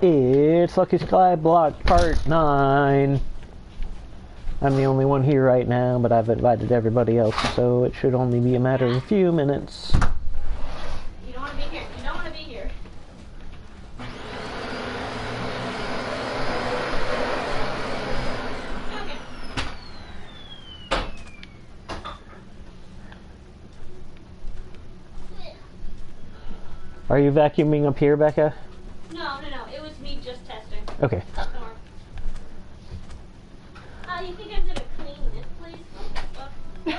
It's Lucky Skyblock Part 9. I'm the only one here right now, but I've invited everybody else, so it should only be a matter of a few minutes. You don't want to be here. You don't want to be here. Okay. Are you vacuuming up here, Becca? No. It was me just testing. Okay. You think I'm gonna clean this place?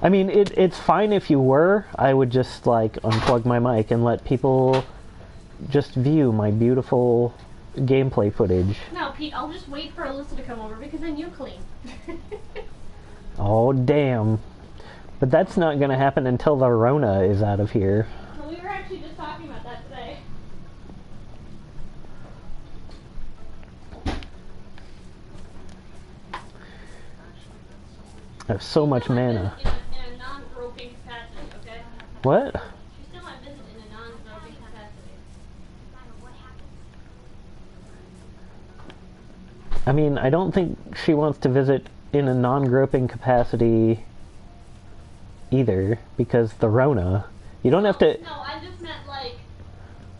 I mean, it's fine if you were. I would just, like, unplug my mic and let people just view my beautiful gameplay footage. No, Pete, I'll just wait for Alyssa to come over because then you clean. Oh, damn. But that's not gonna happen until the Rona is out of here. Well, we were actually just talking about that today. I have so much mana. In a non-groping capacity, okay? What? She still might visit in a non-groping capacity. I mean, I don't think she wants to visit in a non-groping capacity either, because the Rona. You don't have to... No, I just meant, like,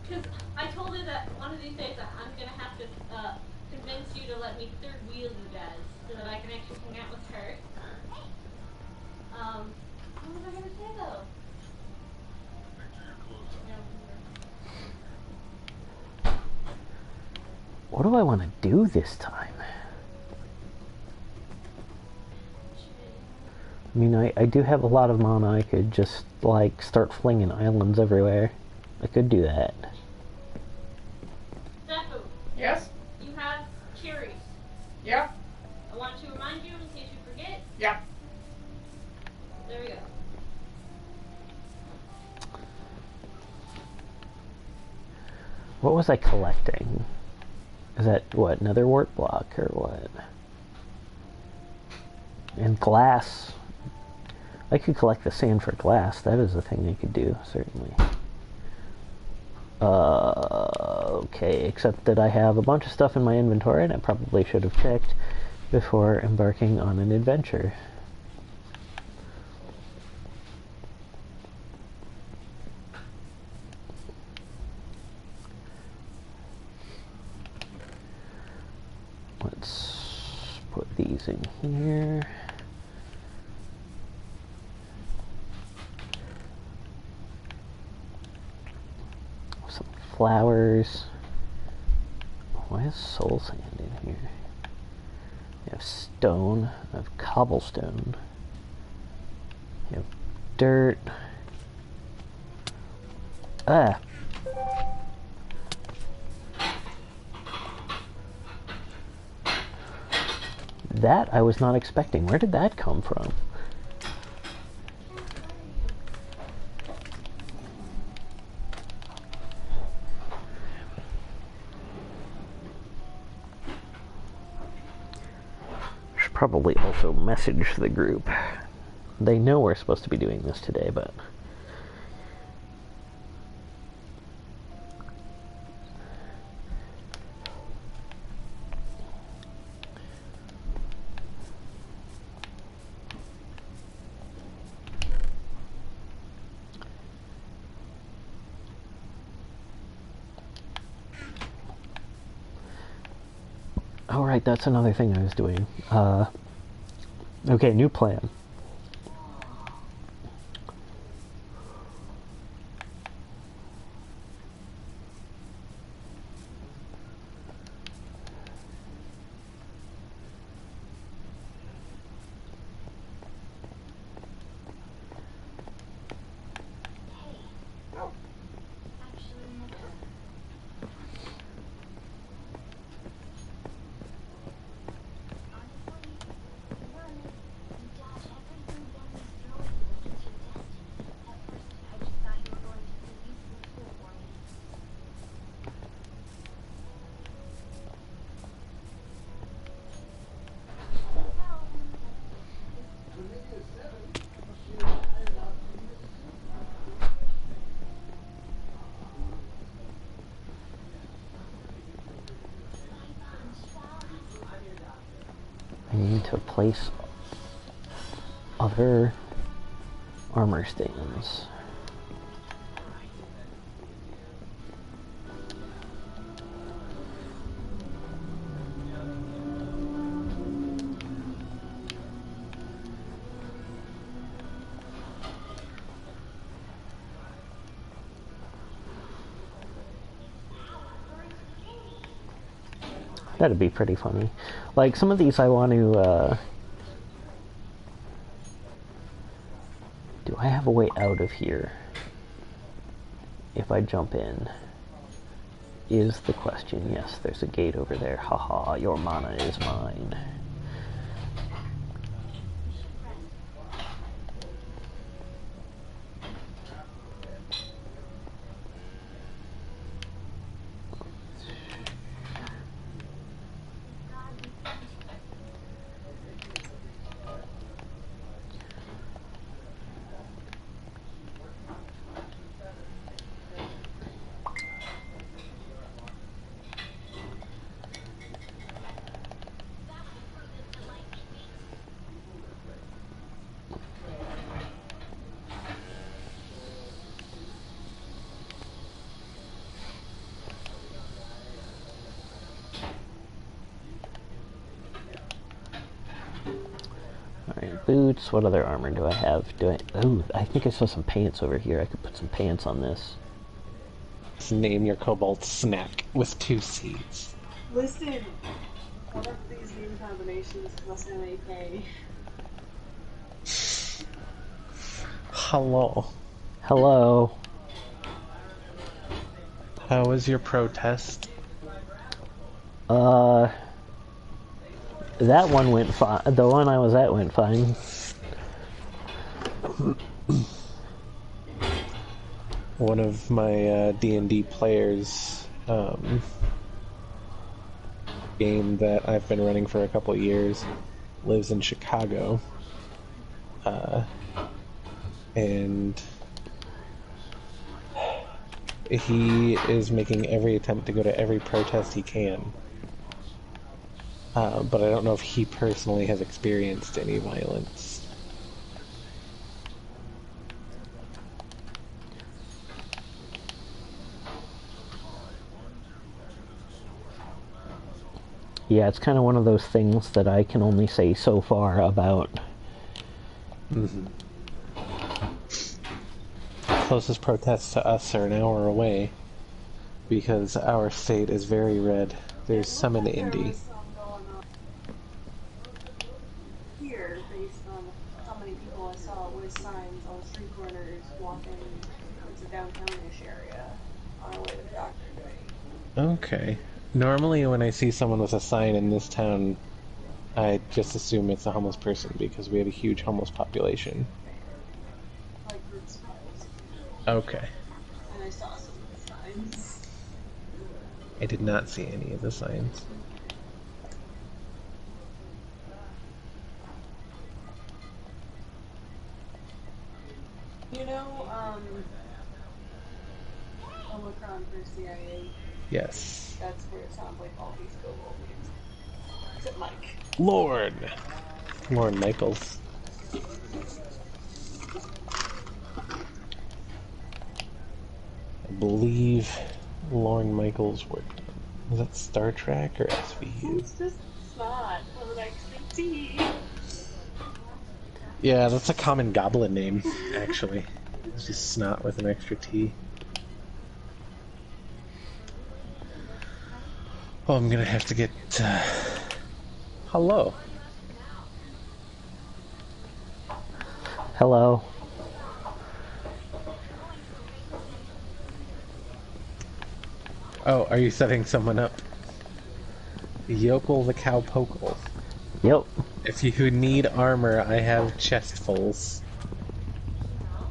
because I told her that one of these days I'm going to have to convince you to let me third wheel you guys so that I can actually hang out with her. What was I going to say, though? What do I want to do this time? I mean, I do have a lot of mana. I could just, like, start flinging islands everywhere. I could do that. Zephu, Yes? you have cherries. Yeah? I want to remind you in case you forget. Yeah. There we go. What was I collecting? Is that, what, another warp block, or what? And glass. I could collect the sand for glass. That is a thing I could do, certainly. Okay, except that I have a bunch of stuff in my inventory, and I probably should have checked before embarking on an adventure. Let's put these in here. Some flowers. Why is soul sand in here? You have stone. I have cobblestone. You have dirt. Ah. That I was not expecting. Where did that come from? Should probably also message the group. They know we're supposed to be doing this today, but... Oh, right, that's another thing I was doing. Okay, new plan. to place other armor stands. That'd be pretty funny. Like, some of these I want to, do I have a way out of here? If I jump in, is the question. Yes, there's a gate over there. Haha, your mana is mine. Alright, boots. What other armor do I have? Oh, I think I saw some pants over here. I could put some pants on this. Name your kobold Snack with 2 C's. Listen, one of these name combinations must have AK. Hello. Hello. How was your protest? That one went fine. The one I was at went fine. One of my D&D players, game that I've been running for a couple of years, lives in Chicago, and he is making every attempt to go to every protest he can. But I don't know if he personally has experienced any violence. Yeah, it's kind of one of those things that I can only say so far about. Mm-hmm. Closest protests to us are an hour away, because our state is very red. There's some in Indy. Here, based on how many people I saw with signs on street corners walking into downtown-ish area on our way to the doctor today. Okay. Normally when I see someone with a sign in this town, I just assume it's a homeless person because we have a huge homeless population. Like groups of miles. Okay. And I saw some of the signs. I did not see any of the signs. You know, Omicron for CIA? Yes. That's where it sounds like all these kobold names. Except Mike. Lorne Michaels. I believe Lorne Michaels worked on. Was that Star Trek or SVU? It's just snot with an extra T. Yeah, that's a common goblin name, actually. It's just snot with an extra T. Oh, I'm gonna have to get, hello. Hello. Oh, are you setting someone up? Yokel the Cowpokel. Yep. If you need armor, I have chestfuls.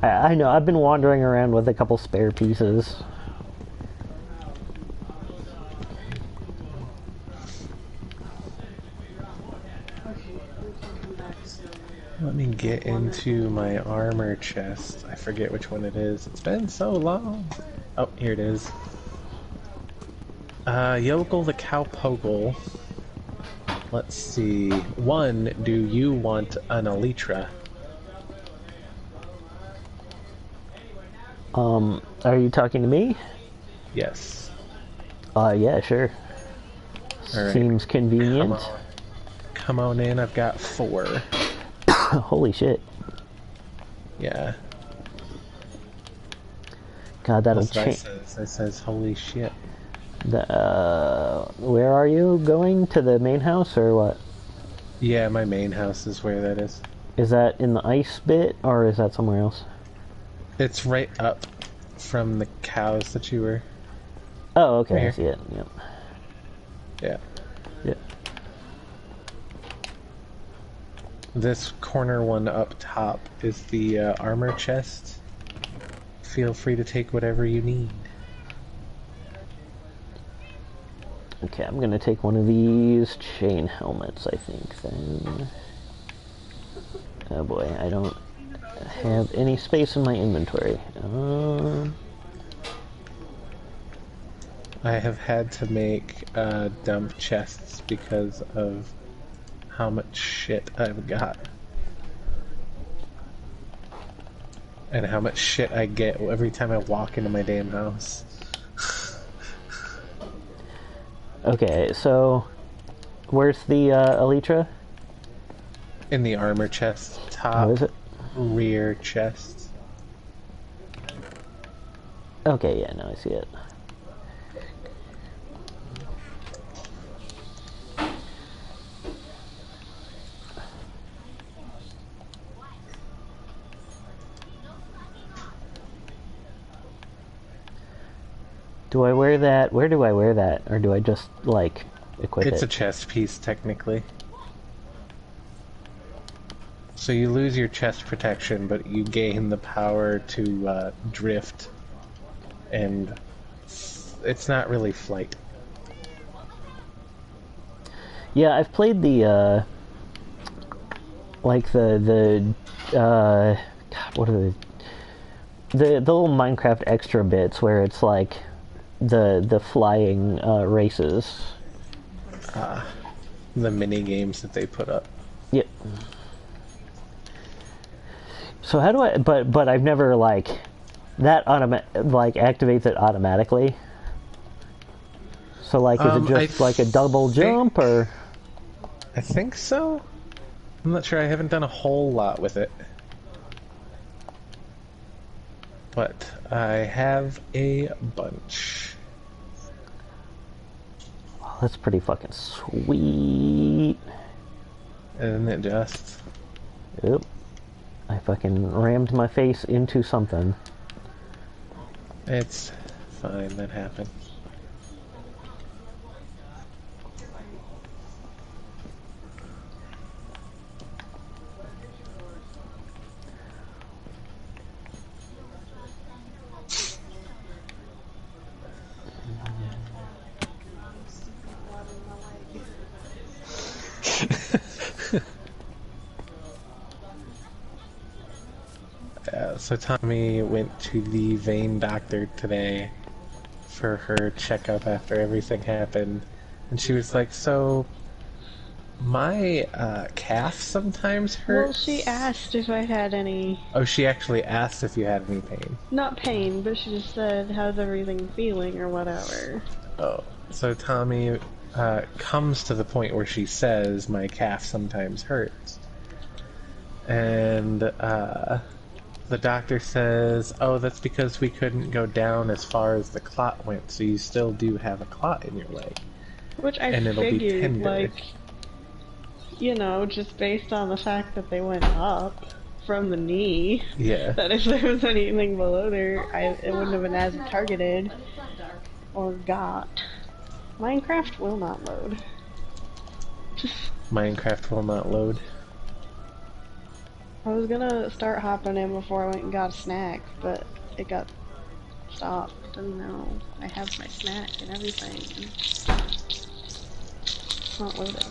I know, I've been wandering around with a couple spare pieces. Let me get into my armor chest. I forget which one it is. It's been so long. Oh, here it is. Yokel the Cowpokel Let's see. One, do you want an elytra? Are you talking to me? Yes. Yeah, sure. Alright. Seems convenient. Come on in, I've got 4. Holy shit. Yeah. God, that'll That's what change. it says, holy shit. Where are you going? To the main house or what? Yeah, my main house is where that is. Is that in the ice bit or is that somewhere else? It's right up from the cows that you were... Oh, okay, Right I see it. Yep. Yeah. Yep. This corner one up top is the armor chest. Feel free to take whatever you need. Okay, I'm gonna take one of these chain helmets, I think, then. Oh boy, I don't have any space in my inventory. I have had to make dump chests because of how much shit I've got. And how much shit I get every time I walk into my damn house. Okay, so where's the elytra? In the armor chest, top Oh, is it? rear chest. Okay, yeah, now I see it. Do I wear that? Where do I wear that? Or do I just, like, equip it? It's a chest piece, technically. So you lose your chest protection, but you gain the power to drift. And it's not really flight. Yeah, I've played the, like God, what are the little Minecraft extra bits where it's like the flying races. The mini games that they put up. Yep. So how do I? But I've never like that activates it automatically. So like, is it just like a double jump or? I think so. I'm not sure. I haven't done a whole lot with it. But I have a bunch. Oh, that's pretty fucking sweet. Isn't it just? Yep. I fucking rammed my face into something. It's fine, that happened. So Tommy went to the vein doctor today for her checkup after everything happened, and she was like, so my calf sometimes hurts. Well, she asked if I had any... Oh, she actually asked if you had any pain. Not pain, but she just said, how's everything feeling or whatever. Oh, so Tommy comes to the point where she says, my calf sometimes hurts. And the doctor says, oh, that's because we couldn't go down as far as the clot went, so you still do have a clot in your leg. Which I and it'll be figured, tender. like, you know, just based on the fact that they went up from the knee, Yeah. that if there was anything below there, it wouldn't have been as targeted or got. Minecraft will not load. Minecraft will not load. I was gonna start hopping in before I went and got a snack, but it got stopped, and now I have my snack and everything. It's not loaded.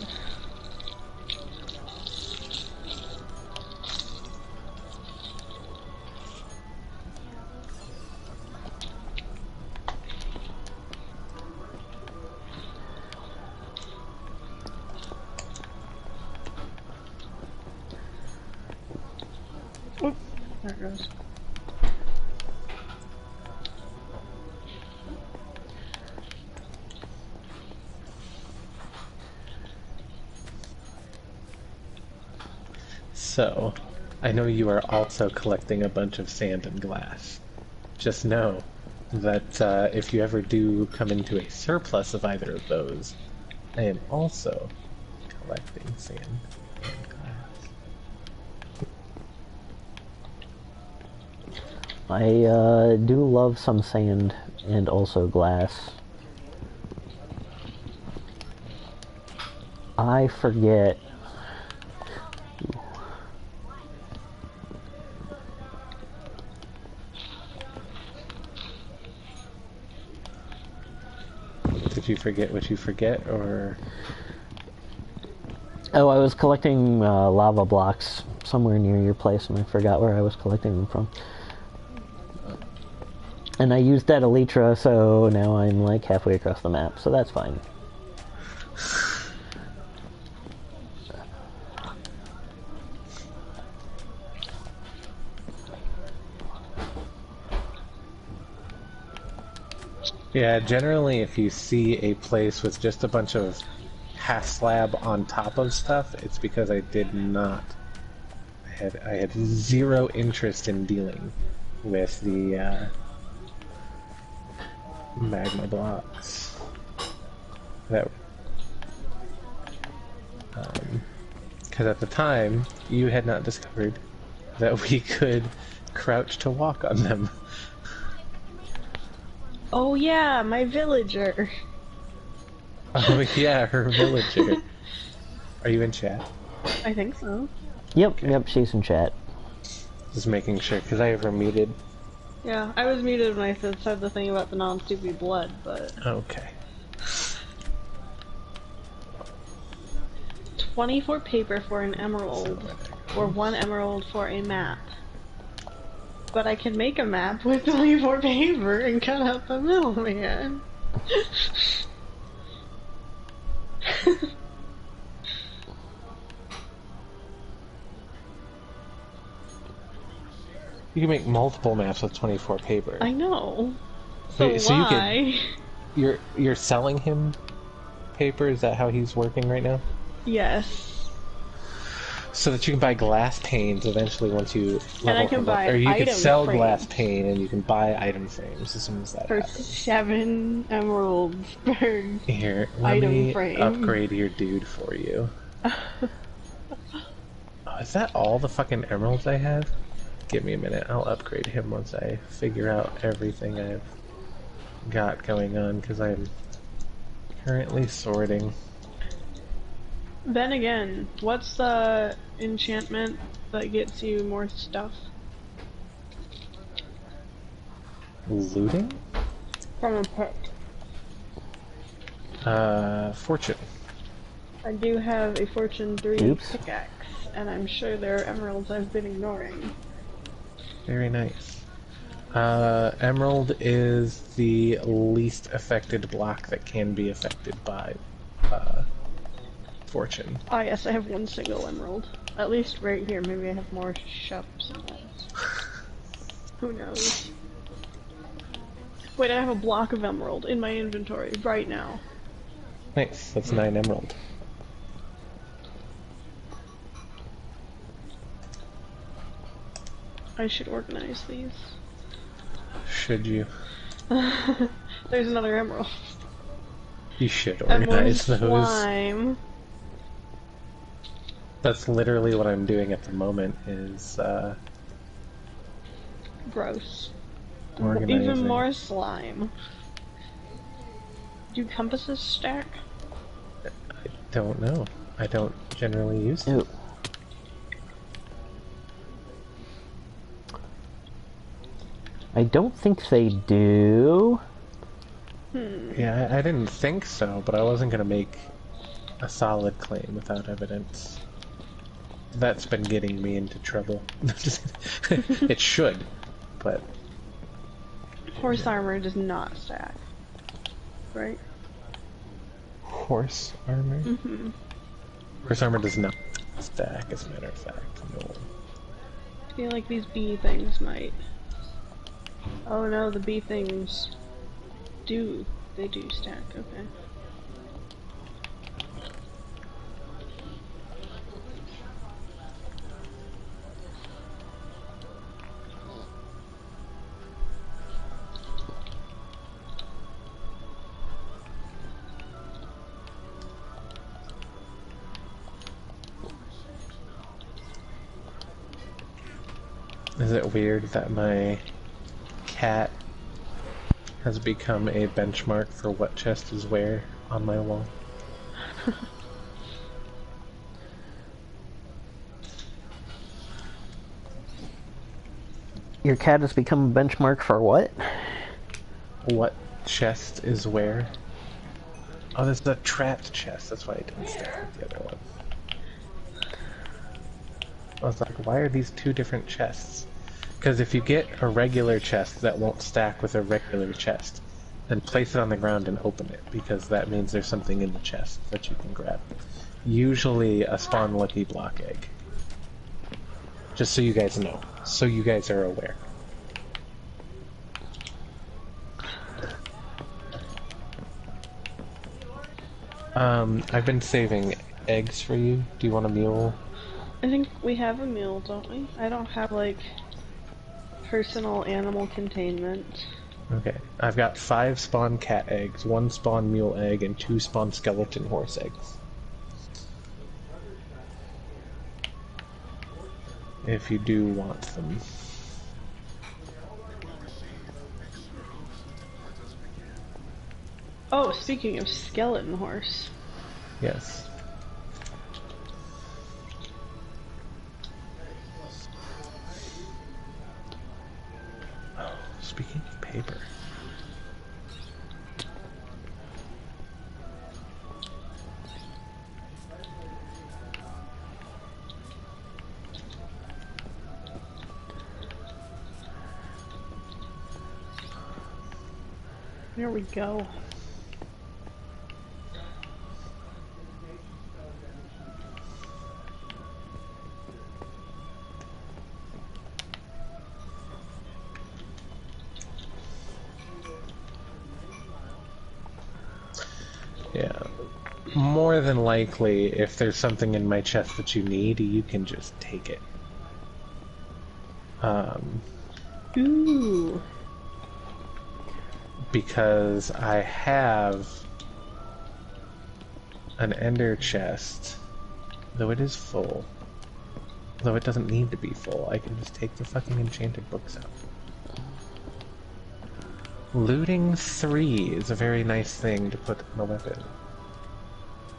goes. So, I know you are also collecting a bunch of sand and glass. Just know that if you ever do come into a surplus of either of those, I am also collecting sand and glass. I do love some sand and also glass. I forget. Did you forget what you forget, or...? Oh, I was collecting lava blocks somewhere near your place, and I forgot where I was collecting them from. And I used that elytra, so now I'm like halfway across the map, so that's fine. Yeah, generally if you see a place with just a bunch of half slab on top of stuff, it's because I did not... I had zero interest in dealing with the magma blocks. That... because at the time, you had not discovered that we could crouch to walk on them. Oh yeah, my villager. Oh yeah, her villager. Are you in chat? I think so. Yep, yep, she's in chat. Just making sure, because I have her muted. Yeah, I was muted when I said the thing about the non-stupid blood, but... Okay. 24 paper for an emerald, or 1 emerald for a map. But I can make a map with 24 paper and cut out the middleman. You can make multiple maps with 24 paper. I know. Wait, So why? You're selling him paper? Is that how he's working right now? Yes. So that you can buy glass panes eventually once you level And I can him buy up. Or you can item sell frames. glass pane and you can buy item frames as soon as that For happens. 7 emeralds per Here, let item me frame. upgrade your dude for you. Is that all the fucking emeralds I have? Give me a minute, I'll upgrade him once I figure out everything I've got going on, because I'm currently sorting. Then again, what's the enchantment that gets you more stuff? Looting? From a pet. Fortune. I do have a Fortune 3 Oops. pickaxe, and I'm sure there are emeralds I've been ignoring. Very nice. Emerald is the least affected block that can be affected by Fortune. Ah yes, I have 1 single emerald. At least right here, maybe I have more shops. Who knows? Wait, I have a block of emerald in my inventory right now. Nice, that's 9 emerald. I should organize these. Should you? There's another emerald. You should Emerald organize those. slime. That's literally what I'm doing at the moment, is Gross. organizing. Even more slime. Do compasses stack? I don't know. I don't generally use them. Ooh. I don't think they do. Yeah, I didn't think so, but I wasn't gonna make a solid claim without evidence. That's been getting me into trouble. It should, but... Horse armor does not stack. Right? Horse armor? Mm-hmm. Horse armor does not stack, as a matter of fact, no. feel like these bee things might. Oh no, the bee things do. They do stack, okay. Is it weird that my cat has become a benchmark for what chest is where on my wall? Your cat has become a benchmark for what? What chest is where? Oh, this is a trapped chest. That's why I didn't stack with the other one. I was like, why are these two different chests? Because if you get a regular chest that won't stack with a regular chest, then place it on the ground and open it, because that means there's something in the chest that you can grab. Usually a spawn lucky block egg. Just so you guys know. So you guys are aware. I've been saving eggs for you. Do you want a mule? I think we have a mule, don't we? I don't have, like, personal animal containment. Okay. I've got 5 spawn cat eggs, 1 spawn mule egg, and 2 spawn skeleton horse eggs. If you do want them. Oh, speaking of skeleton horse. Yes. Oh, speaking of paper. There we go. Yeah. More than likely, if there's something in my chest that you need, you can just take it. Ooh. Because I have an ender chest, though it is full. Though it doesn't need to be full, I can just take the fucking enchanted books out. Looting 3 is a very nice thing to put in a weapon.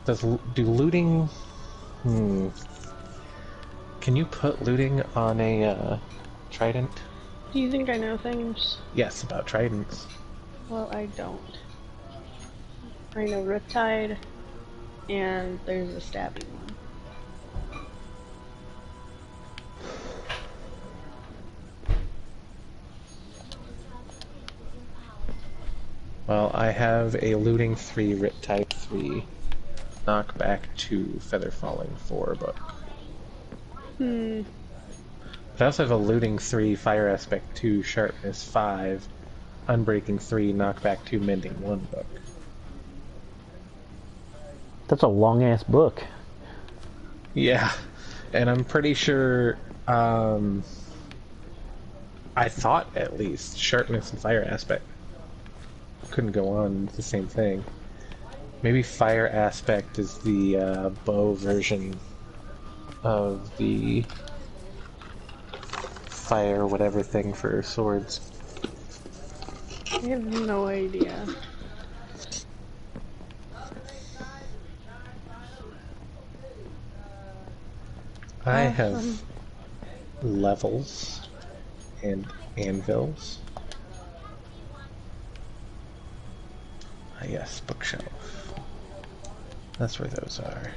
Do looting... Can you put looting on a trident? Do you think I know things? Yes, about tridents. Well, I don't. I know Riptide, and there's a stabby one. Well, I have a looting 3, Riptide 3, knockback 2, feather falling 4 book. I also have a looting 3, fire aspect 2, sharpness 5, unbreaking 3, knockback 2, mending 1 book. That's a long ass book. Yeah, and I'm pretty sure, I thought at least, sharpness and fire aspect couldn't go on the same thing. Maybe fire aspect is the bow version of the fire whatever thing for swords. I have no idea. I have levels and anvils. Ah yes, bookshelf. That's where those are.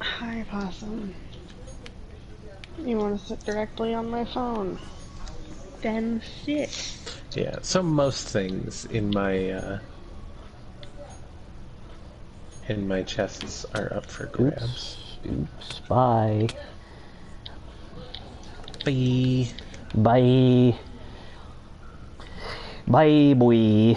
Hi, Possum. You want to sit directly on my phone? Then sit. Yeah, so most things in my chests are up for grabs. Oops. Oops, bye. Bye. Bye. Bye, boy.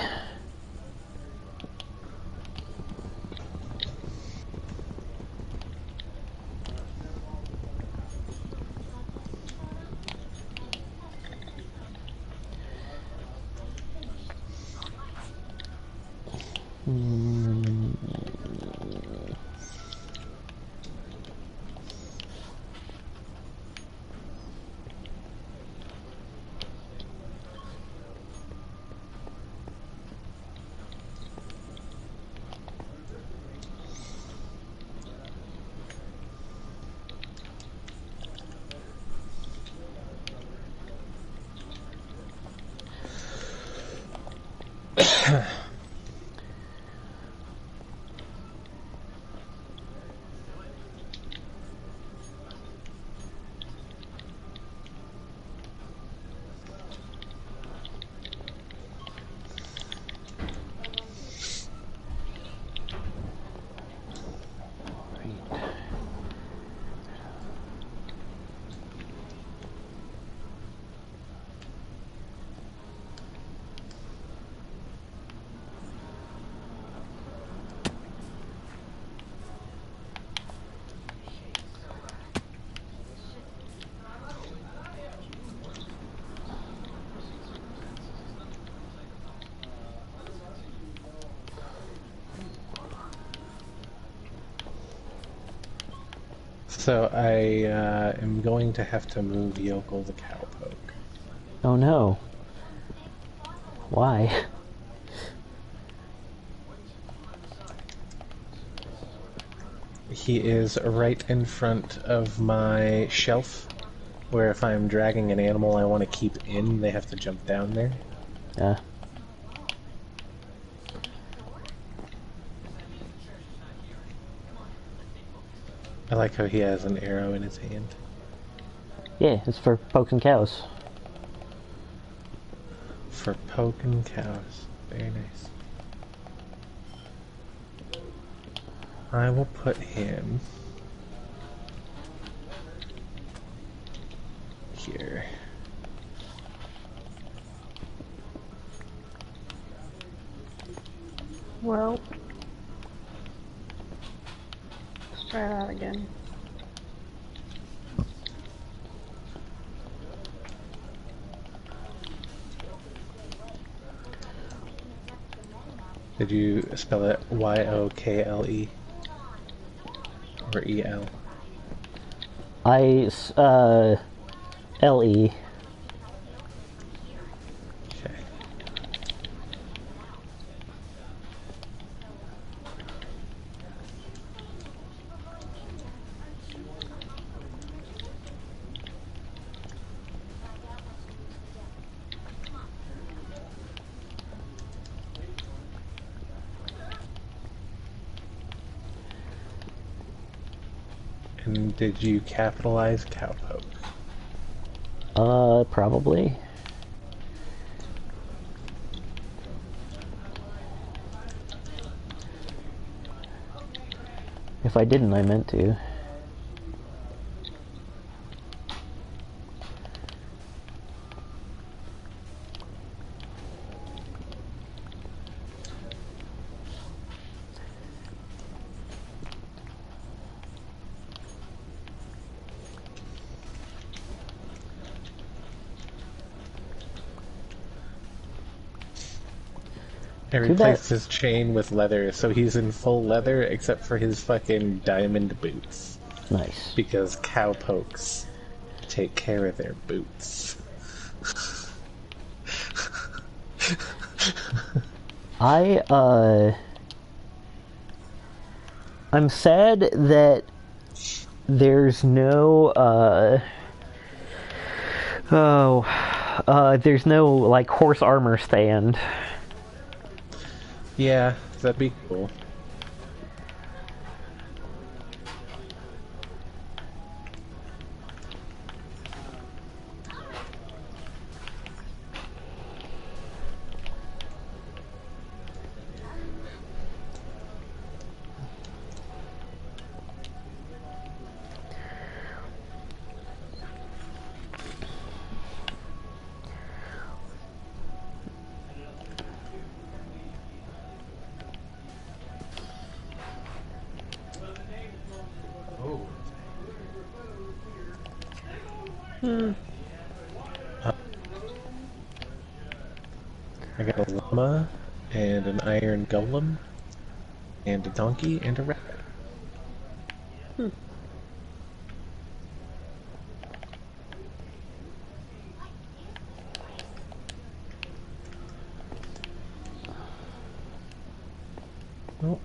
So I am going to have to move Yokel the cowpoke. Oh no. Why? He is right in front of my shelf, where if I'm dragging an animal I want to keep in, they have to jump down there. Yeah. I like how he has an arrow in his hand. Yeah, it's for poking cows. For poking cows. Very nice. I will put him here. Well, let's try that again. Did you spell it Y-O-K-L-E? Or E-L? L-E. Okay. And did you capitalize cowpoke? Probably. If I didn't, I meant to. I Too bad. replaced his chain with leather, so he's in full leather except for his fucking diamond boots. Nice. Because cowpokes take care of their boots. I'm sad that there's no, there's no, like, horse armor stand. Yeah, that'd be cool. Hmm. I got a llama, and an iron golem, and a donkey, and a rabbit. Hmm. Nope.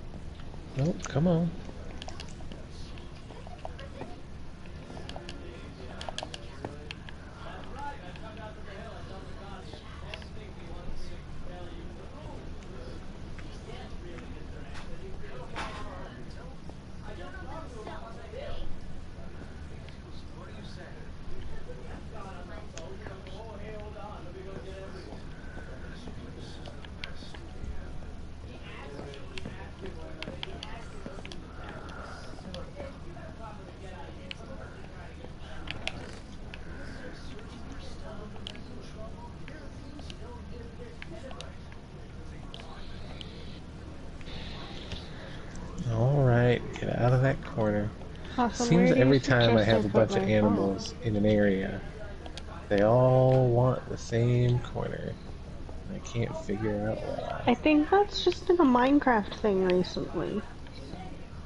Nope, come on. Alright, get out of that corner. Awesome. Seems Where do you every time I suggest have a put bunch of my animals in an area, they all want the same corner. I can't figure out why. I think that's just been a Minecraft thing recently.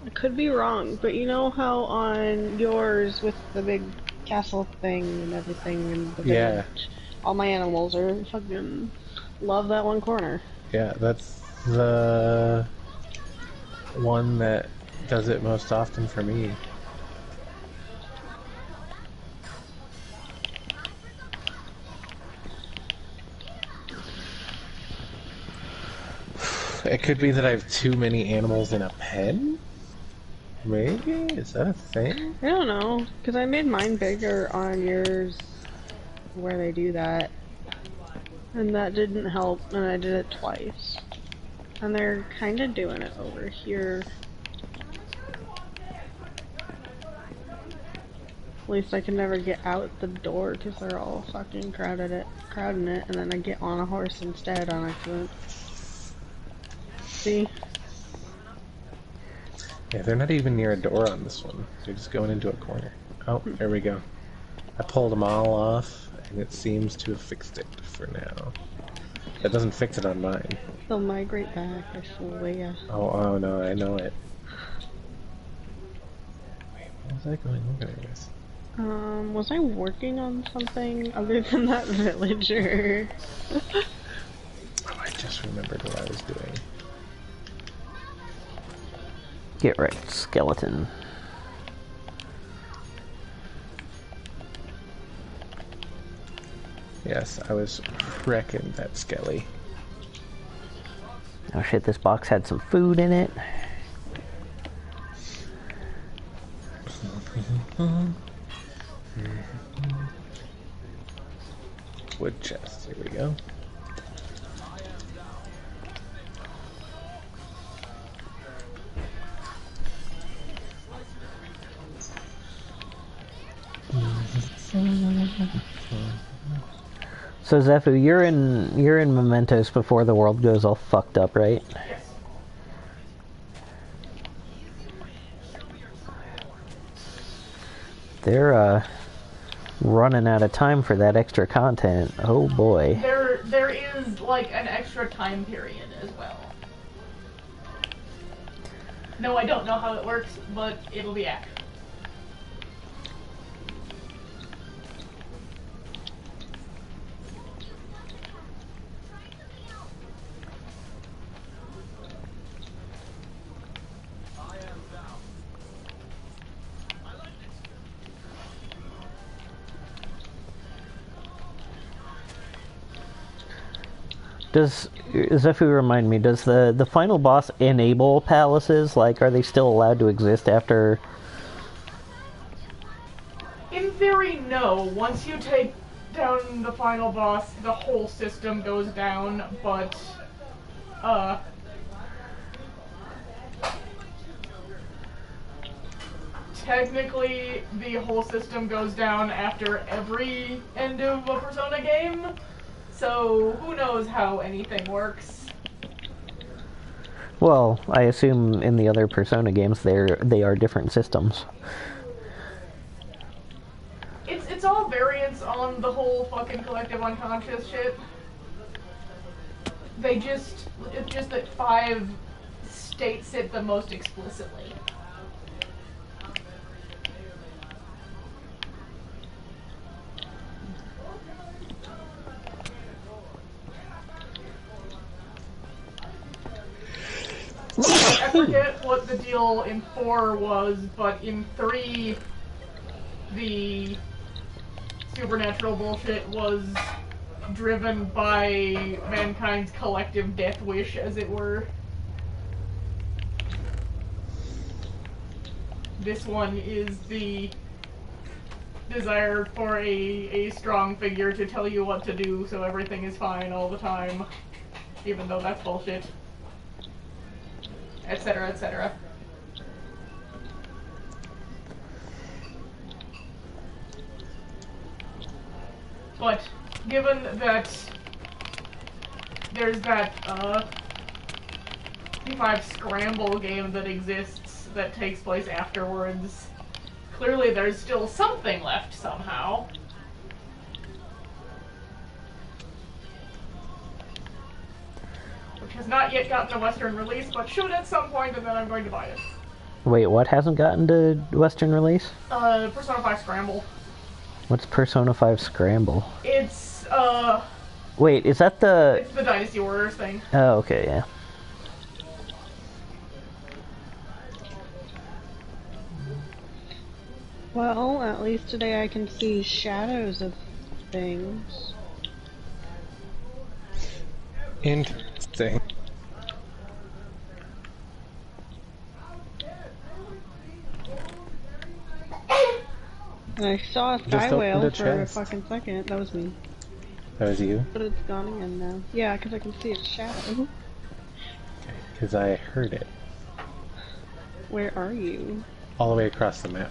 I could be wrong, but you know how on yours with the big castle thing and everything in the Yeah, village, all my animals are fucking love that one corner. yeah, that's the one that does it most often for me. It could be that I have too many animals in a pen? Maybe? Is that a thing? I don't know, because I made mine bigger on yours where they do that, and that didn't help, and I did it twice. And they're kind of doing it over here. At least I can never get out the door because they're all fucking crowding it, and then I get on a horse instead on accident. See? Yeah, they're not even near a door on this one. They're just going into a corner. Oh, there we go. I pulled them all off, and it seems to have fixed it for now. That doesn't fix it on mine. They'll migrate back, I swear. Oh no, I know it. Wait, what was I going over there with? Was I working on something other than that villager? Oh, I just remembered what I was doing. Get right, skeleton. Yes, I was wrecking that skelly. Oh shit, this box had some food in it. Wood chest, here we go. So Zephu, you're in Mementos before the world goes all fucked up, right? Yes. They're running out of time for that extra content. Oh boy. There is like an extra time period as well. No, I don't know how it works, but it'll be accurate. Does Zephu remind me? Does the final boss enable palaces? Like, are they still allowed to exist after? In theory, no. Once you take down the final boss, the whole system goes down, but, technically, the whole system goes down after every end of a Persona game, so who knows how anything works. Well, I assume in the other Persona games they are different systems. It's all variant stance on the whole fucking collective unconscious shit. It's just that 5 states it the most explicitly. I forget what the deal in 4 was, but in 3, the supernatural bullshit was driven by mankind's collective death wish, as it were. This one is the desire for a strong figure to tell you what to do so everything is fine all the time, even though that's bullshit. Etc., etc. But given that there's that P5 scramble game that exists that takes place afterwards, clearly there's still something left somehow. Which has not yet gotten a Western release, but should at some point, and then I'm going to buy it. Wait, what hasn't gotten to Western release? Persona 5 Scramble. What's Persona 5 Scramble? It's, Wait, is that the... It's the Dynasty Warriors thing. Oh, okay, yeah. Well, at least today I can see shadows of things. Interesting. I saw a Just sky opened whale a for a chest. fucking second. That was me. That was you? But it's gone again now. Yeah, because I can see its shadow. Because I heard it. Where are you? All the way across the map.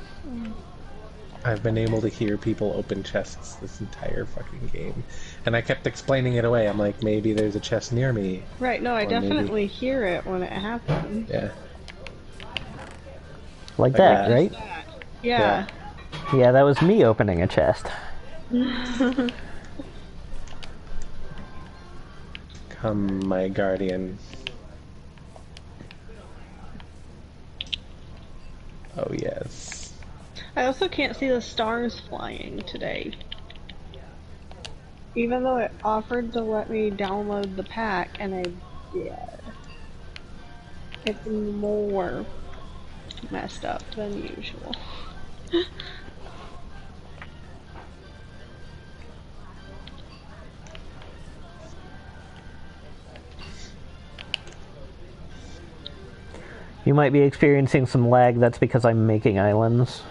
I've been able to hear people open chests this entire fucking game. And I kept explaining it away. I'm like, maybe there's a chest near me. Right, no, I Or definitely hear it when it happens. Yeah. Like Like that, that. right? Yeah. Yeah, that was me opening a chest. Come, my guardian. Oh, yes. I also can't see the stars flying today. Even though it offered to let me download the pack, and I did. It's more messed up than usual. You might be experiencing some lag, that's because I'm making islands.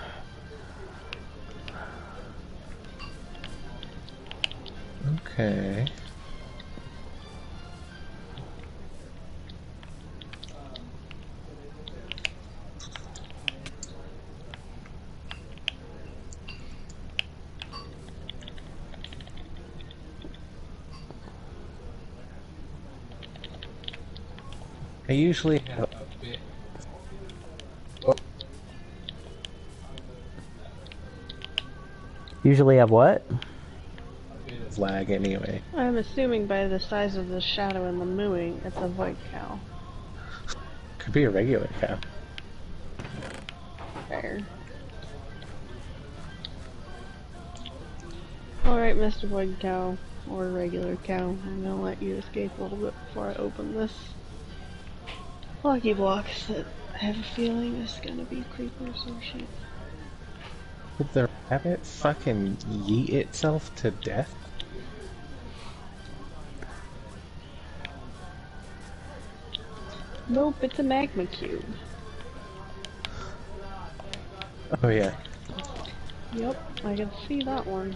Okay. I usually have a bit. Oh, Usually have what? a bit of lag anyway. I'm assuming by the size of the shadow and the mooing, it's a void cow. Could be a regular cow. Fair. Alright, Mr. Void Cow, or regular cow, I'm gonna let you escape a little bit before I open this lucky block that I have a feeling is gonna be creepers or shit. Did the rabbit fucking yeet itself to death? Nope, it's a magma cube. Oh yeah. Yep, I can see that one.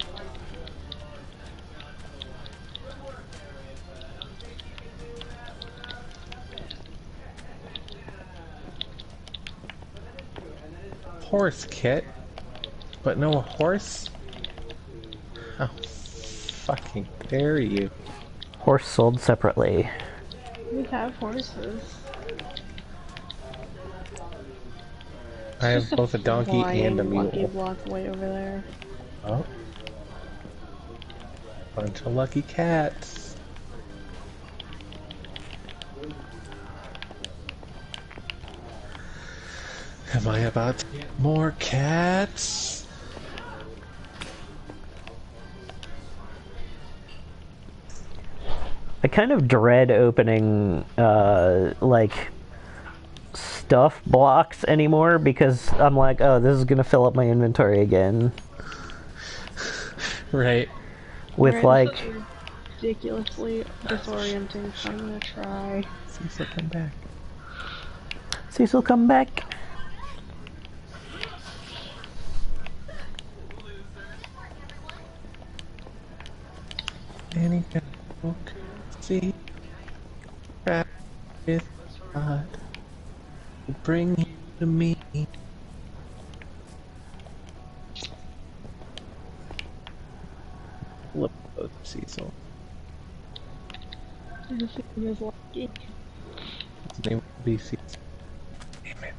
Horse kit, but no horse? How fucking dare you? Horse sold separately. We have horses. I have Just both a donkey and a flying lucky mule. block way over there. Oh. Bunch of lucky cats. Am I about to get more cats? I kind of dread opening, like, stuff blocks anymore because I'm like, oh, this is gonna fill up my inventory again. Right. With, Right, like... this is ridiculously disorienting, so I'm gonna try. Cecil, come back. Cecil, come back. Any can see crap with God will bring you to me. Look, Cecil. This is lucky. His name will be Cecil. Damn it.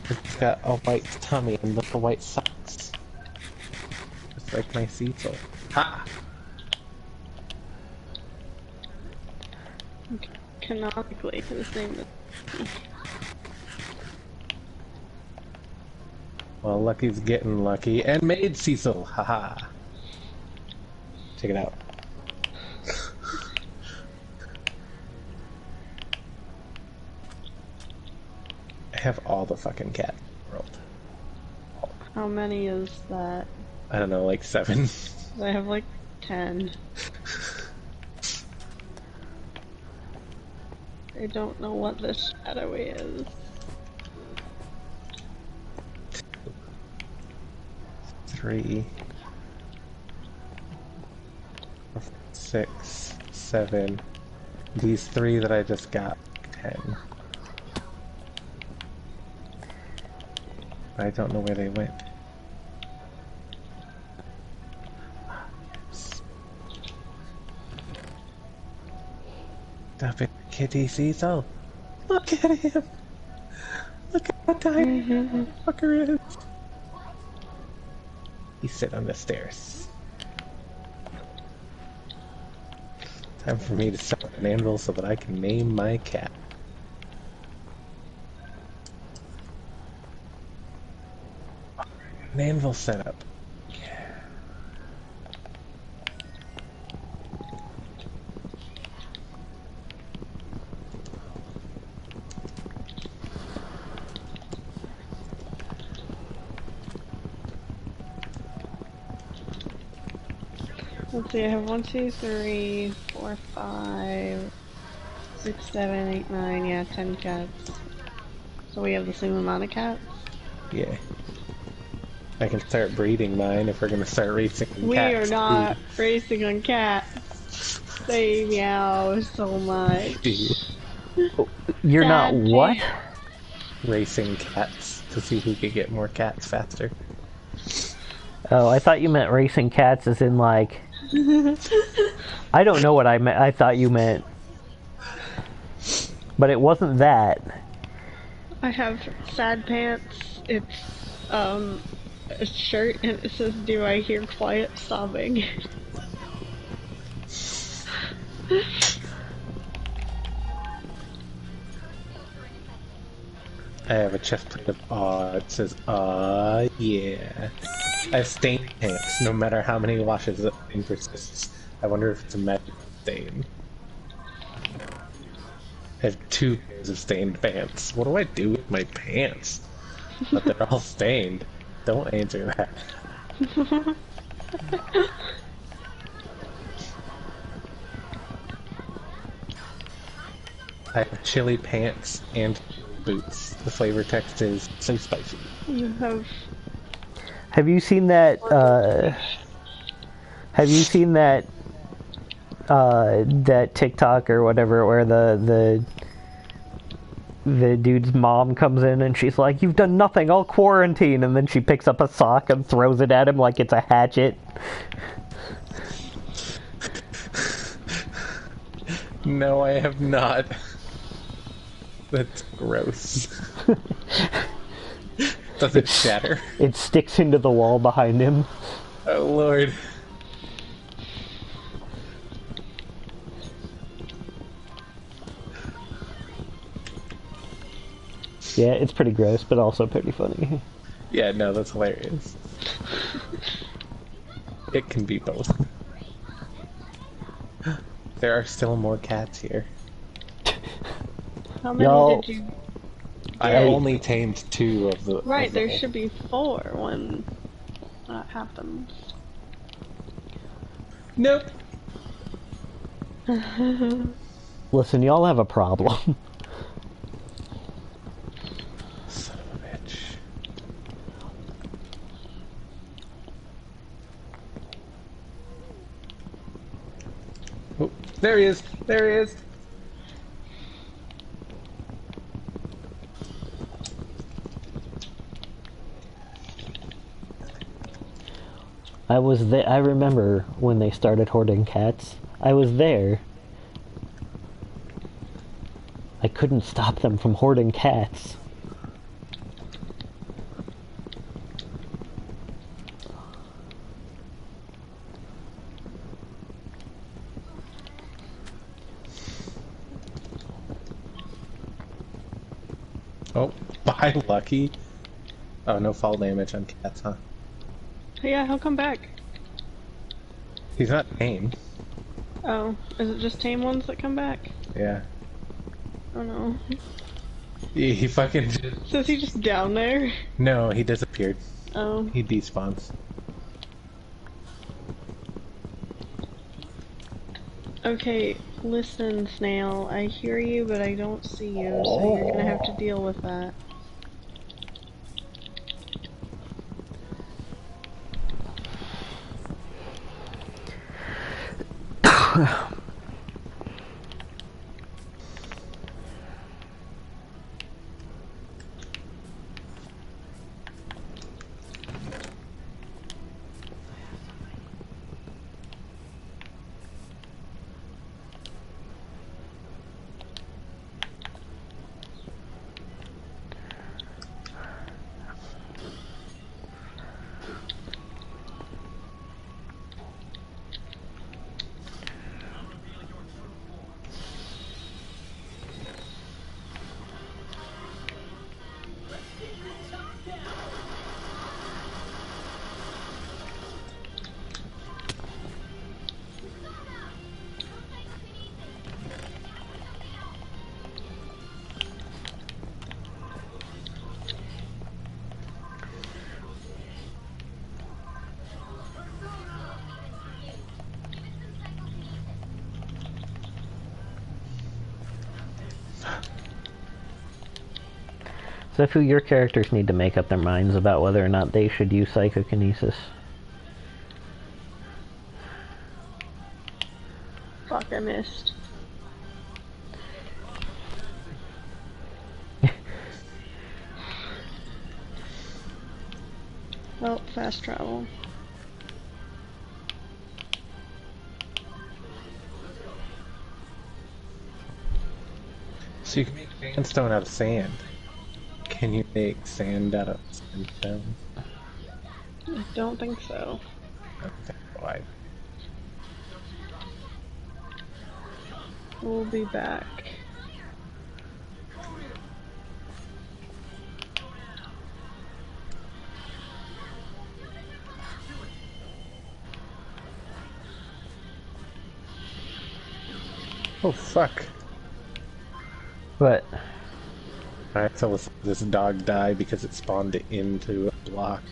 He's got a white tummy and little white socks. Just like my Cecil. Ha! Canonically, his name is. Well, Lucky's getting lucky and made Cecil. Haha. Check it out. I have all the fucking cats in the world. How many is that? I don't know, like 7. I have like 10. I don't know what this shadow is. 3, 4, 6, 7. These 3 that I just got, 10. I don't know where they went. Stop it, kitty Cecil. Look at him. Look at how tiny the fucker is. He's sitting on the stairs. Time for me to set up an anvil so that I can name my cat. An anvil setup. Yeah. Let's see, I have 1, 2, 3, 4, 5, 6, 7, 8, 9, yeah, 10 cats. So we have the same amount of cats? Yeah. I can start breeding mine if we're gonna start racing cats. We are not racing on cats. They meow so much. You're not God what? damn. Racing cats to see who could get more cats faster. Oh, I thought you meant racing cats as in like... I don't know what I meant. I thought you meant... But it wasn't that. I have sad pants. It's a shirt and it says, "Do I hear quiet sobbing?" I have a chest plate of it says yeah. I have stained pants, no matter how many washes the stain persists. I wonder if it's a magic stain. I have 2 pairs of stained pants. What do I do with my pants? But they're all stained. Don't answer that. I have chili pants and boots. The flavor text is so spicy. You have... Have you seen that, have you seen that, that TikTok or whatever where the dude's mom comes in and she's like, "You've done nothing, I'll quarantine," and then she picks up a sock and throws it at him like it's a hatchet? No, I have not. That's gross. Does it shatter? It sticks into the wall behind him. Oh lord. Yeah, it's pretty gross, but also pretty funny. Yeah, no, that's hilarious. It can be both. There are still more cats here. How many Y'all- did you I get? only tamed 2 of the. Right, of the there whole- should be 4 when that happens. Nope. Listen, y'all have a problem. Son of a bitch. Oh, there he is! There he is! I remember when they started hoarding cats. I was there. I couldn't stop them from hoarding cats. Oh, bye, Lucky. Oh, no fall damage on cats, huh? Yeah, he'll come back. He's not tame. Oh, is it just tame ones that come back? Yeah. Oh no. He fucking... So is he just down there? No, he disappeared. Oh. He despawns. Okay, listen, Snail. I hear you, but I don't see you, so you're gonna have to deal with that. So I feel your characters need to make up their minds about whether or not they should use psychokinesis. Fuck, I missed. Oh, fast travel. So you can make sandstone out of sand. Can you make sand out of sandstone? I don't think so. Okay, why? We'll be back. Oh, fuck. But Alright, so this dog die because it spawned into a block.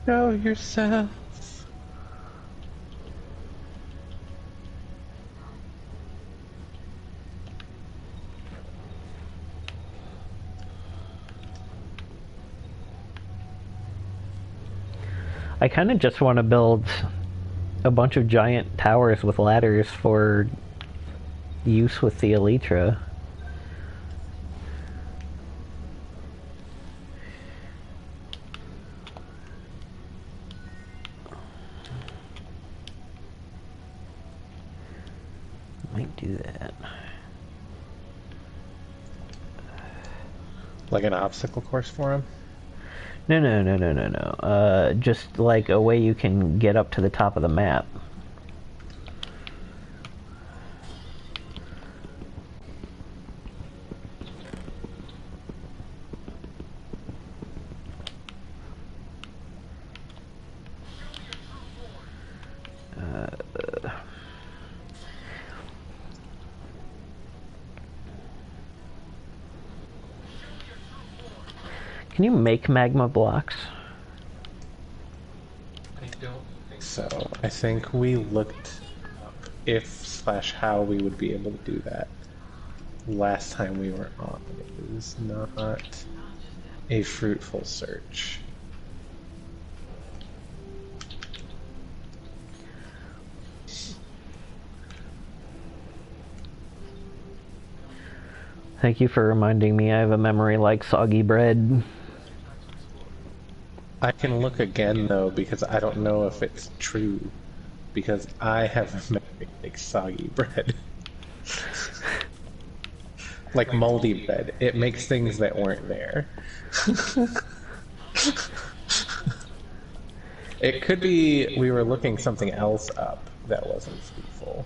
Know yourself. I kind of just want to build a bunch of giant towers with ladders for use with the Elytra. Might do that. Like an obstacle course for him? No. Just like a way you can get up to the top of the map. Can you make magma blocks? I don't think so. I think we looked up if/how we would be able to do that last time we were on. It was not a fruitful search. Thank you for reminding me I have a memory like soggy bread. I can look again though, because I don't know if it's true. Because I have a memory like soggy bread. Like moldy bread. It makes things that weren't there. It could be we were looking something else up that wasn't fruitful.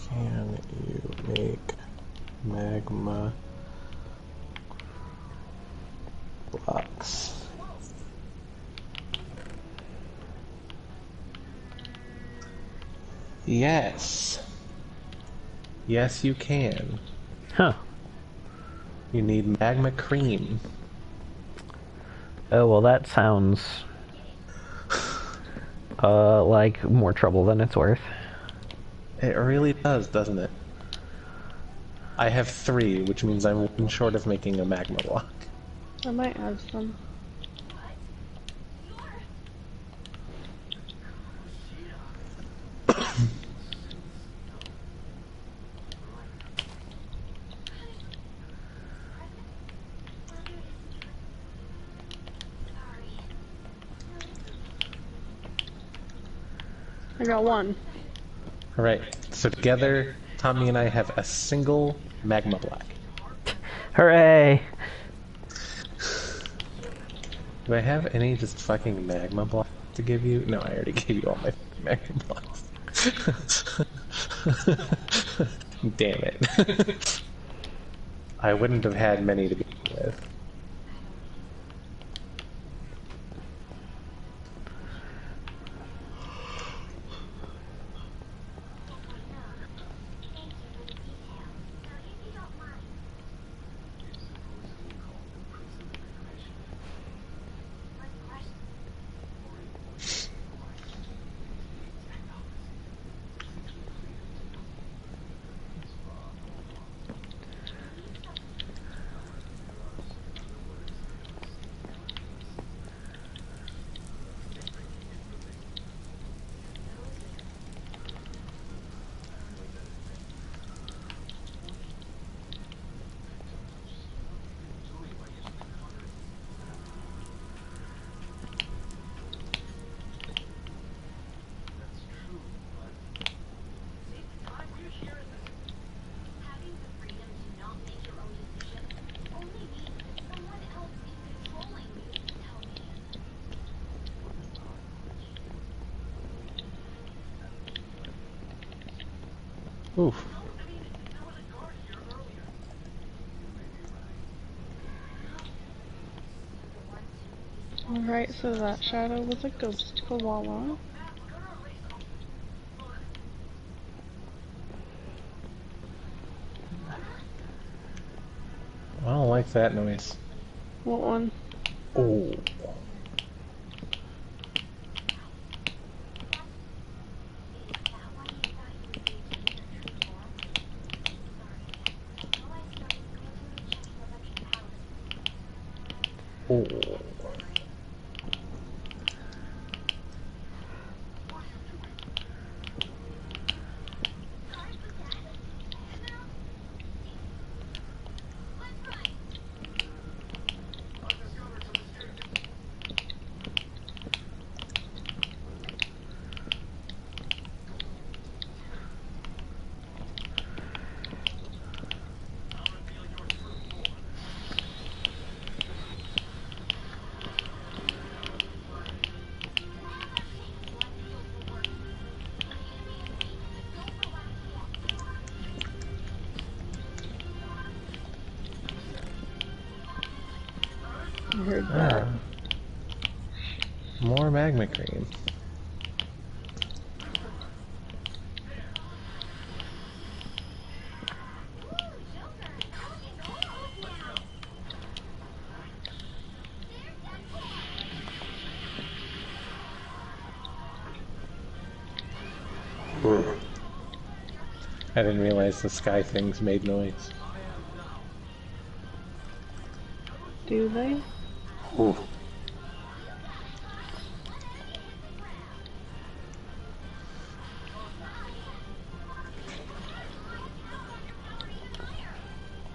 Can you make magma blocks? Yes. Yes, you can. Huh. You need magma cream. Oh, well that sounds like more trouble than it's worth. It really does, doesn't it? I have 3, which means I'm one short of making a magma block. I might have some. I got one. Alright, so together, Tommy and I have a single magma block. Hooray! Do I have any just fucking magma blocks to give you? No, I already gave you all my magma blocks. Damn it. I wouldn't have had many to begin with. Oof. Alright, so that shadow was a ghost koala. I don't like that noise. What one? Oh. Oh. I heard that. More magma cream. I didn't realize the sky things made noise. Do they?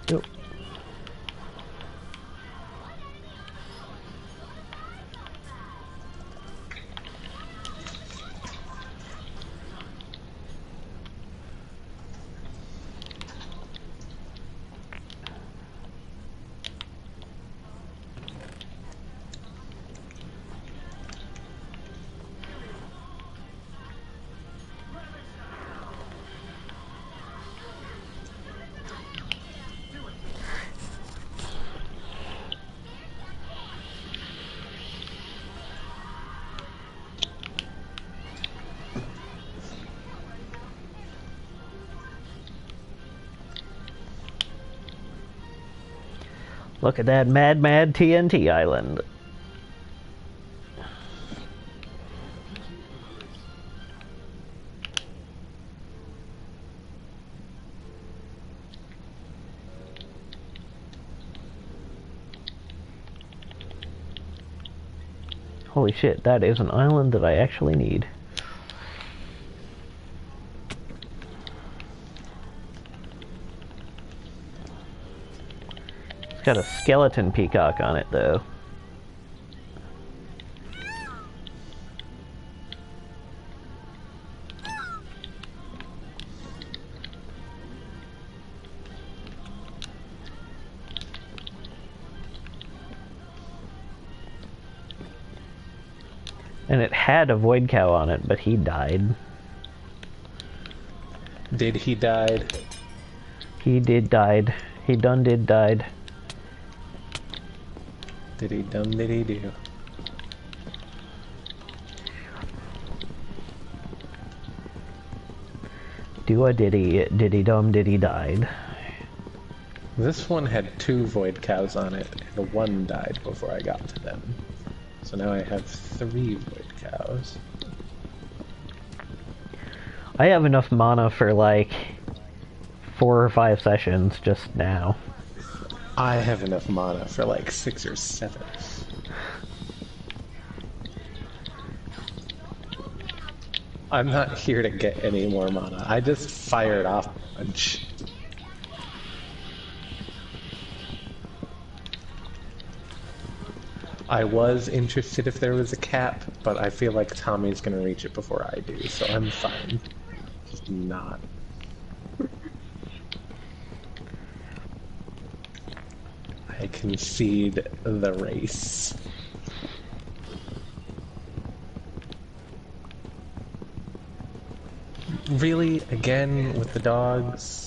Yep. Look at that mad TNT island. Holy shit, that is an island that I actually need. It's got a skeleton peacock on it, though. And it had a void cow on it, but he died. Did he died? He did died. He done did died. Did he dum did he do? Do a diddy dum diddy died. This one had 2 void cows on it, and 1 died before I got to them. So now I have 3 void cows. I have enough mana for like 4 or 5 sessions just now. I have enough mana for like 6 or 7. I'm not here to get any more mana. I just fired off a bunch. I was interested if there was a cap, but I feel like Tommy's gonna reach it before I do, so I'm fine. Just not. I concede the race. Really? Again with the dogs?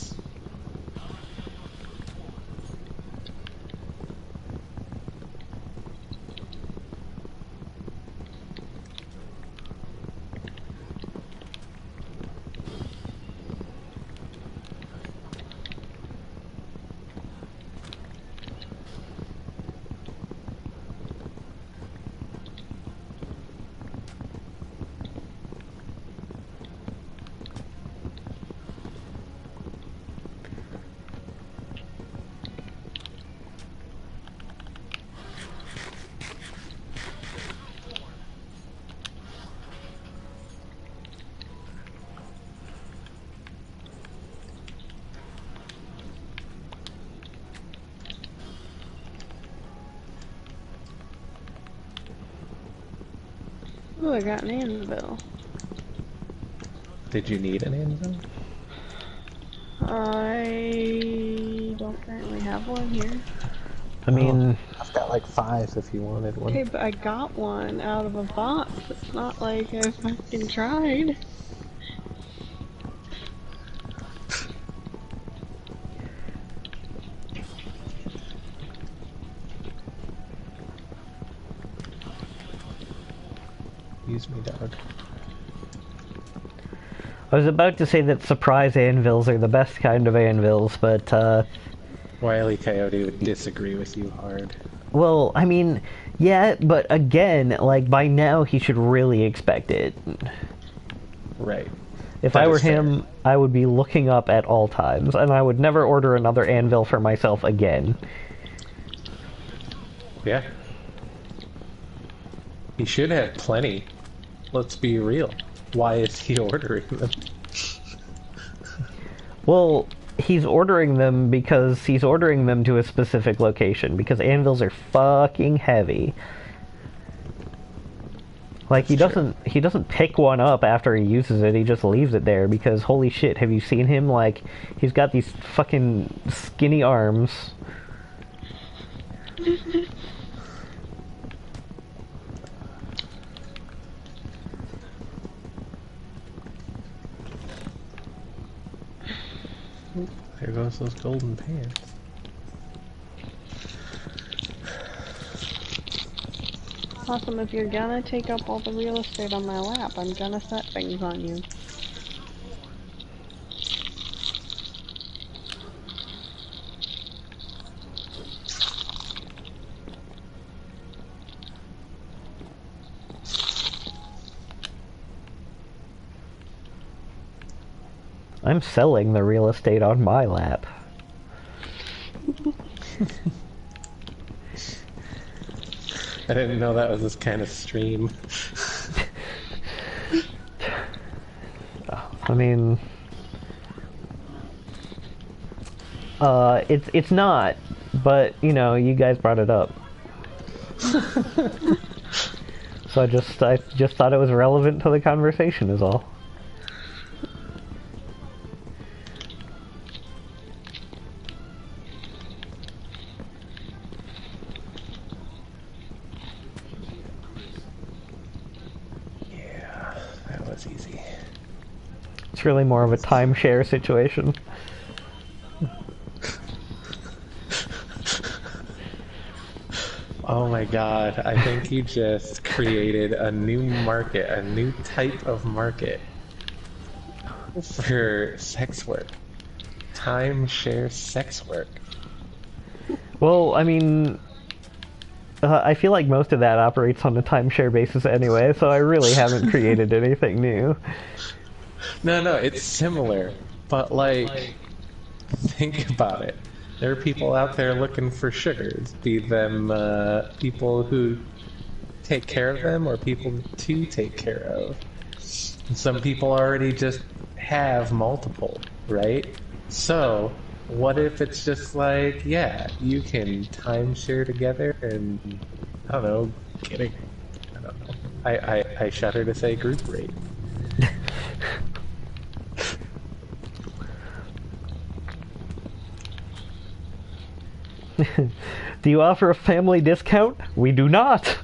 Ooh, I got an anvil. Did you need an anvil? I don't currently have one here. I mean, I've got like 5 if you wanted one. Okay, but I got one out of a box. It's not like I fucking tried. Use me, dog. I was about to say that surprise anvils are the best kind of anvils, but, Wile E. Coyote would disagree with you hard. well, I mean, yeah, but again, like, by now he should really expect it. Right. If That I were is fair. him, I would be looking up at all times, and I would never order another anvil for myself again. Yeah. He should have plenty. Let's be real. Why is he ordering them? Well, he's ordering them because he's ordering them to a specific location, because anvils are fucking heavy. Like, he doesn't pick one up after he uses it, he just leaves it there, because holy shit, have you seen him? Like, he's got these fucking skinny arms. There goes those golden pants. Awesome, if you're gonna take up all the real estate on my lap, I'm gonna set things on you. I'm selling the real estate on my lap. I didn't know that was this kind of stream. I mean, it's not, but you know, you guys brought it up, so I just thought it was relevant to the conversation, is all. Yeah, that was easy. It's really more of a timeshare situation. Oh my god, I think you just created a new market, a new type of market for sex work. Timeshare sex work. Well, I mean, I feel like most of that operates on a timeshare basis anyway, so I really haven't created anything new. No, it's similar, but like, think about it. There are people out there looking for sugars, be them people who take care of them or people to take care of. And some people already just have multiple, right? So, what if it's just like, yeah, you can timeshare together and, I don't know, get a, I don't know. I shudder to say group rate. Do you offer a family discount? We do not.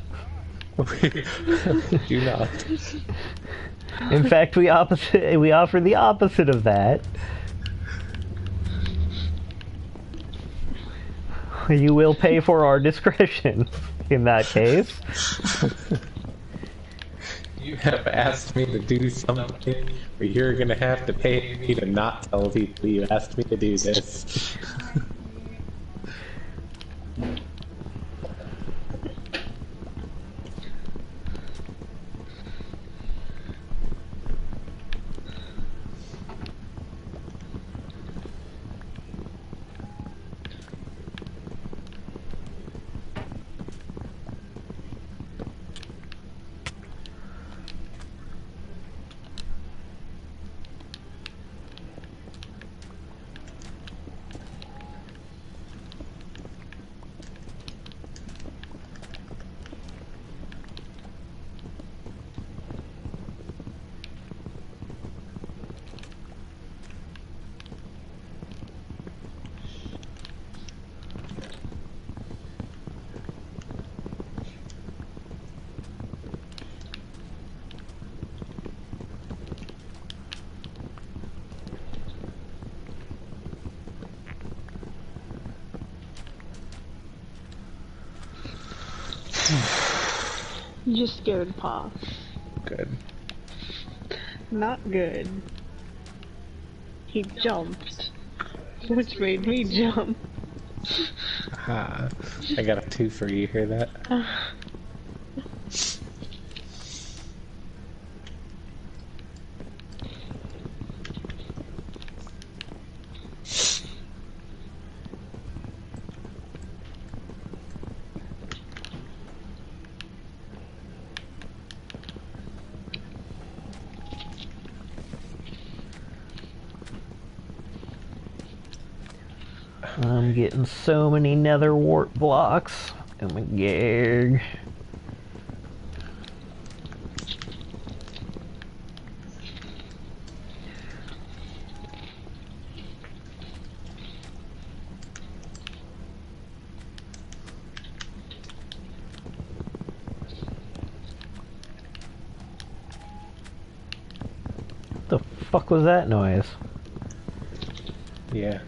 Do not. In fact, we offer the opposite of that. You will pay for our discretion in that case. You have asked me to do something where you're gonna have to pay me to not tell people you asked me to do this. You just scared Pa. Good. Not good. He jumped. Which made me jump. Ah, I got a 2 for you, hear that? I'm getting so many nether wart blocks. Oh my god. The fuck was that noise? Yeah.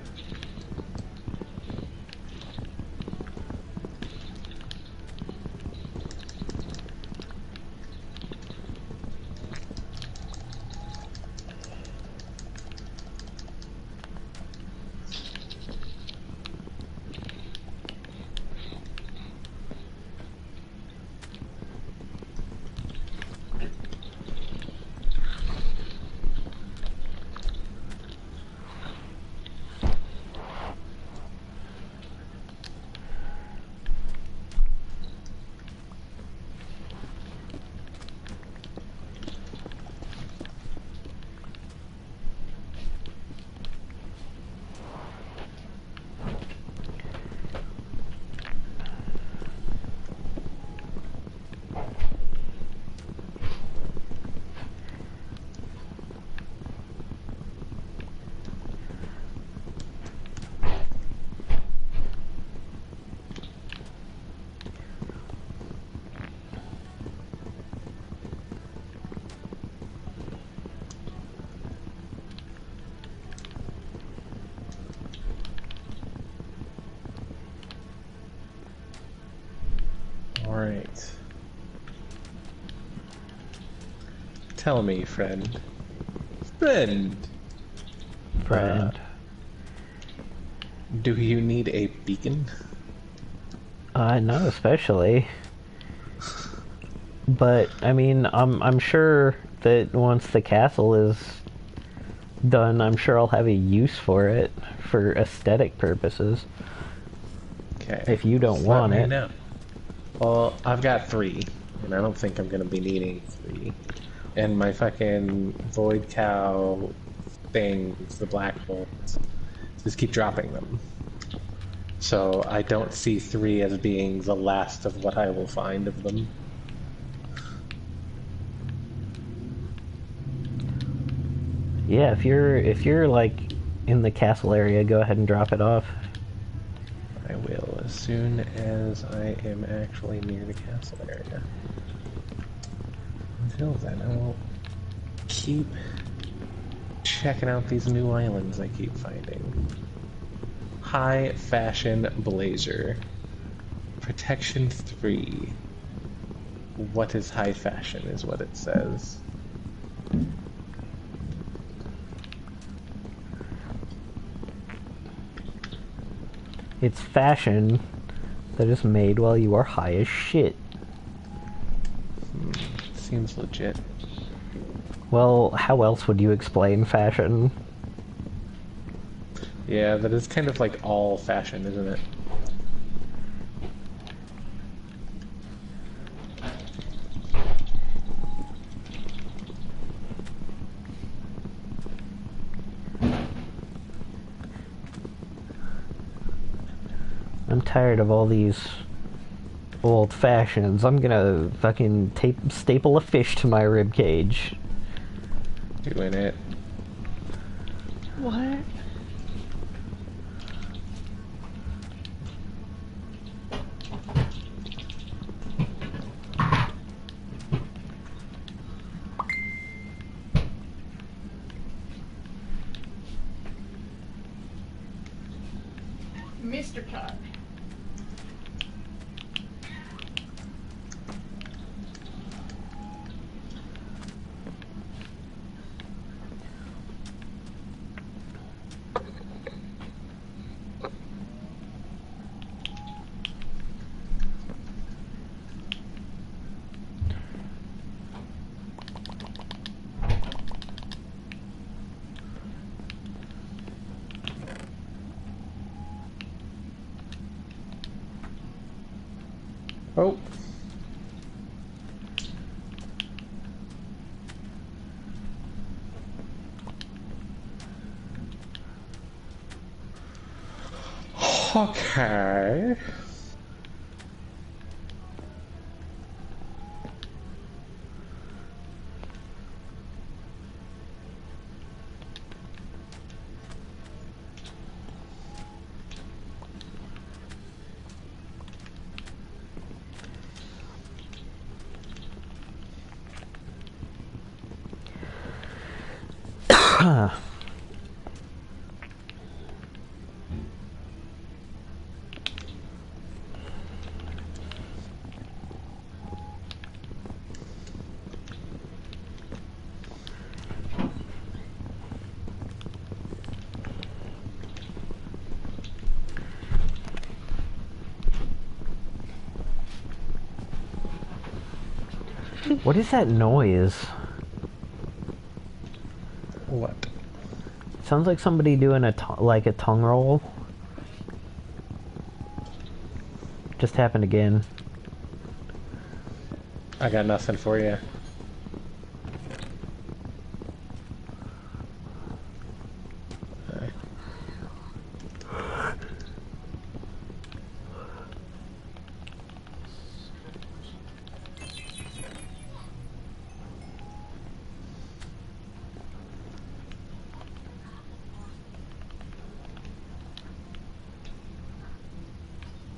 Alright. Tell me, friend. Friend! Friend. Do you need a beacon? Not especially. But, I mean, I'm sure that once the castle is done, I'm sure I'll have a use for it, for aesthetic purposes. Okay. If you don't Just want let me it. know. Well, I've got 3, and I don't think I'm gonna be needing 3. And my fucking void cow things, the black bolts, just keep dropping them. So I don't see 3 as being the last of what I will find of them. Yeah, if you're like in the castle area, go ahead and drop it off. I will as soon as I am actually near the castle area. Until then, I won't keep checking out these new islands I keep finding. High fashion blazer. Protection 3. What is high fashion is what it says. It's fashion that is made while you are high as shit. Seems legit. Well, how else would you explain fashion? Yeah, that is kind of like all fashion, isn't it? I'm tired of all these old fashions. I'm gonna fucking staple a fish to my rib cage. Doing it. What? Mr. Cut. Oh. Okay. What is that noise? What? Sounds like somebody doing a tongue roll. Just happened again. I got nothing for you.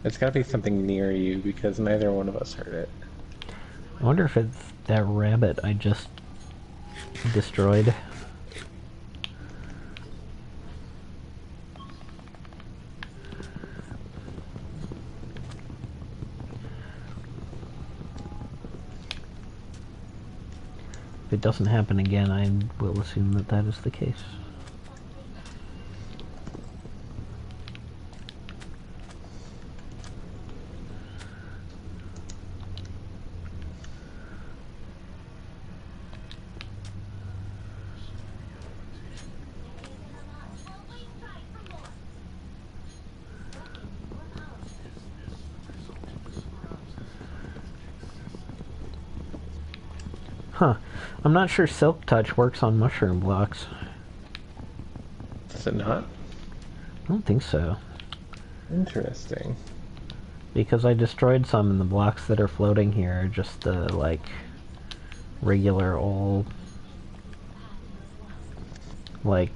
It's gotta be something near you because neither one of us heard it. I wonder if it's that rabbit I just destroyed. If it doesn't happen again, I will assume that that is the case. Huh. I'm not sure Silk Touch works on mushroom blocks. Does it not? I don't think so. Interesting. Because I destroyed some, and the blocks that are floating here are just the, like, regular old... like...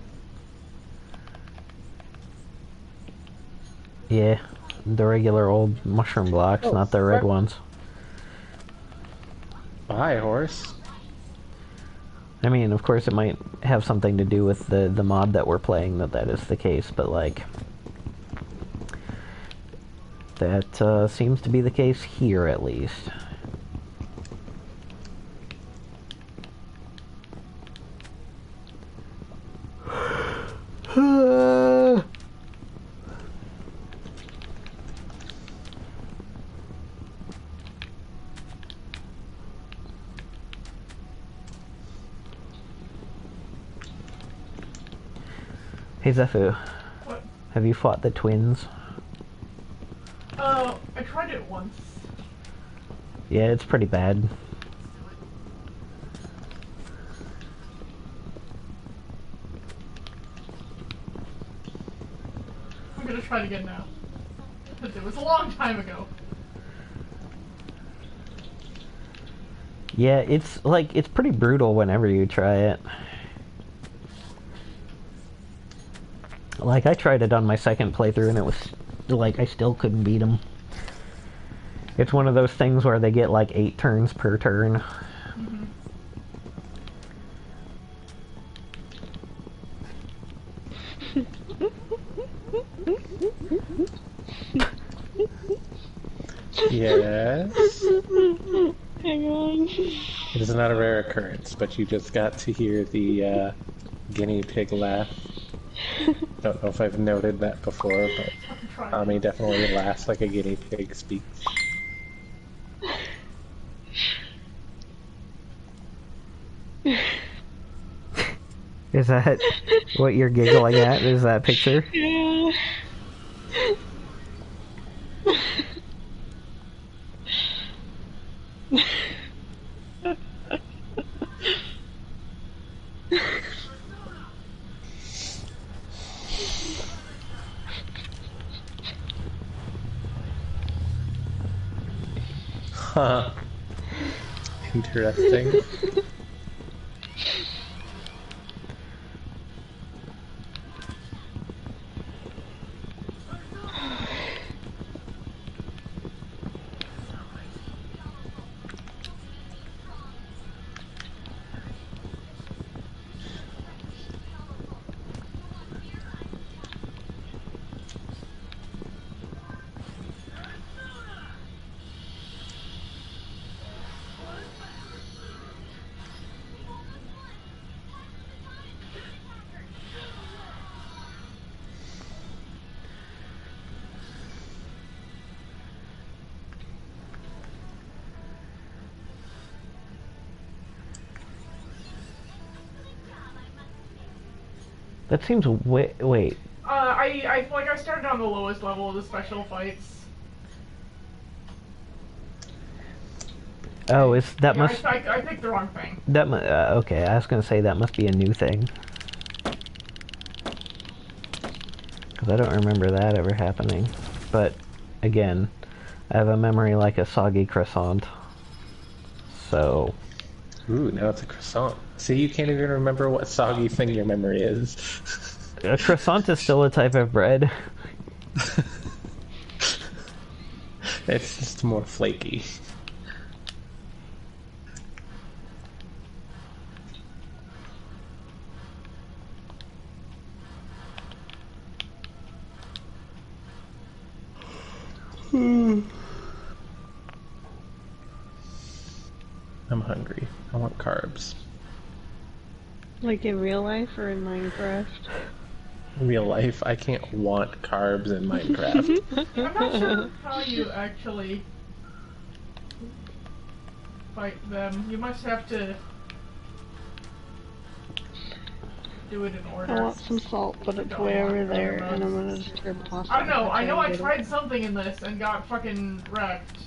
yeah, the regular old mushroom blocks, not the red ones. Bye, horse. I mean, of course, it might have something to do with the mod that we're playing that is the case, but like that seems to be the case here at least. Hey Zephu, What? have you fought the twins? I tried it once. Yeah, it's pretty bad. I'm gonna try it again now. Because it was a long time ago. Yeah, it's like, it's pretty brutal whenever you try it. Like, I tried it on my second playthrough and it was, like, I still couldn't beat them. It's one of those things where they get like 8 turns per turn. Mm-hmm. Yes. Hang on. It is not a rare occurrence, but you just got to hear the guinea pig laugh. Don't know if I've noted that before, but Tommy definitely laughs like a guinea pig speaks. Is that what you're giggling at? Is that picture? Yeah. Huh. Interesting. That seems wait. I started on the lowest level of the special fights. Oh, is that Yeah, must I picked the wrong thing. that okay? I was gonna say that must be a new thing. Because I don't remember that ever happening. But again, I have a memory like a soggy croissant. So. Ooh, now it's a croissant. See, you can't even remember what soggy thing your memory is. A croissant is still a type of bread. It's just more flaky. I'm hungry. I want carbs. Like in real life or in Minecraft? In real life, I can't want carbs in Minecraft. I'm not sure how you actually fight them. You must have to do it in order. I want some salt, but it's way over there, and I'm gonna just turn pasta. I don't know. I know I tried something in this and got fucking wrecked.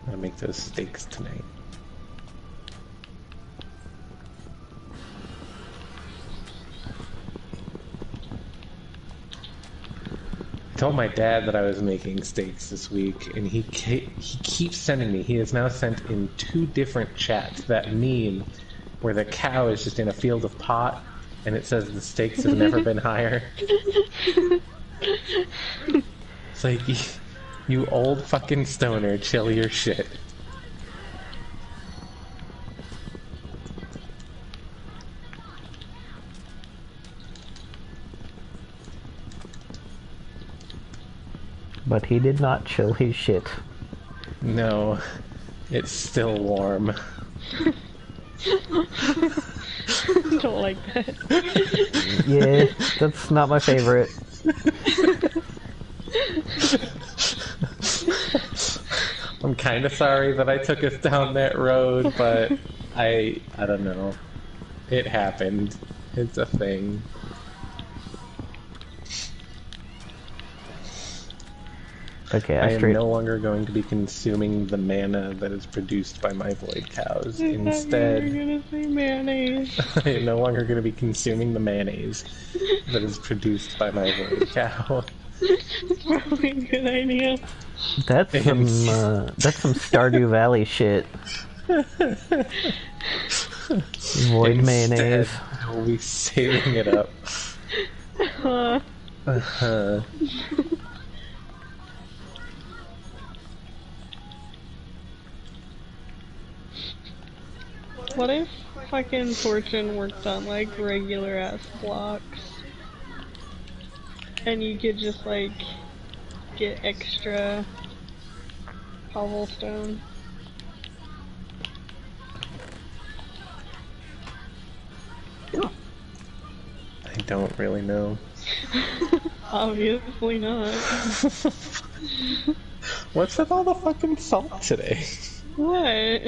I'm gonna make those steaks tonight. I told my dad that I was making steaks this week, and he keeps sending me. He has now sent in 2 different chats that meme where the cow is just in a field of pot, and it says the stakes have never been higher. It's like, you old fucking stoner, chill your shit. But he did not chill his shit. No, it's still warm. Don't like that. Yeah, that's not my favorite. I'm kind of sorry that I took us down that road, but I don't know. It happened. It's a thing. Okay, I am no longer going to be consuming the mana that is produced by my void cows. Instead, you're gonna say mayonnaise. I am no longer going to be consuming the mayonnaise that is produced by my void cow. It's probably a good idea. That's some Stardew Valley shit. Void Instead, mayonnaise. we'll be saving it up. What if fucking Fortune worked on like regular ass blocks? And you could just like get extra cobblestone. I don't really know. Obviously not. What's with all the fucking salt today? What?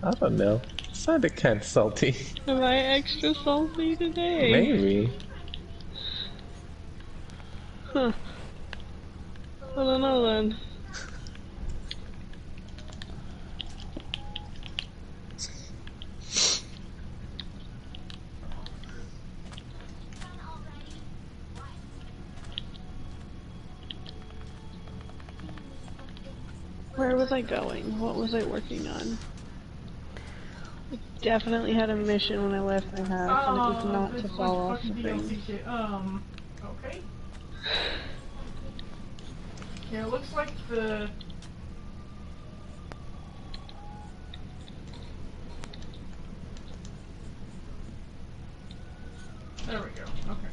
I don't know. It sounded kind of salty. Am I extra salty today? Maybe. Huh. I don't know then. Where was I going? What was I working on? I definitely had a mission when I left my house, and it was not to fall off the thing. DLC shit. Okay. Yeah, it looks like the... There we go, okay.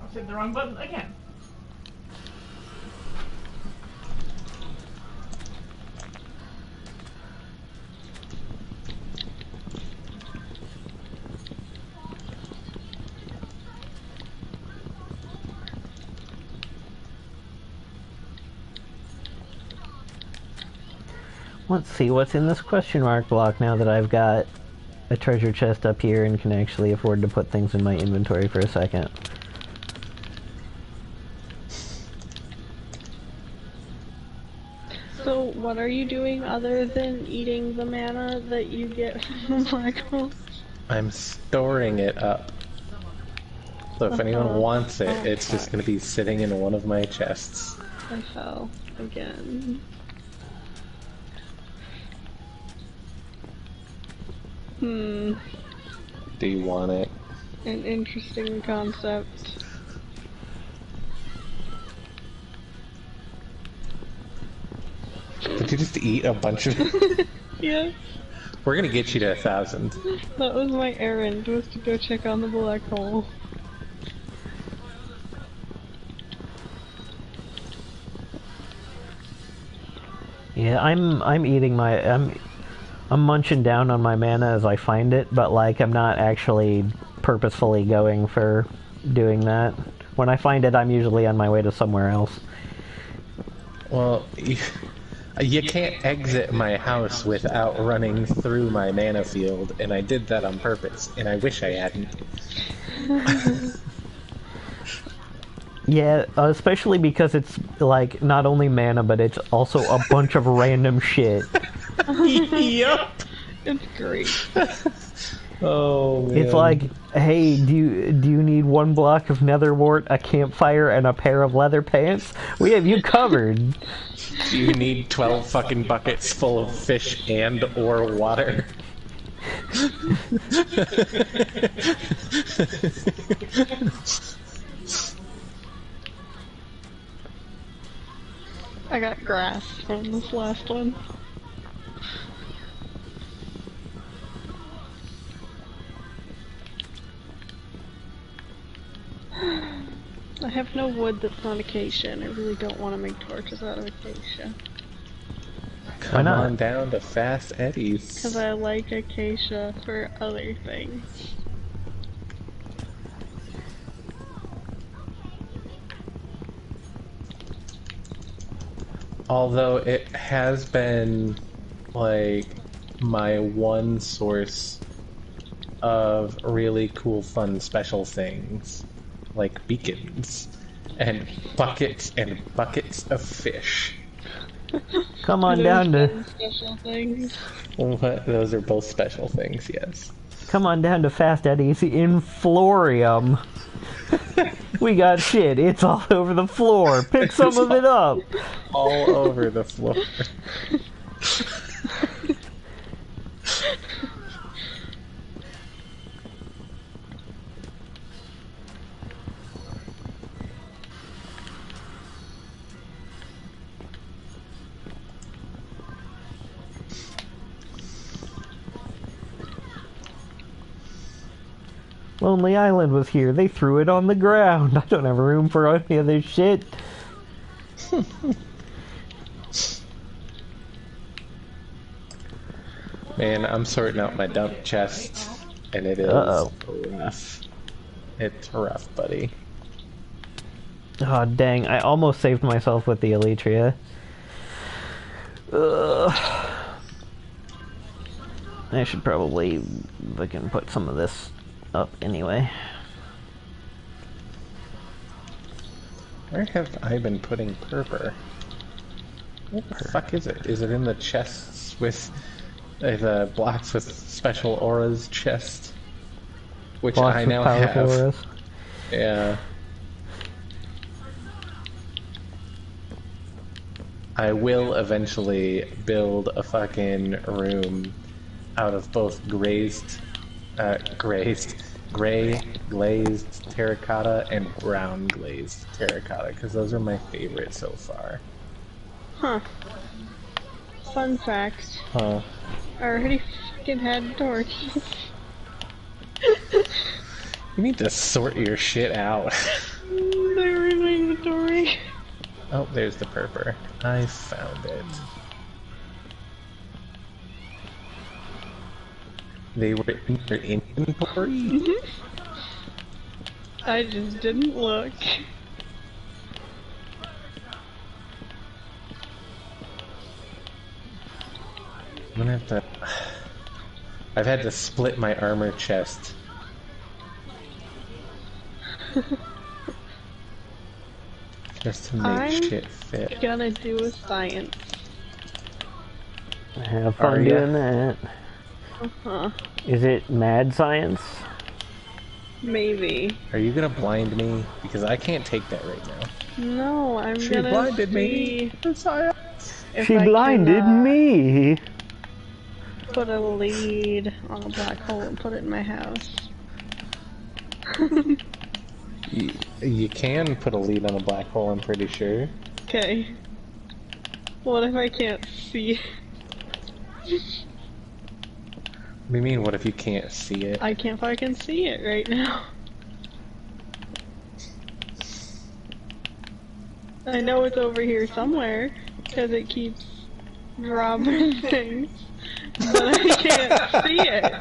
I've hit the wrong button again. Let's see what's in this question mark block now that I've got a treasure chest up here and can actually afford to put things in my inventory for a second. So, what are you doing other than eating the mana that you get from the black hole? I'm storing it up. So if anyone wants it, it's just going to be sitting in one of my chests. I fell again. Do you want it? An interesting concept. Did you just eat a bunch of it? Yeah, We're gonna get you to 1,000. that was my errand, was to go check on the black hole. Yeah, I'm eating my I'm munching down on my mana as I find it, but like I'm not actually purposefully going for doing that. When I find it, I'm usually on my way to somewhere else. Well, you can't exit my house without running through my mana field, and I did that on purpose, and I wish I hadn't. Yeah, especially because it's like not only mana, but it's also a bunch of random shit. Yup. It's great. Oh man. It's like, hey, do you need one block of netherwort, a campfire, and a pair of leather pants? We have you covered. Do you need 12 fucking buckets full of fish and or water? I got grass from this last one. have no wood that's not acacia, and I really don't want to make torches out of acacia. Come not? on down to Fast Eddie's. Because I like acacia for other things. Although it has been, like, my one source of really cool, fun, special things. Like beacons. And buckets of fish. Come on down to Special things. What? Those are both special things, yes. come on down to Fast Eddie's in Florium. We got shit. It's all over the floor. Pick some of it up. All over the floor. Lonely Island was here. They threw it on the ground. I don't have room for any other shit. Man, I'm sorting out my dump chest, and it is rough. It's rough, buddy. Oh, dang. I almost saved myself with the Elytria. I should probably fucking put some of this up anyway. Where have I been putting purple? What the fuck is it? Is it in the chests with the blocks with special auras chest? Which Blocks I with now powerful have. auras. Yeah. I will eventually build a fucking room out of both gray glazed terracotta and brown glazed terracotta, because those are my favorite so far. Huh. Fun fact. Huh. I already fucking had torches. You need to sort your shit out. They were in my inventory. Oh, there's the purper. I found it. They were in your inventory? I just didn't look. I'm gonna have to... I've had to split my armor chest. Just to make shit fit. Gonna do a science. Have fun doing that. Uh-huh. Is it mad science? Maybe. Are you gonna blind me? Because I can't take that right now. No, I'm She gonna blinded see me. Science. if She I blinded can, me. put a lead on a black hole and put it in my house. You can put a lead on a black hole, I'm pretty sure. Okay. What if I can't see? What do you mean, what if you can't see it? I can't fucking see it right now. I know it's over here somewhere, because it keeps dropping things, but I can't see it.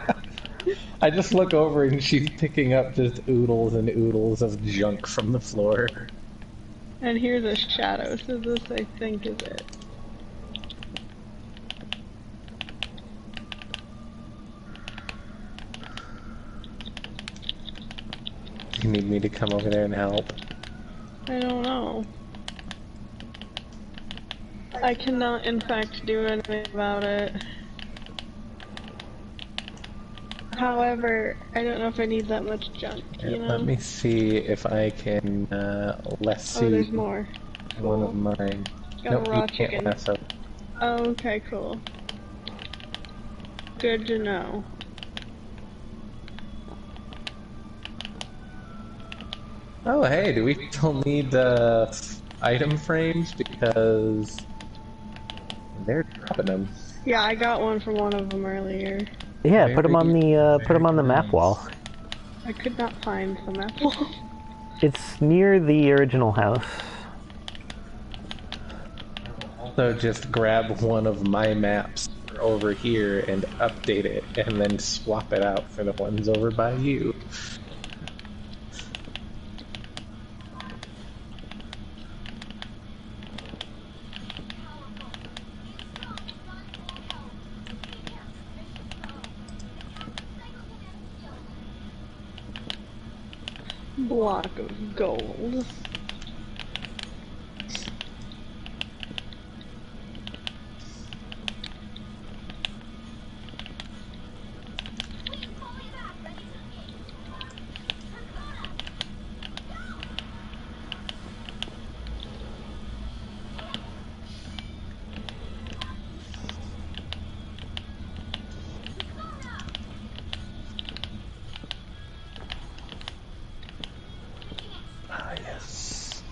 I just look over and she's picking up just oodles and oodles of junk from the floor. And here's a shadow, so this I think is it. You need me to come over there and help? I don't know. I cannot, in fact, do anything about it. However, I don't know if I need that much junk, you know? Let me see if I can lasso Oh, there's more. one of mine. Got Nope, a raw you can't chicken. lasso. Oh, okay, cool. Good to know. Oh, hey, do we still need item frames? Because they're dropping them. Yeah, I got one from one of them earlier. Yeah, put them on the map wall. I could not find the map wall. It's near the original house. So just grab one of my maps over here and update it, and then swap it out for the ones over by you. Block of gold. Ah, yes.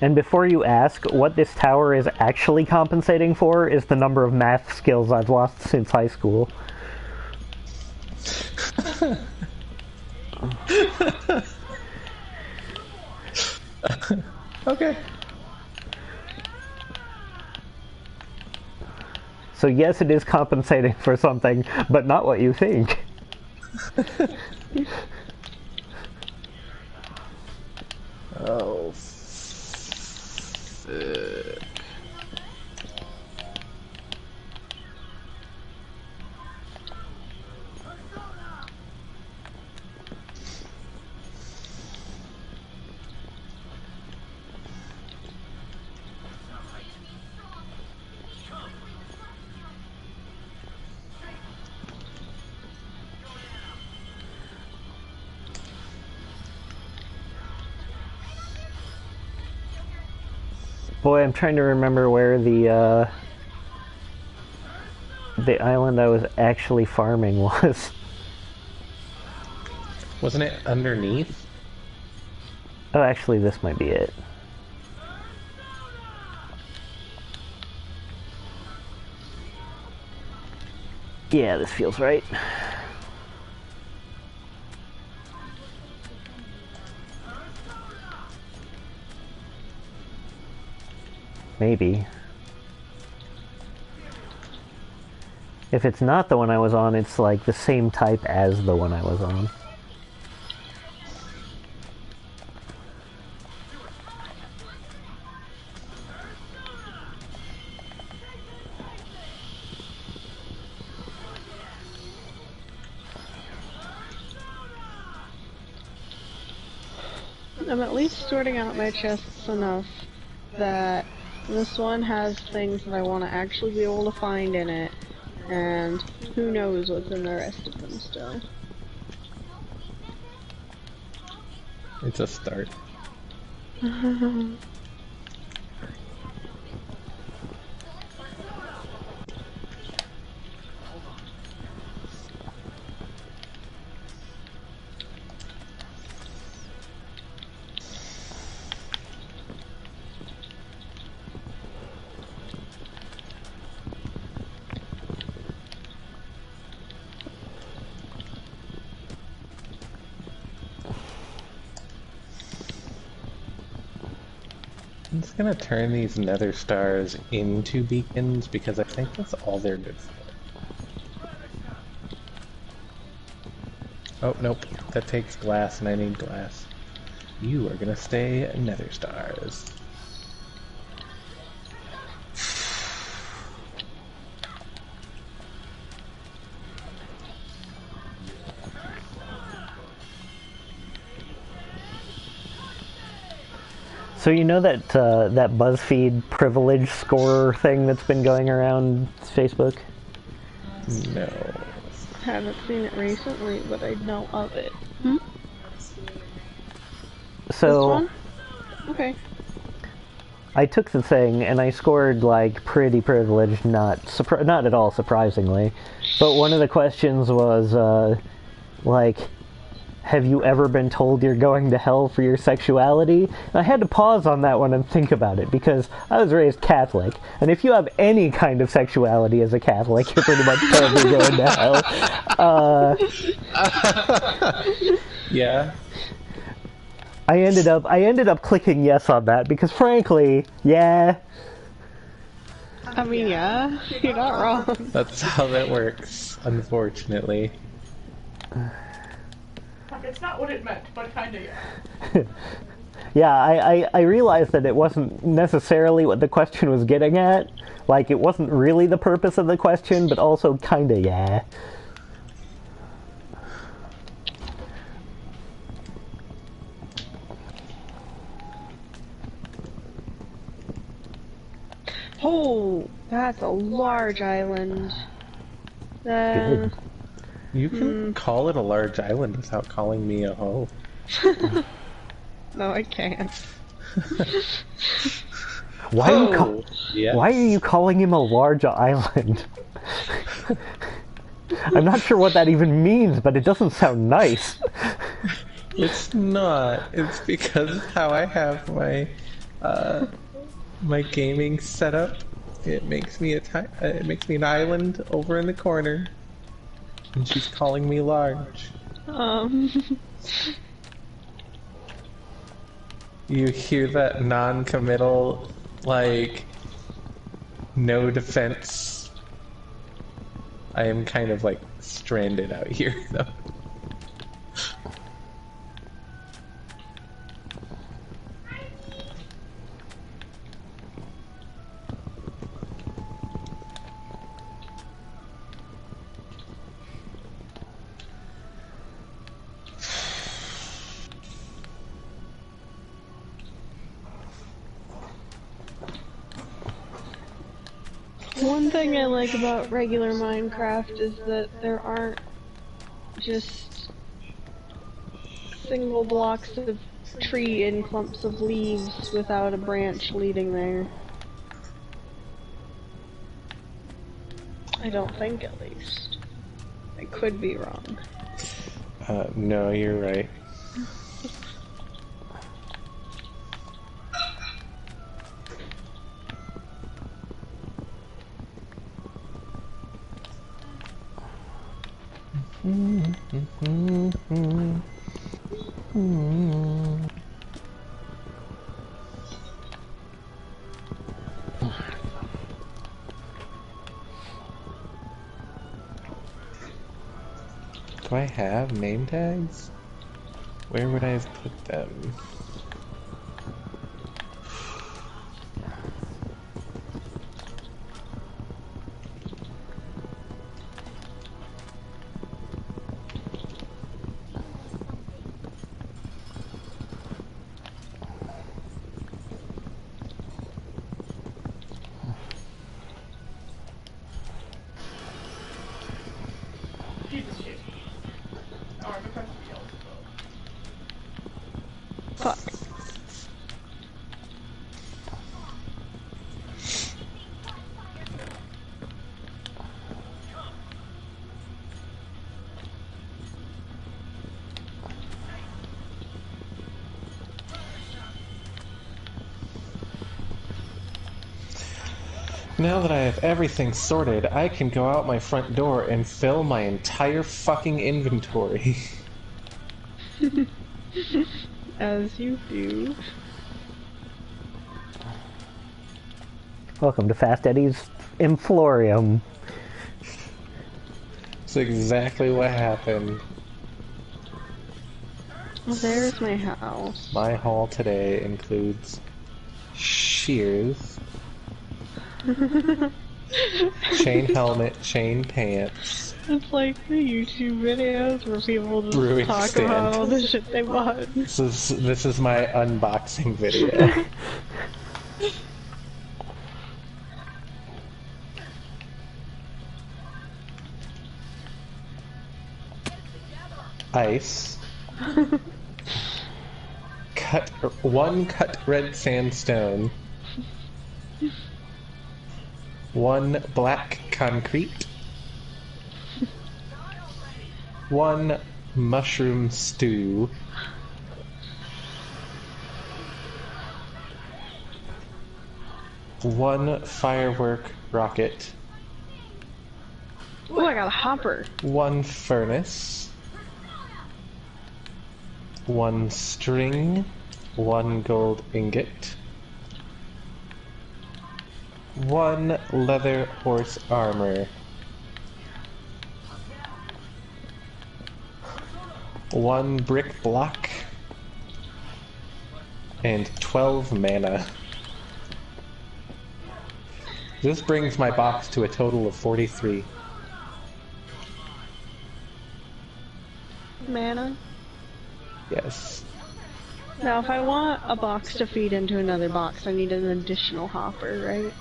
And before you ask, what this tower is actually compensating for is the number of math skills I've lost since high school. Okay. So yes, it is compensating for something, but not what you think. Oh, sick. Boy, I'm trying to remember where the island I was actually farming was. Wasn't it underneath? Oh, actually, this might be it. Yeah, this feels right. Maybe. If it's not the one I was on, it's like the same type as the one I was on. I'm at least sorting out my chests enough that this one has things that I want to actually be able to find in it, and who knows what's in the rest of them still. It's a start. I'm just gonna turn these nether stars into beacons because I think that's all they're good for. Oh, nope. That takes glass and I need glass. You are gonna stay nether stars. So you know that that BuzzFeed privilege score thing that's been going around Facebook? No. Haven't seen it recently, but I know of it. So This one? Okay. I took the thing and I scored like pretty privileged, not at all surprisingly. But one of the questions was like, have you ever been told you're going to hell for your sexuality? And I had to pause on that one and think about it, because I was raised Catholic, and if you have any kind of sexuality as a Catholic, you're pretty much told you're going to hell. Yeah. I ended up clicking yes on that, because frankly, yeah. I mean, yeah, you're not wrong. That's how that works, unfortunately. It's not what it meant, but kinda yeah. Yeah, I realized that it wasn't necessarily what the question was getting at. Like, it wasn't really the purpose of the question, but also kinda yeah. Oh, that's a large island. Good. You can call it a large island without calling me a hoe. No, I can't. Why Yes. are you calling him a large island? I'm not sure what that even means, but it doesn't sound nice. It's not. It's because how I have my my gaming setup. It makes me it makes me an island over in the corner, and she's calling me large. You hear that non-committal, like, no defense. I am kind of like stranded out here, though. One thing I like about regular Minecraft is that there aren't just single blocks of tree and clumps of leaves without a branch leading there. I don't think, at least. I could be wrong. No, you're right. Do I have name tags? Where would I have put them? Jesus shit. Oh, I'm impressed with yellow. Fuck. Now that I have everything sorted, I can go out my front door and fill my entire fucking inventory. As you do. Welcome to Fast Eddie's Inflorium. That's exactly what happened. Well, there's my house. My haul today includes shears, chain helmet, chain pants. It's like the YouTube videos where people just Brewing talk stand. about all the shit they bought. This is my unboxing video. Ice. One cut red sandstone. One black concrete. One mushroom stew, 1 firework rocket, Ooh, I got a hopper. 1 furnace, 1 string, 1 gold ingot, 1 leather horse armor, 1 brick block, and 12 mana. This brings my box to a total of 43. Mana. Yes. Now, if I want a box to feed into another box, I need an additional hopper, right?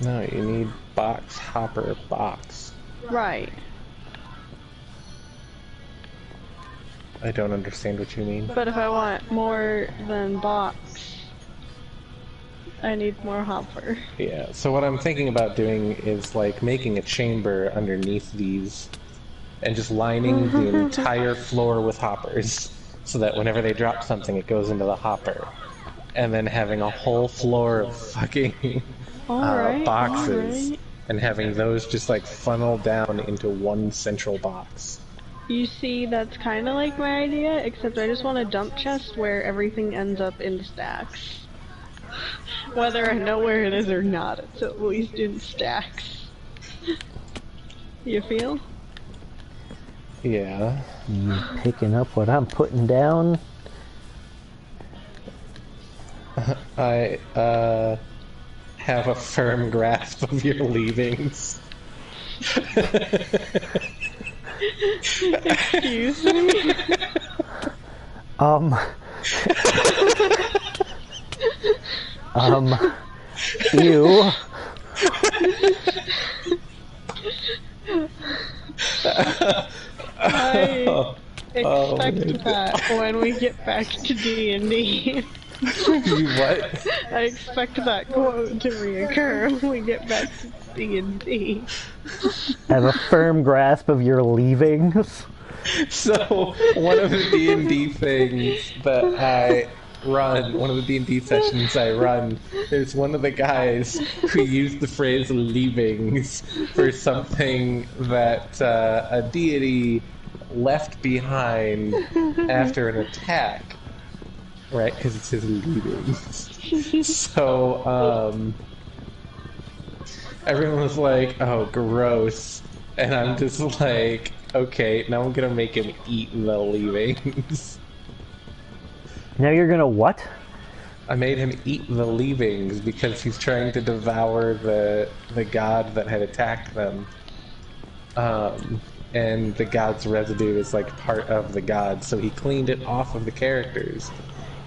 No, you need box, hopper, box. Right. I don't understand what you mean. But if I want more than box, I need more hopper. Yeah, so what I'm thinking about doing is like making a chamber underneath these and just lining the entire floor with hoppers so that whenever they drop something it goes into the hopper. And then having a whole floor of fucking boxes and having those just like funnel down into one central box. You see, that's kind of like my idea, except I just want a dump chest where everything ends up in stacks. Whether I know where it is or not, it's at least in stacks. You feel? Yeah. You picking up what I'm putting down? I have a firm grasp of your leavings. Excuse me? Ew. I expect that when we get back to D&D. You what? I expect that quote to reoccur when we get back to D&D. I have a firm grasp of your leavings. So, one of the D&D things that I run, one of the D&D sessions I run, there's one of the guys who used the phrase leavings for something that a deity left behind after an attack. Right, because it's his leavings. So, everyone was like, oh, gross. And I'm just like, okay, now I'm gonna make him eat the leavings. Now you're gonna what? I made him eat the leavings because he's trying to devour the god that had attacked them. And the god's residue is like part of the god, so he cleaned it off of the characters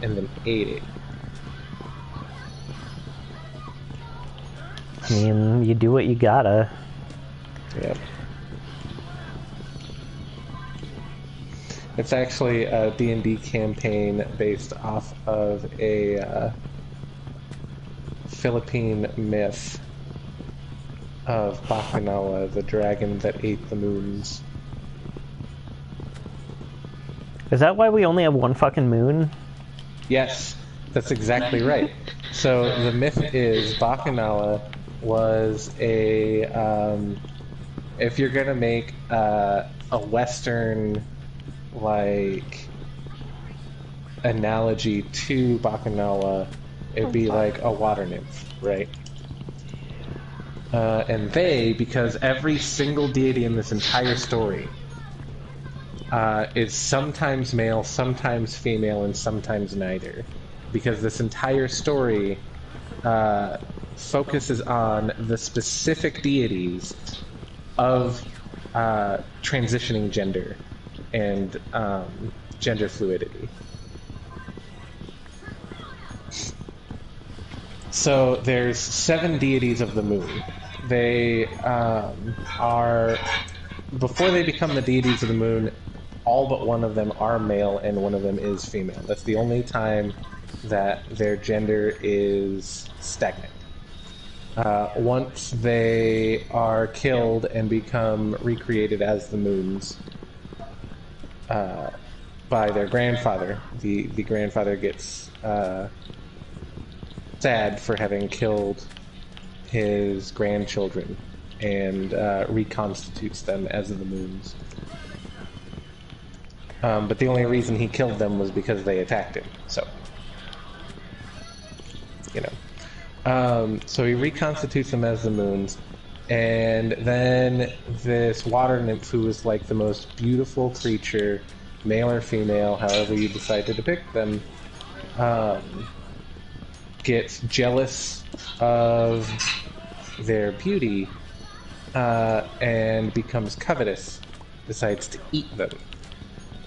and then ate it. I mean, you do what you gotta. Yep. It's actually a D&D campaign based off of a Philippine myth of Bacchanala, the dragon that ate the moons. Is that why we only have one fucking moon? Yes, that's exactly right. So the myth is Bacchanala was a, if you're gonna make a Western, like, analogy to Bacchanala, it'd be like a water nymph, right? And they, because every single deity in this entire story is sometimes male, sometimes female, and sometimes neither. Because this entire story focuses on the specific deities of transitioning gender and gender fluidity. So there's 7 deities of the moon. They are, before they become the deities of the moon, all but one of them are male and one of them is female. That's the only time that their gender is stagnant. Once they are killed and become recreated as the moons, by their grandfather. The grandfather gets sad for having killed his grandchildren and reconstitutes them as the moons. But the only reason he killed them was because they attacked him. So, you know. So he reconstitutes them as the moons. And then this water nymph, who is like the most beautiful creature, male or female, however you decide to depict them, gets jealous of their beauty and becomes covetous, decides to eat them.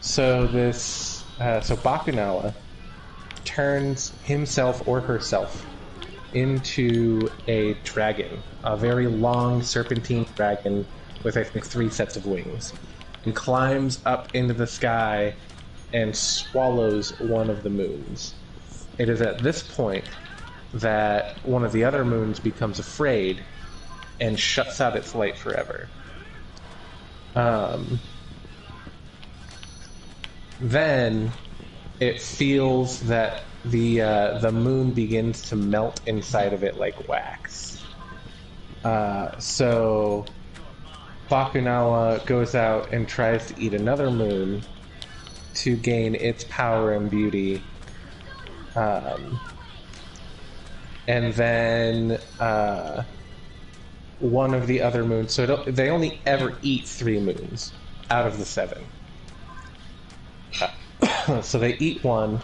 So so Bakunawa turns himself or herself into a dragon, a very long serpentine dragon with, I think, 3 sets of wings, and climbs up into the sky and swallows one of the moons. It is at this point that one of the other moons becomes afraid and shuts out its light forever. Then it feels that the moon begins to melt inside of it like wax. So Bakunawa goes out and tries to eat another moon to gain its power and beauty. And then one of the other moons, so they only ever eat 3 moons out of the 7. So they eat one,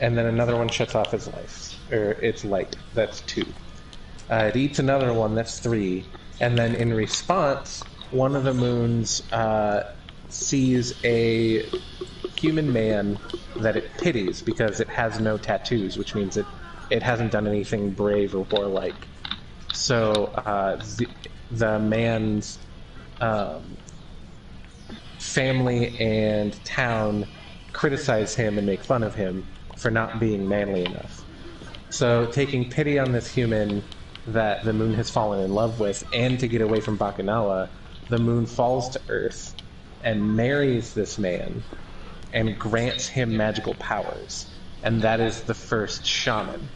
and then another one shuts off its life, or its light. That's 2. It eats another one, that's 3, and then in response, one of the moons sees a human man that it pities because it has no tattoos, which means it hasn't done anything brave or warlike. So the man's family and town criticize him and make fun of him for not being manly enough. So taking pity on this human that the moon has fallen in love with, and to get away from Bakunawa, the moon falls to Earth and marries this man and grants him magical powers. And that is the first shaman.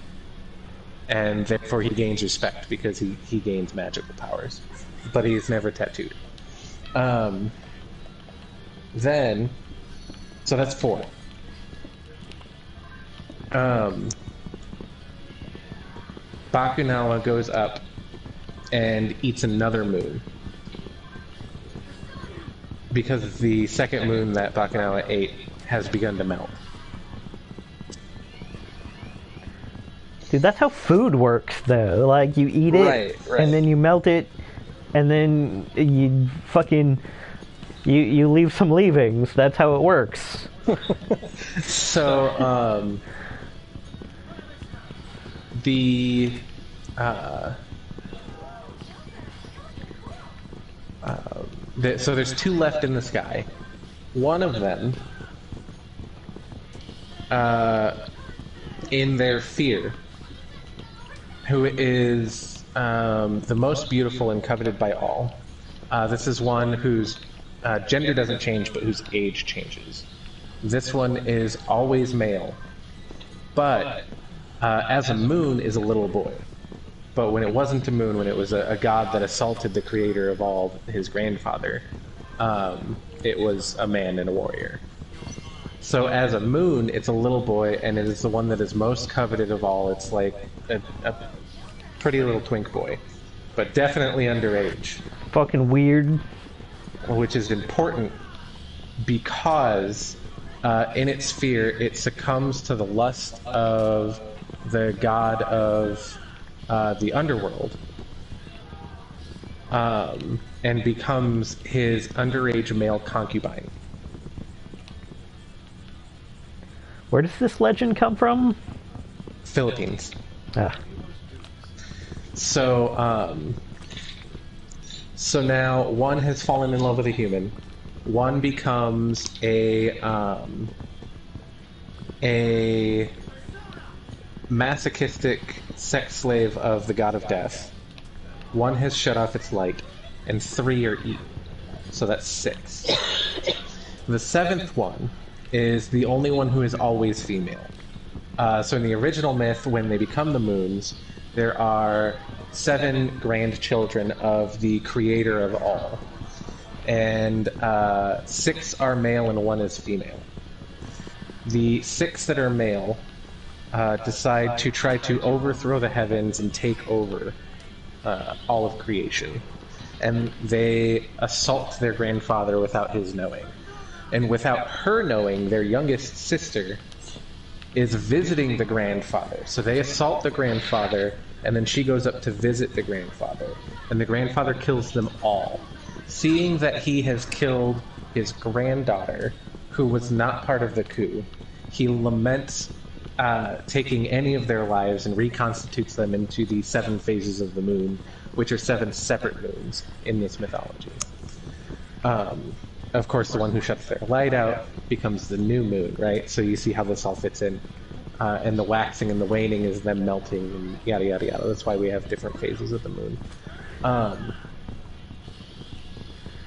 And therefore he gains respect because he gains magical powers. But he's never tattooed. Then, so that's 4. Bakunawa goes up and eats another moon. Because the second moon that Bakunawa ate has begun to melt. Dude, that's how food works, though. Like, you eat it, right. and then you melt it, and then you fucking... You leave some leavings. That's how it works. So, so there's 2 left in the sky. One of them, in their fear, who is the most beautiful and coveted by all. This is one whose gender doesn't change, but whose age changes. This one is always male, but as a moon is a little boy. But when it wasn't a moon, when it was a god that assaulted the creator of all, his grandfather, it was a man and a warrior. So as a moon, it's a little boy, and it is the one that is most coveted of all. It's like a pretty little twink boy, but definitely underage. Fucking weird. Which is important because in its fear, it succumbs to the lust of the god of the underworld, and becomes his underage male concubine. Where does this legend come from? Philippines. Ah. So now one has fallen in love with a human. One becomes a masochistic sex slave of the god of death. One has shut off its light, and 3 are eaten. So that's 6. The seventh one is the only one who is always female. So in the original myth, when they become the moons, there are 7 grandchildren of the creator of all. And 6 are male and 1 is female. The 6 that are male decide to try to overthrow the heavens and take over all of creation. And they assault their grandfather without his knowing. And without her knowing, their youngest sister is visiting the grandfather. So they assault the grandfather, and then she goes up to visit the grandfather. And the grandfather kills them all. Seeing that he has killed his granddaughter, who was not part of the coup, he laments taking any of their lives and reconstitutes them into the 7 phases of the moon, which are 7 separate moons in this mythology. Of course, the one who shuts their light out becomes the new moon, right? So you see how this all fits in. And the waxing and the waning is them melting and yada yada yada. That's why we have different phases of the moon.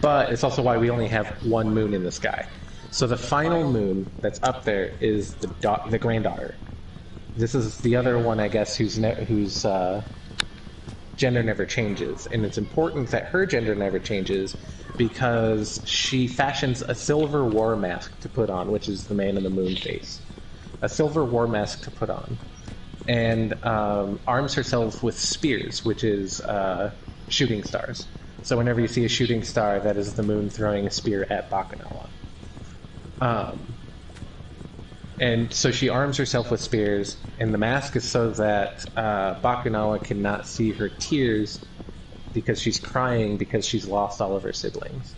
But it's also why we only have 1 moon in the sky. So the final moon that's up there is the granddaughter. This is the other one, I guess, whose gender never changes. And it's important that her gender never changes because she fashions a silver war mask to put on, which is the man in the moon face. A silver war mask to put on. And arms herself with spears, which is shooting stars. So whenever you see a shooting star, that is the moon throwing a spear at Bakunawa. And so she arms herself with spears, and the mask is so that Bakunawa cannot see her tears because she's crying because she's lost all of her siblings.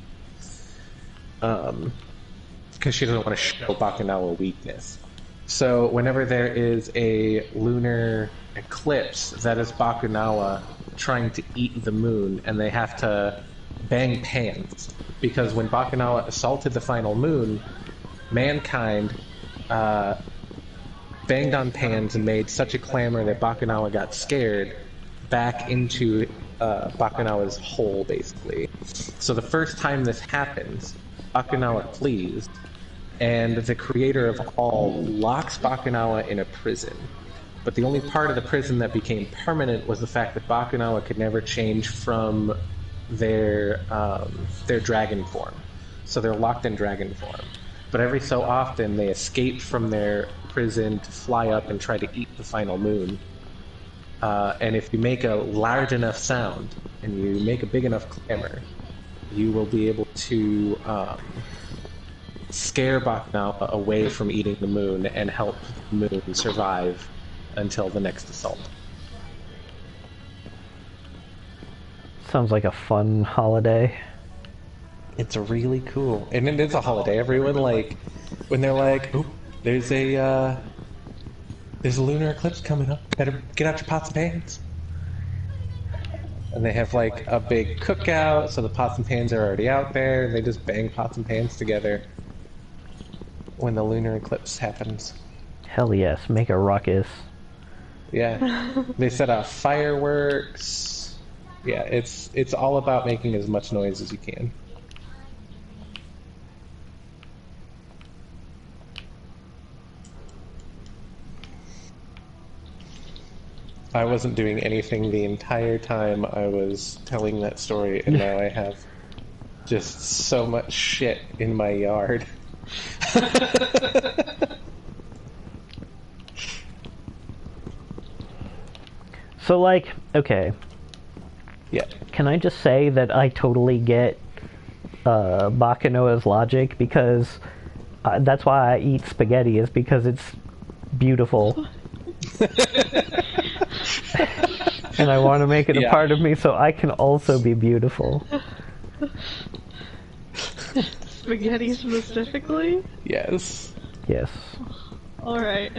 Because she doesn't want to show Bakunawa weakness. So whenever there is a lunar eclipse, that is Bakunawa trying to eat the moon, and they have to bang pans. Because when Bakunawa assaulted the final moon, mankind banged on pans and made such a clamor that Bakunawa got scared back into Bakunawa's hole, basically. So the first time this happens, Bakunawa flees, and the creator of all locks Bakunawa in a prison. But the only part of the prison that became permanent was the fact that Bakunawa could never change from their dragon form. So they're locked in dragon form. But every so often they escape from their prison to fly up and try to eat the final moon. And if you make a large enough sound and you make a big enough clamor, you will be able to scare Bakunawa away from eating the moon and help the moon survive until the next assault. Sounds like a fun holiday. It's really cool, and it is a holiday. Everyone, like, when they're like, "Oop, there's a lunar eclipse coming up. Better get out your pots and pans." And they have like a big cookout, so the pots and pans are already out there. And they just bang pots and pans together when the lunar eclipse happens. Hell yes, make a ruckus. Yeah, they set off fireworks. Yeah, it's all about making as much noise as you can. I wasn't doing anything the entire time I was telling that story, and now I have just so much shit in my yard. So, like, okay. Yeah. Can I just say that I totally get Bakunawa's logic, because that's why I eat spaghetti, is because it's beautiful. And I want to make it a part of me so I can also be beautiful. Spaghetti specifically? Yes. Yes. Alright.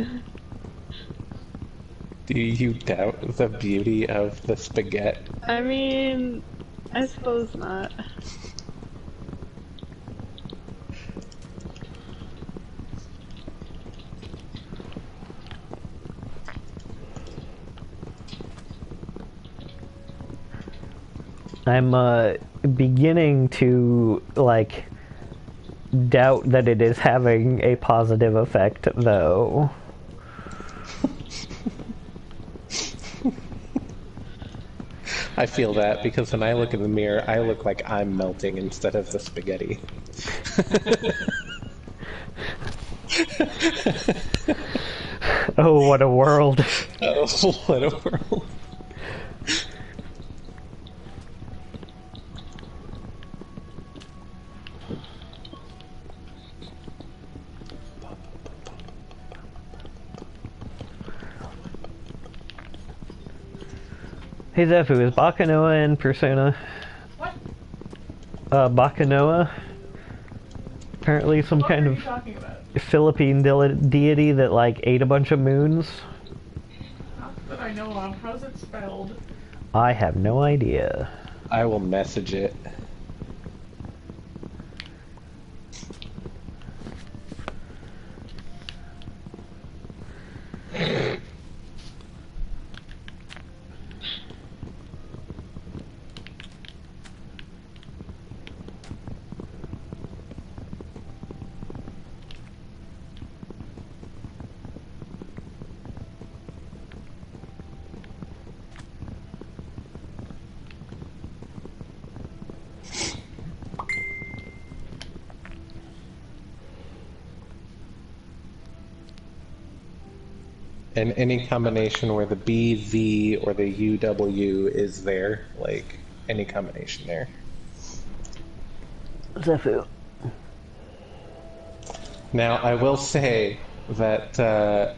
Do you doubt the beauty of the spaghetti? I mean, I suppose not. I'm beginning to, like, doubt that it is having a positive effect, though. I feel that because when I look in the mirror, I look like I'm melting instead of the spaghetti. Oh, what a world. Oh, what a world. Hey Zephu, is Bakanoa in Persona? What? Bakanoa? Apparently some What kind are of you talking about? Philippine deity that like ate a bunch of moons. Not that I know of. How's it spelled? I have no idea. I will message it. And any combination where the BV or the UW is there, like any combination there. Zephu. Now, I will say that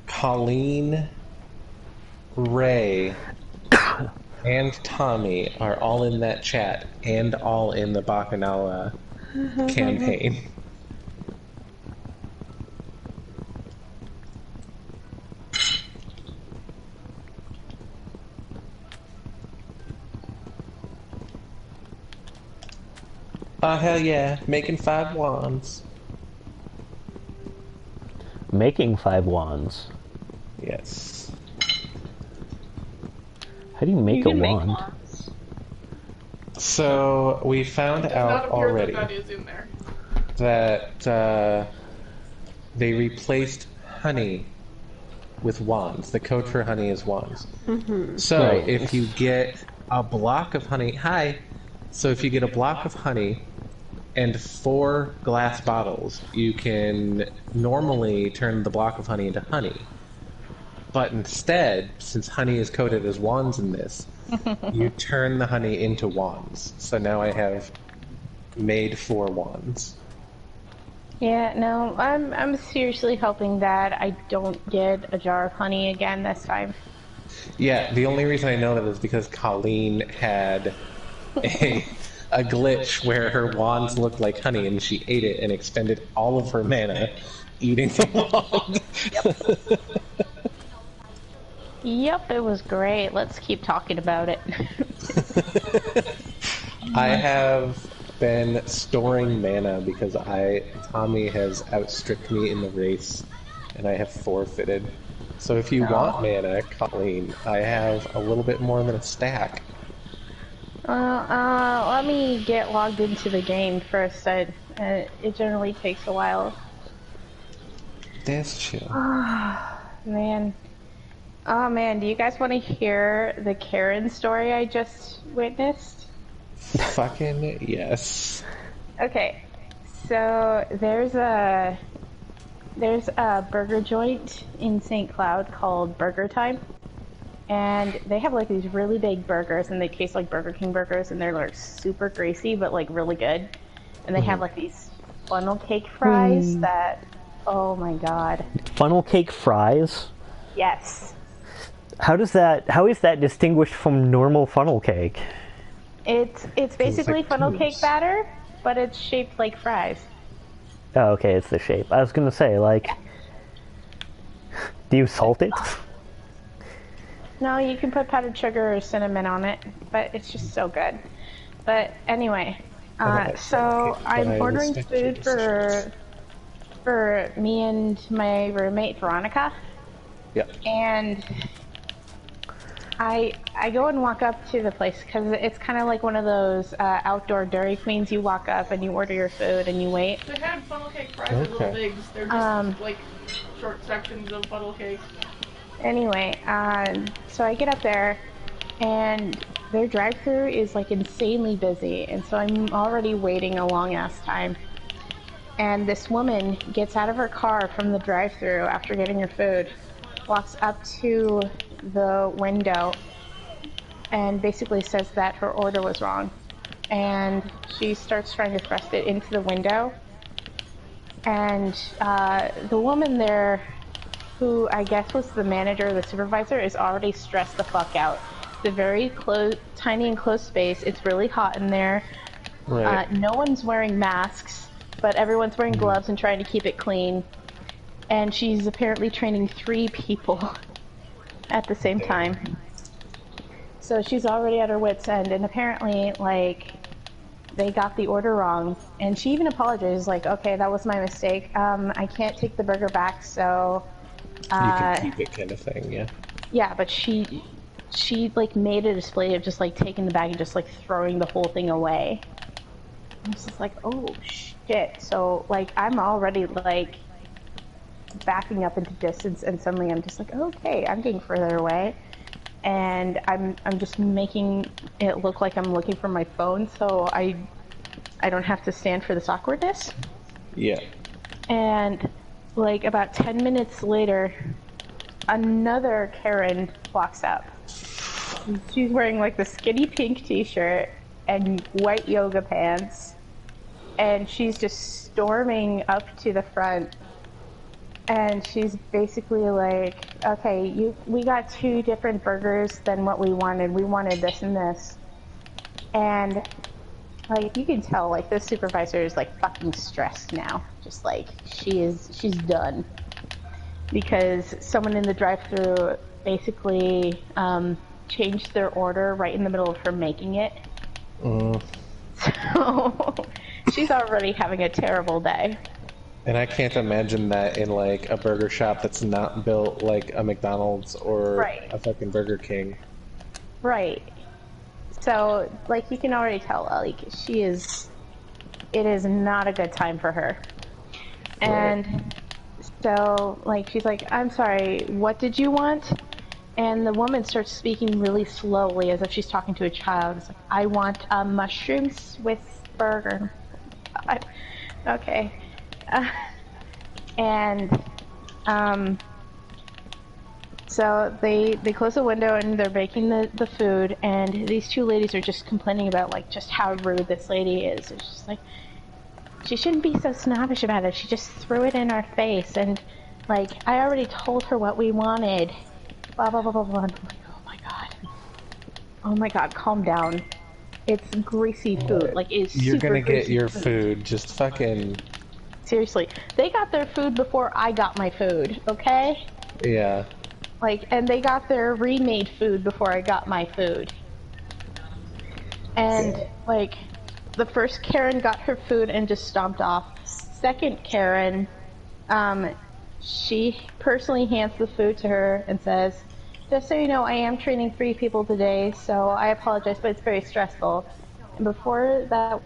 Colleen, Ray, and Tommy are all in that chat and all in the Bacchanal campaign. Oh, hell yeah. Making 5 wands. Making 5 wands. Yes. How do you make a wand? wands. So, we found It does out not appear already that is in there. that they replaced honey with wands. The code for honey is wands. So, Right. if you get a block of honey... So if you get a block of honey and 4 glass bottles, you can normally turn the block of honey into honey. But instead, since honey is coded as wands in this, you turn the honey into wands. So now I have made 4 wands. Yeah, no, I'm seriously hoping that I don't get a jar of honey again this time. Yeah, the only reason I know that is because Colleen had a glitch where her wands looked like honey and she ate it and expended all of her mana eating the wand. Yep, it was great. Let's keep talking about it. I have been storing mana because Tommy has outstripped me in the race and I have forfeited. So if you want mana, Colleen, I have a little bit more than a stack. Let me get logged into the game first. It generally takes a while. That's chill. Man. Oh man, do you guys want to hear the Karen story I just witnessed? Fucking yes. Okay, so there's a burger joint in St. Cloud called Burger Time. And they have like these really big burgers and they taste like Burger King burgers and they're like super greasy but like really good. And they have like these funnel cake fries that, oh my god. Funnel cake fries? Yes. How is that distinguished from normal funnel cake? It's basically like funnel tubes. cake batter, but it's shaped like fries. Oh, okay, it's the shape. I was gonna say, like, do you salt it? No, you can put powdered sugar or cinnamon on it, but it's just so good. But anyway, so I'm ordering food for me and my roommate Veronica. Yep. And I go and walk up to the place because it's kind of like one of those outdoor Dairy Queens. You walk up and you order your food and you wait. They had funnel cake fries at Little Bigs. They're just like short sections of funnel cake. Anyway, so I get up there and their drive-thru is like insanely busy, and so I'm already waiting a long ass time. And this woman gets out of her car from the drive-thru after getting her food, walks up to the window, and basically says that her order was wrong. And she starts trying to thrust it into the window. And the woman there, who I guess was the manager or the supervisor, is already stressed the fuck out. It's a very tiny enclosed space. It's really hot in there. Right. No one's wearing masks, but everyone's wearing gloves and trying to keep it clean. And she's apparently training 3 people at the same time. So she's already at her wit's end, and apparently, like, they got the order wrong. And she even apologized, like, okay, that was my mistake. I can't take the burger back, so... you can keep it kind of thing, yeah. Yeah, but she like made a display of just like taking the bag and just like throwing the whole thing away. I was just like, oh shit. So like I'm already like backing up into distance, and suddenly I'm just like, okay, I'm getting further away, and I'm just making it look like I'm looking for my phone, so I don't have to stand for this awkwardness. Yeah. And like about 10 minutes later, another Karen walks up. She's wearing like the skinny pink t-shirt and white yoga pants, and she's just storming up to the front, and she's basically like, okay, we got 2 different burgers than what we wanted. We wanted this and this. And like you can tell like this supervisor is like fucking stressed now. Just like she's done. Because someone in the drive-thru basically changed their order right in the middle of her making it. So she's already having a terrible day. And I can't imagine that in like a burger shop that's not built like a McDonald's or a fucking Burger King. Right. So like you can already tell like it is not a good time for her. And so like she's like, I'm sorry, what did you want? And the woman starts speaking really slowly as if she's talking to a child. It's like, I want a mushroom Swiss burger. Okay. So they close the window and they're making the food, and these 2 ladies are just complaining about like just how rude this lady is. It's just like, she shouldn't be so snobbish about it. She just threw it in our face, and like I already told her what we wanted. Blah blah blah blah blah. I'm like, oh my god, calm down. It's greasy food. Like it's You're super gonna get your food. food. Just fucking. Seriously, they got their food before I got my food. Okay. Yeah. Like, and they got their remade food before I got my food. And like, the first Karen got her food and just stomped off. Second Karen, she personally hands the food to her and says, just so you know, I am training 3 people today, so I apologize, but it's very stressful. And before that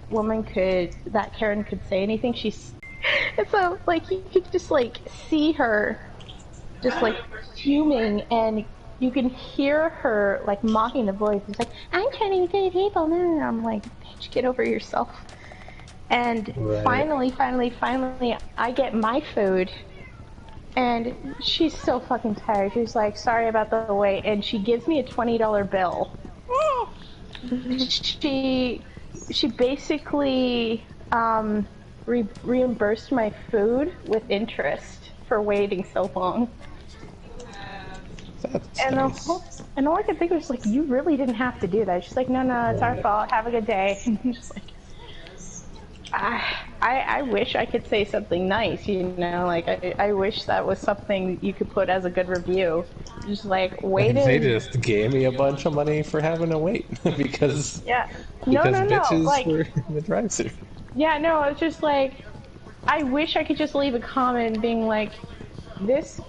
Karen could say anything, and so, like, you could just, like, see her just, like, fuming, and you can hear her, like, mocking the voice. It's like, I'm training 3 people. No. I'm like, bitch, get over yourself. And finally, I get my food. And she's so fucking tired. She's like, sorry about the wait. And she gives me a $20 bill. She basically reimbursed my food with interest for waiting so long. That's nice. And all I could think was like, you really didn't have to do that. She's like, no, it's our fault. Have a good day. And I'm just like, I wish I could say something nice, you know, like I wish that was something you could put as a good review. Just like waited. They just gave me a bunch of money for having to wait because bitches like, were in the drive-thru. Yeah, no, it's just like I wish I could just leave a comment being like, this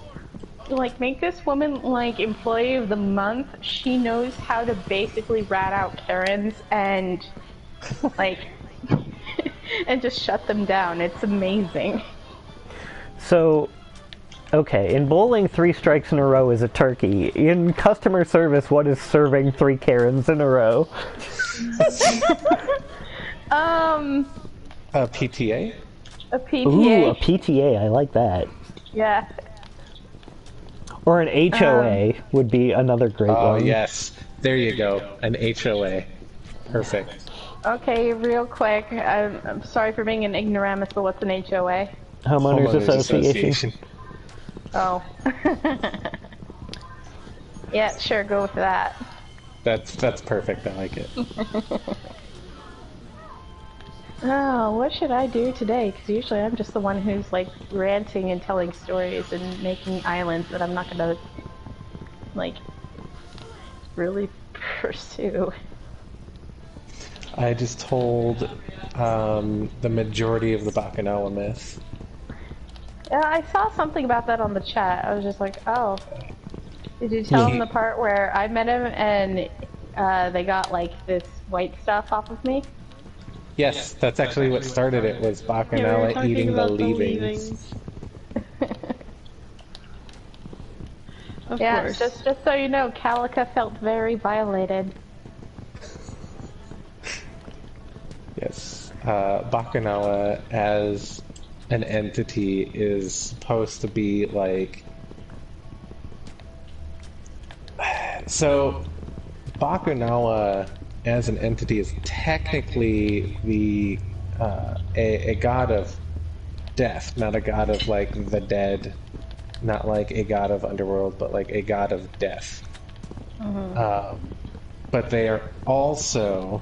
like, make this woman, like, employee of the month. She knows how to basically rat out Karens and, like, and just shut them down. It's amazing. So, okay, in bowling, 3 strikes in a row is a turkey. In customer service, what is serving 3 Karens in a row? A PTA? A PTA. Ooh, a PTA, I like that. Yeah. Or an HOA would be another great one. Oh, yes. There you go. An HOA. Perfect. Okay, real quick. I'm sorry for being an ignoramus, but what's an HOA? Homeowners Association. Oh. Yeah, sure, go with that. That's perfect. I like it. Oh, what should I do today? Because usually I'm just the one who's, like, ranting and telling stories and making islands that I'm not gonna, like, really pursue. I just told the majority of the Bacchanal myth. Yeah, I saw something about that on the chat. I was just like, oh. Did you tell him the part where I met him and they got, like, this white stuff off of me? Yes, that's actually what started it, was Bacchanal eating the leavings. Yeah, just so you know, Calica felt very violated. Yes. Bacchanal as an entity is supposed to be like... So, Bacchanal as an entity is technically the a god of death, not a god of like the dead, not like a god of underworld, but like a god of death. But they are also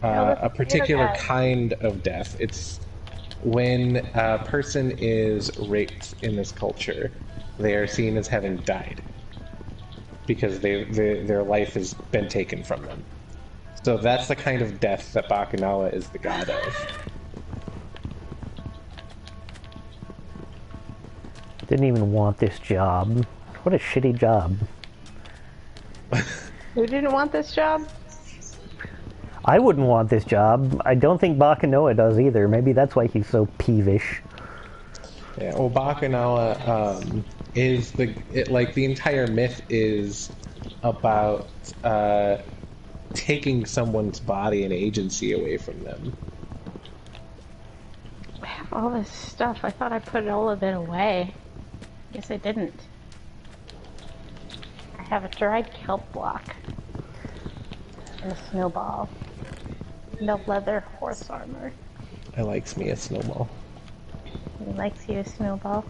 a particular kind of death. It's when a person is raped in this culture, they are seen as having died because their life has been taken from them. So that's the kind of death that Bacchanal is the god of. Didn't even want this job. What a shitty job. Who didn't want this job? I wouldn't want this job. I don't think Bacchanal does either. Maybe that's why he's so peevish. Yeah, well, Bacchanal is the entire myth is about taking someone's body and agency away from them. I have all this stuff. I thought I put all of it away. Guess I didn't. I have a dried kelp block. And a snowball. No leather horse armor. I likes me a snowball. He likes you a snowball.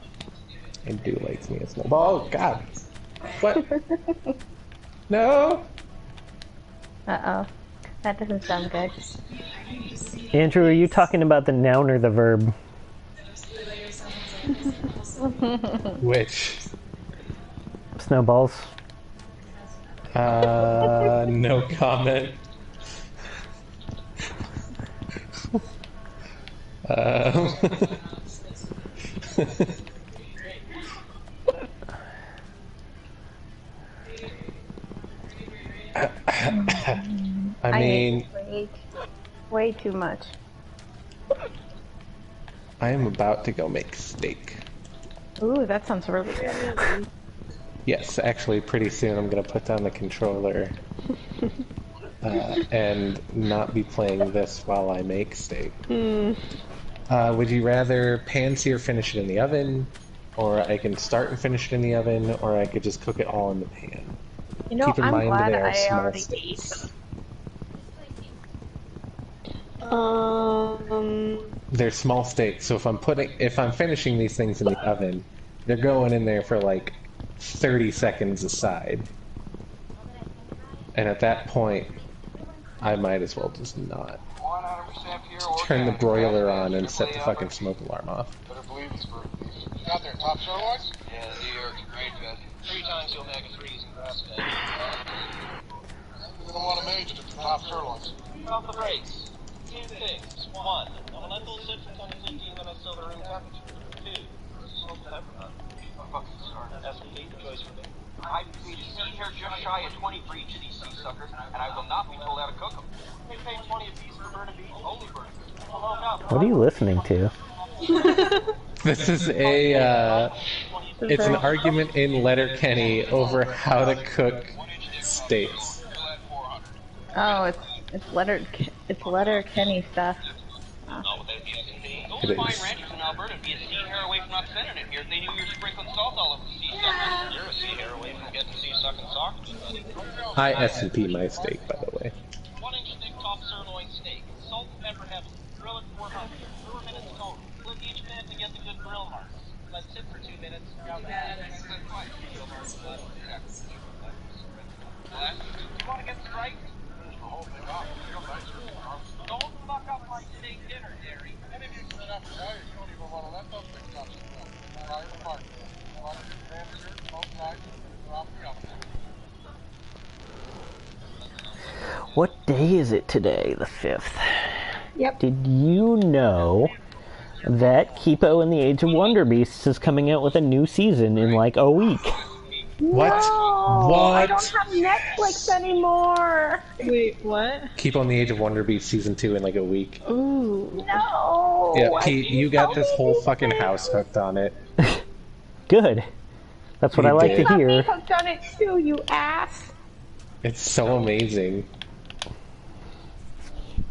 I do likes me a snowball. Oh, God. What? No! Uh-oh. That doesn't sound good. Andrew, are you talking about the noun or the verb? Which? Snowballs. No comment. I mean, way too much. I am about to go make steak. Ooh, that sounds really good. Yes, actually, pretty soon I'm gonna put down the controller and not be playing this while I make steak. Would you rather pan-sear finish it in the oven, or I can start and finish it in the oven, or I could just cook it all in the pan? You know, Keep in I'm mind glad they are I small already steaks. They're small steaks, so if I'm finishing these things in the oven, they're going in there for like 30 seconds a side. And at that point, I might as well just not. Turn the broiler on and set the fucking smoke alarm off. Out there, top sirloins? Yeah, New York, great fed. 3 times the omega-3s and grass-fed. You're gonna want to major to the top sirloins. Off the brakes. 2 things. 1, the lentils sit for 10 to 15 minutes till they're room temperature. 2, smoked peppermint. fucking start. That's a big choice for me. I paid a seed here just shy of 20 for each of these sea suckers, and I will not be told how to cook them. You pay 20 a piece for Burnaby, only Burnaby. What are you listening to? This is it's an argument in Letterkenny over how to cook steaks. Oh, it's Letterkenny stuff. Those fine ranchers in Alberta would be a sea hair away from not sending it here if they knew you were sprinkling salt all over the sea suckers. You're a sea hair away from getting sea sucking soccer, buddy. I S&P my steak, by the way. 1-inch thick top sirloin steak. Salt and pepper heavily. Grill it 400. 4 minutes total. Flip each minute to get the good grill marks. Let sit for 2 minutes. You want to get straight? Don't fuck up my steak dinner, Jerry. And if you set up a diet, you don't even want to let those things up. Try the mark. You want to get the manager, both sides, drop the oven. What day is it today? The 5th. Yep. Did you know that Kipo and the Age of Wonder Beasts is coming out with a new season in like a week? What? No, What? I don't have Netflix anymore. Wait, what? Keep on the Age of Wonder Beast season 2 in like a week. Ooh. No. Yeah, Pete, you got this whole fucking house hooked on it. Good. That's what You I like did. to You hear. got me hooked on it too, you ass. It's so amazing.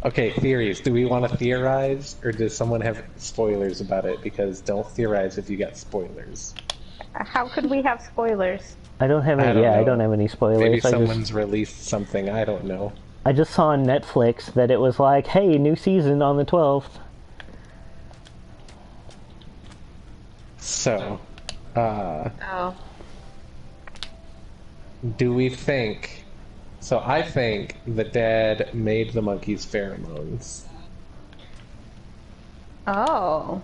Okay, theories. Do we want to theorize, or does someone have spoilers about it? Because don't theorize if you got spoilers. How could we have spoilers? I don't have I any. don't Yeah, I know. don't have any spoilers. Maybe I someone's released something, I don't know. just saw on Netflix that it was like, hey, new season on the 12th. So, Oh. do we think... So I think the dad made the monkeys pheromones. Oh.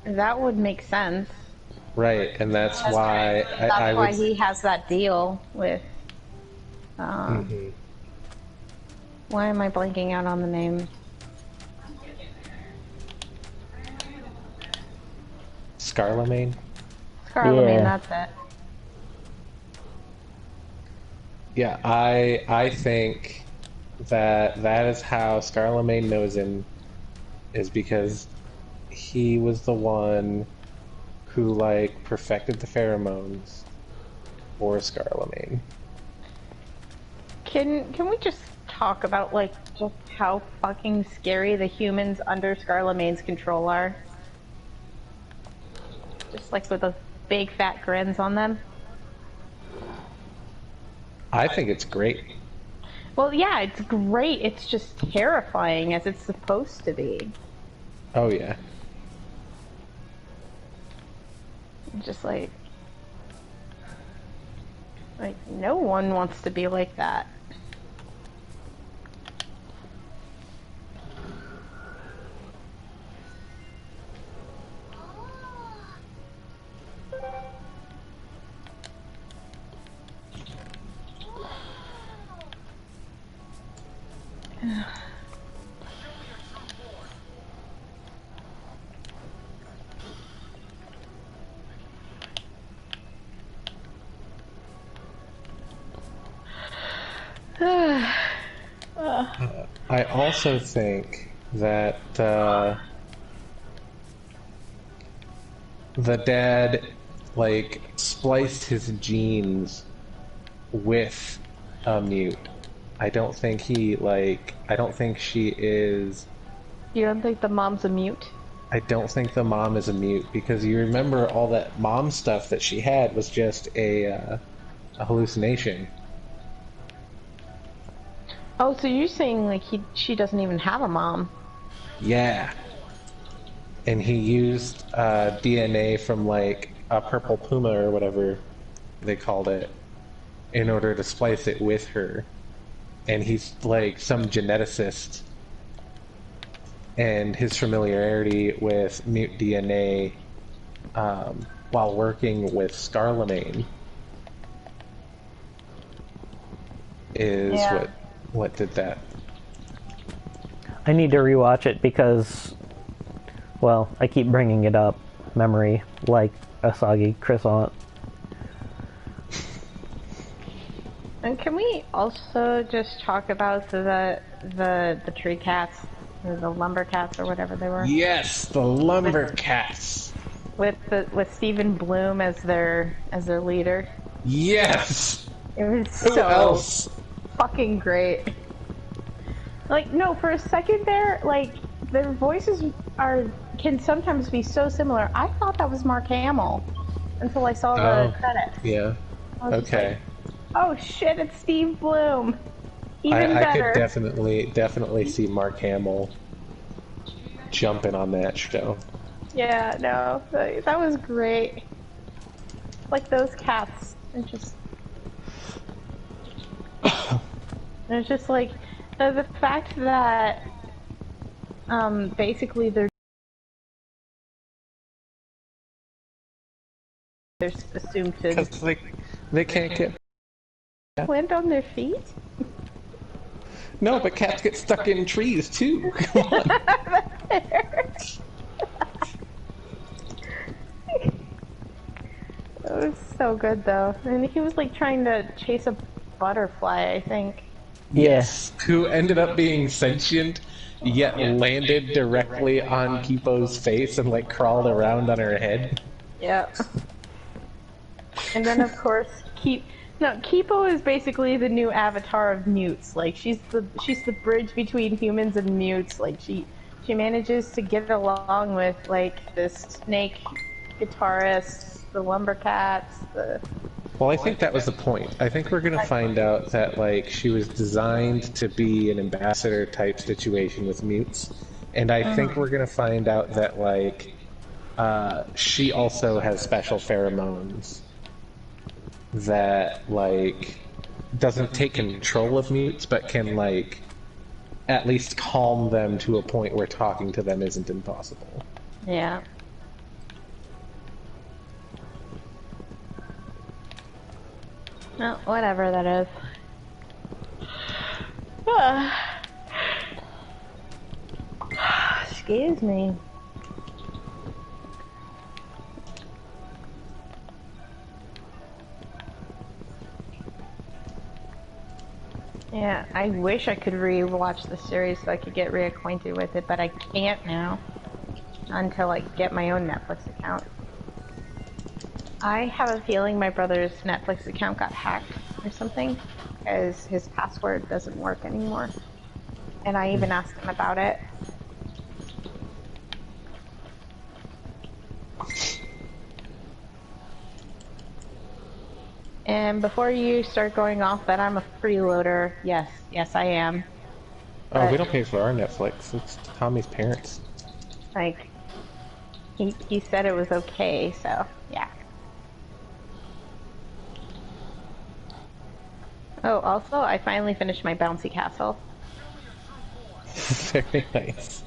That would make sense. Right, and that's why That's I why would... he has that deal with. Mhm. Why am I blanking out on the name? Scarlemagne? Scarlemagne, Yeah. that's it. Yeah, I think that is how Scarlemagne knows him, is because he was the one who, like, perfected the pheromones for Scarlemagne. Can we just talk about like just how fucking scary the humans under Scarlemagne's control are? Just like with those big fat grins on them. I think it's great. Well, yeah, it's great. It's just terrifying as it's supposed to be. Oh yeah. Just like no one wants to be like that. I also think that the dad, like, spliced his genes with a mute. I don't think he, like, I don't think she is... You don't think the mom's a mute? I don't think the mom is a mute, because you remember all that mom stuff that she had was just a hallucination. Oh, so you're saying like she doesn't even have a mom? Yeah. And he used DNA from, like, a purple puma or whatever they called it in order to splice it with her. And he's, like, some geneticist. And his familiarity with mute DNA while working with Scarlemagne is Yeah. what did that. I need to rewatch it because, well, I keep bringing it up, memory. Like, a soggy croissant. And can we also just talk about the tree cats, or the lumber cats, or whatever they were? Yes, the lumber cats. With Stephen Bloom as their leader. Yes. It was Who so else? fucking great. Like, no, for a second there, like, their voices can sometimes be so similar. I thought that was Mark Hamill until I saw the credits. Yeah. I was just Okay. like, oh shit, it's Steve Bloom. Even I better. could definitely see Mark Hamill jumping on that show. Yeah, no, that was great. Like those cats, they're just. It's just like the fact that basically they're assumed to Because they can't get. land on their feet. No, but cats get stuck in trees too. Come on. It was so good though, and he was like trying to chase a butterfly, I think. Yes. Who ended up being sentient, yet landed directly on Kipo's face and like crawled around on her head. Yeah. And then of course Kipo is basically the new avatar of mutes. Like she's the bridge between humans and mutes. Like she manages to get along with like the snake guitarists, the lumber cats, Well, I think that was the point. I think we're gonna find out that like she was designed to be an ambassador type situation with mutes, and I think we're gonna find out that like she also has special pheromones that like doesn't take control of mutes, but can like at least calm them to a point where talking to them isn't impossible. Yeah. Well, whatever that is. Excuse me. Yeah, I wish I could re-watch the series so I could get reacquainted with it, but I can't now until I get my own Netflix account. I have a feeling my brother's Netflix account got hacked or something, because his password doesn't work anymore. And I even asked him about it. And before you start going off that I'm a freeloader, yes, I am. Oh, we don't pay for our Netflix. It's Tommy's parents. Like, he said it was okay, so, yeah. Oh, also, I finally finished my bouncy castle. Very nice.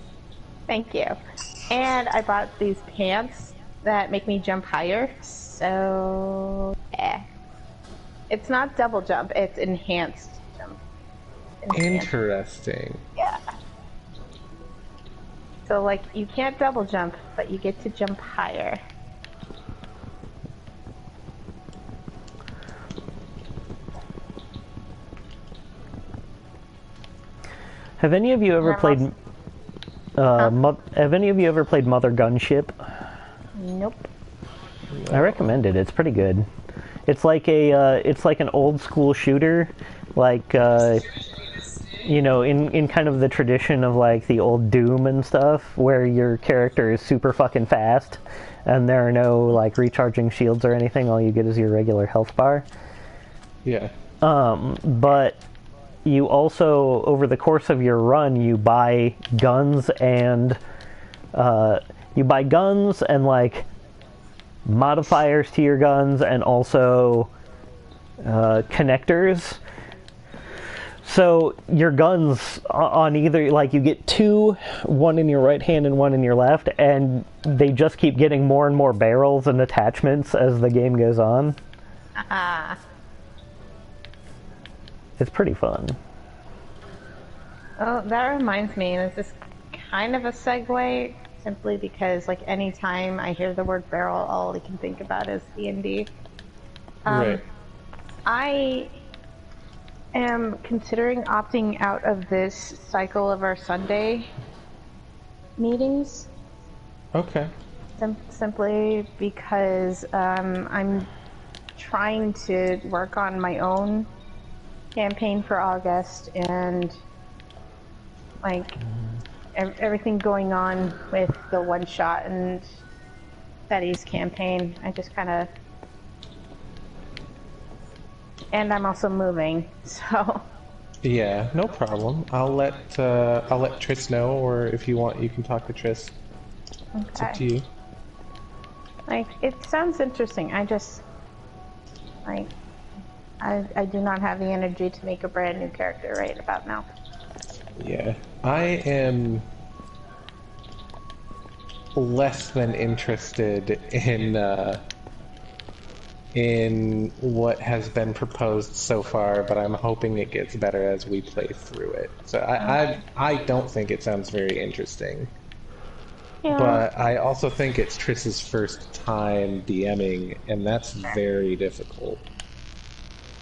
Thank you. And I bought these pants that make me jump higher, so, yeah. It's not double jump, it's enhanced jump. Interesting. Yeah. So, like, you can't double jump, but you get to jump higher. Have any of you ever played? Have any of you ever played Mother Gunship? Nope. I recommend it. It's pretty good. It's like an old school shooter, like you know, in kind of the tradition of like the old Doom and stuff, where your character is super fucking fast, and there are no like recharging shields or anything. All you get is your regular health bar. Yeah. But you also, over the course of your run, you buy guns and like modifiers to your guns, and also connectors. So your guns on either, like, you get two, one in your right hand and one in your left, and they just keep getting more and more barrels and attachments as the game goes on. It's pretty fun. Oh, that reminds me, and this is kind of a segue. simply because, like, anytime I hear the word barrel, all I can think about is D&D. Right. I am considering opting out of this cycle of our Sunday meetings. Okay. Simply because I'm trying to work on my own campaign for August, and like everything going on with the one shot and Betty's campaign. I just kind of, and I'm also moving, so. Yeah, no problem. I'll let Triss know, or if you want, you can talk to Triss. Okay. It's up to you. Like, it sounds interesting. I just, like, I do not have the energy to make a brand new character right about now. Yeah, I am less than interested in what has been proposed so far, but I'm hoping it gets better as we play through it. So I don't think it sounds very interesting. Yeah. But I also think it's Triss's first time DMing, and that's very difficult.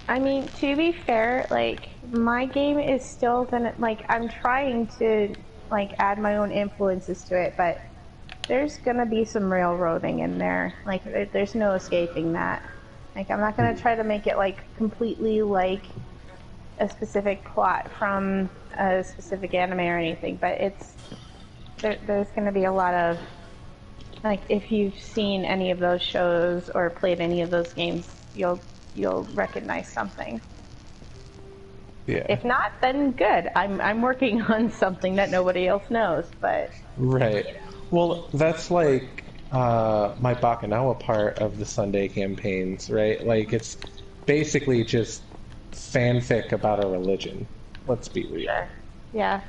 I mean, to be fair, like, my game is still gonna, like, I'm trying to, like, add my own influences to it, but there's gonna be some railroading in there. Like, there's no escaping that. Like, I'm not gonna try to make it, like, completely like a specific plot from a specific anime or anything, but there's gonna be a lot of, like, if you've seen any of those shows or played any of those games, you'll recognize something. Yeah. If not, then good. I'm working on something that nobody else knows, but... Right. Well, that's like my Bacchanal part of the Sunday campaigns, right? Like, it's basically just fanfic about a religion. Let's be real. Sure. Yeah.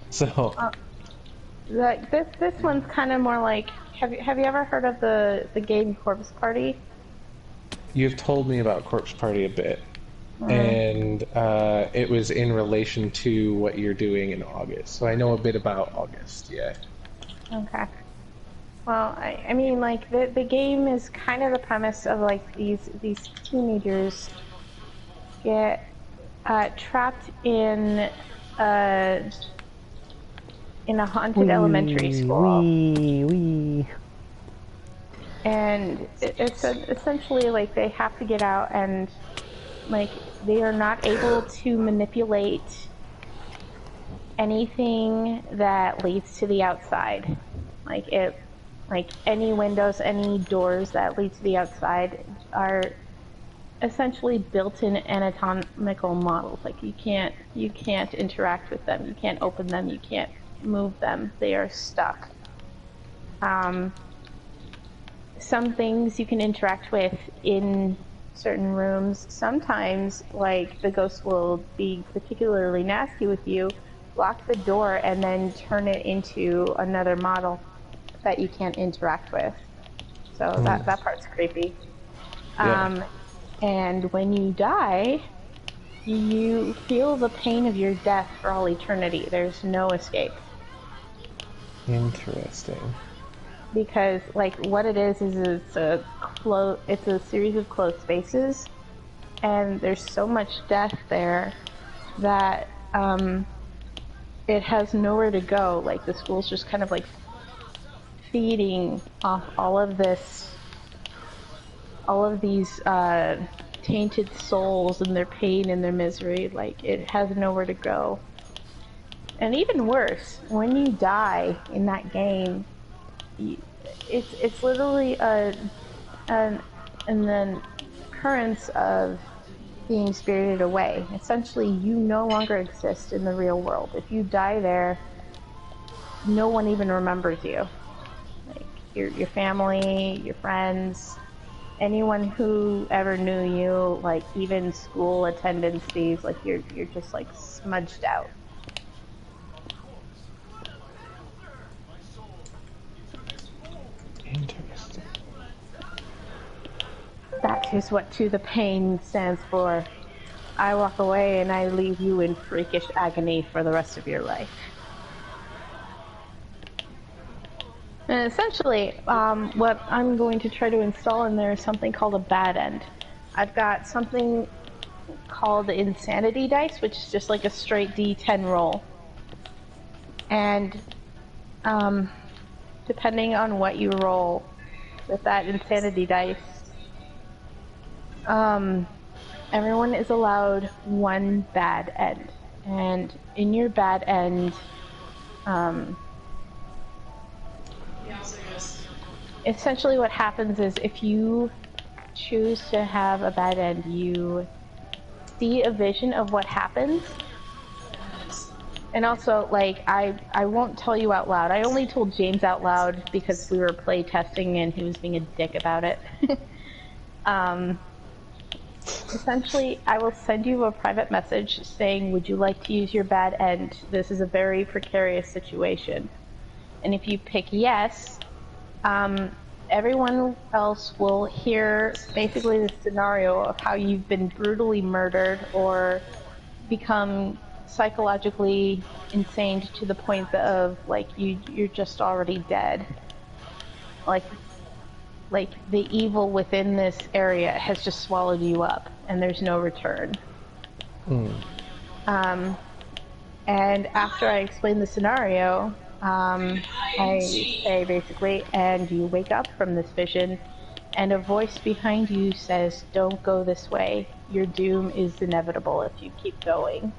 So... Like, this one's kind of more like... Have you ever heard of the game Corpse Party? You've told me about Corpse Party a bit, and it was in relation to what you're doing in August. So I know a bit about August, yeah. Okay. Well, I mean, like, the game is kind of the premise of, like, these teenagers get trapped in a haunted elementary school. And it's essentially, like, they have to get out, and, like, they are not able to manipulate anything that leads to the outside. Like, any windows, any doors that lead to the outside are essentially built-in anatomical models. Like, you can't interact with them, you can't open them, you can't move them. They are stuck. Some things you can interact with in certain rooms. Sometimes, like, the ghost will be particularly nasty with you, lock the door, and then turn it into another model that you can't interact with. So that part's creepy. Yeah. And when you die, you feel the pain of your death for all eternity. There's no escape. Interesting. Because, like, what it is it's a series of closed spaces, and there's so much death there that it has nowhere to go. Like, the school's just kind of, like, feeding off all of these tainted souls and their pain and their misery. Like, it has nowhere to go. And even worse, when you die in that game, it's literally an occurrence of being spirited away. Essentially, you no longer exist in the real world. If you die there, no one even remembers you. Like, your family, your friends, anyone who ever knew you, like, even school attendances, like, you're just, like, smudged out. Interesting. That is what To the Pain stands for. I walk away and I leave you in freakish agony for the rest of your life. And essentially, what I'm going to try to install in there is something called a bad end. I've got something called insanity dice, which is just like a straight D10 roll. And depending on what you roll with that insanity dice, everyone is allowed one bad end. And in your bad end, essentially what happens is if you choose to have a bad end, you see a vision of what happens. And also, like, I won't tell you out loud. I only told James out loud because we were play testing and he was being a dick about it. Essentially, I will send you a private message saying, would you like to use your bad end? This is a very precarious situation. And if you pick yes, everyone else will hear basically the scenario of how you've been brutally murdered or become psychologically insane to the point of like you're just already dead. Like the evil within this area has just swallowed you up and there's no return. And after I explain the scenario, I say basically, and you wake up from this vision and a voice behind you says, don't go this way. Your doom is inevitable if you keep going.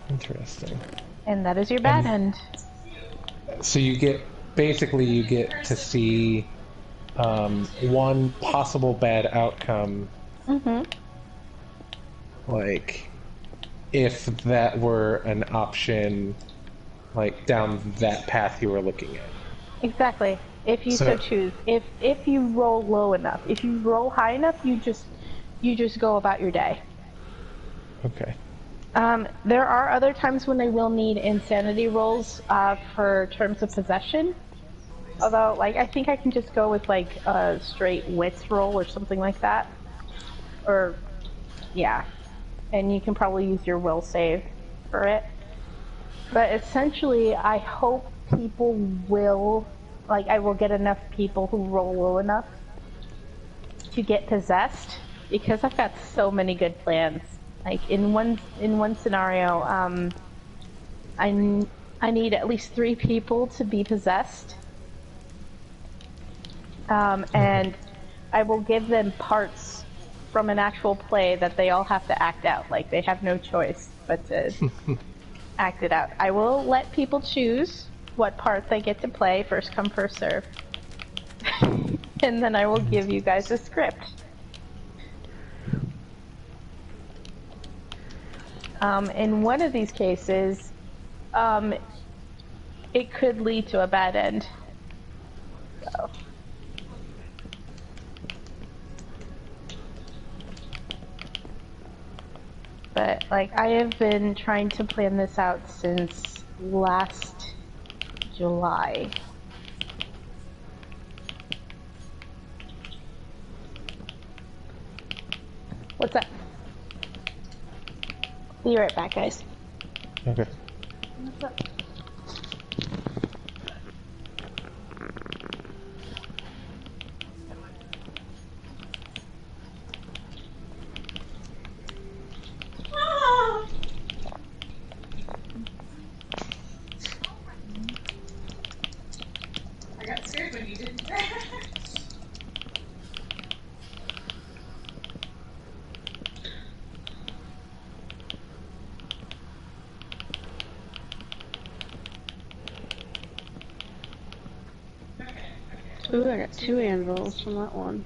Interesting. And that is your bad end. So you get to see one possible bad outcome. Like, if that were an option, like down that path you were looking at. Exactly. If you so choose. If you roll low enough. If you roll high enough, you just go about your day. Okay. There are other times when I will need insanity rolls for terms of possession. Although, like, I think I can just go with, like, a straight wits roll or something like that. Or, yeah. And you can probably use your will save for it. But essentially, I hope people will, like, I will get enough people who roll low enough to get possessed. Because I've got so many good plans. Like, in one scenario, I need at least 3 people to be possessed. And I will give them parts from an actual play that they all have to act out. Like, they have no choice but to act it out. I will let people choose what part they get to play, first come, first serve. And then I will give you guys a script. In one of these cases, it could lead to a bad end. So. But, like, I have been trying to plan this out since last July. What's up? Be right back, guys. Okay. What's up? I got scared when you did that. Ooh, I got 2 anvils from that one.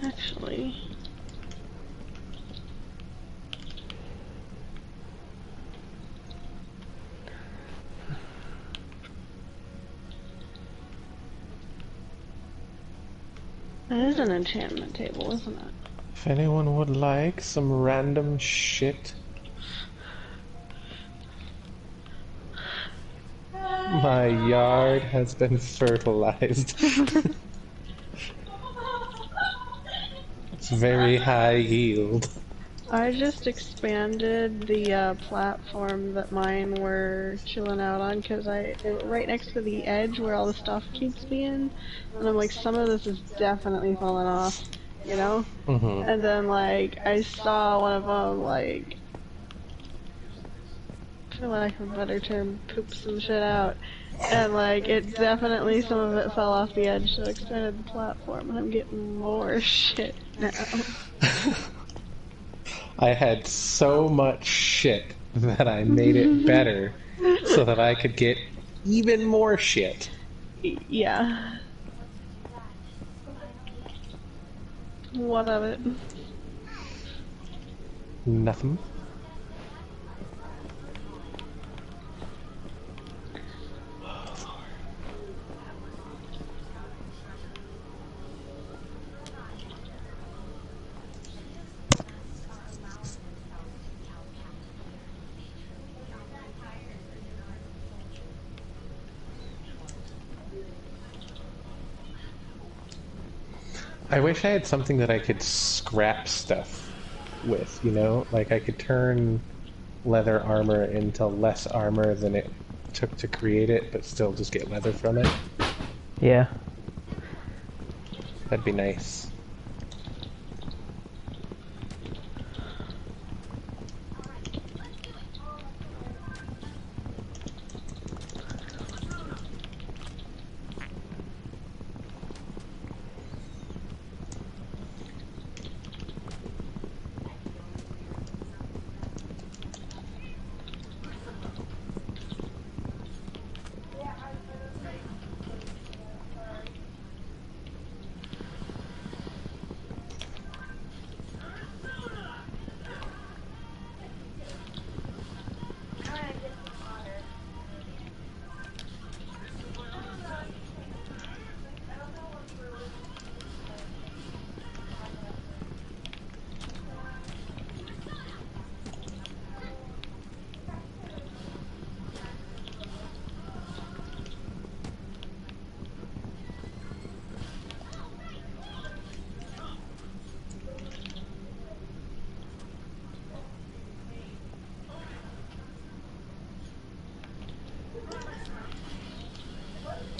Actually, It is an enchantment table, isn't it? If anyone would like some random shit. My yard has been fertilized. It's very high yield. I just expanded the platform that mine were chilling out on because right next to the edge where all the stuff keeps being, and I'm like, some of this is definitely falling off, you know? Mm-hmm. And then like I saw one of them like, for lack of a better term, poop some shit out, and like it definitely some of it fell off the edge, so I expanded the platform, and I'm getting more shit now. I had so much shit that I made it better so that I could get even more shit. Yeah. What of it? Nothing. I wish I had something that I could scrap stuff with, you know? Like I could turn leather armor into less armor than it took to create it, but still just get leather from it. Yeah. That'd be nice.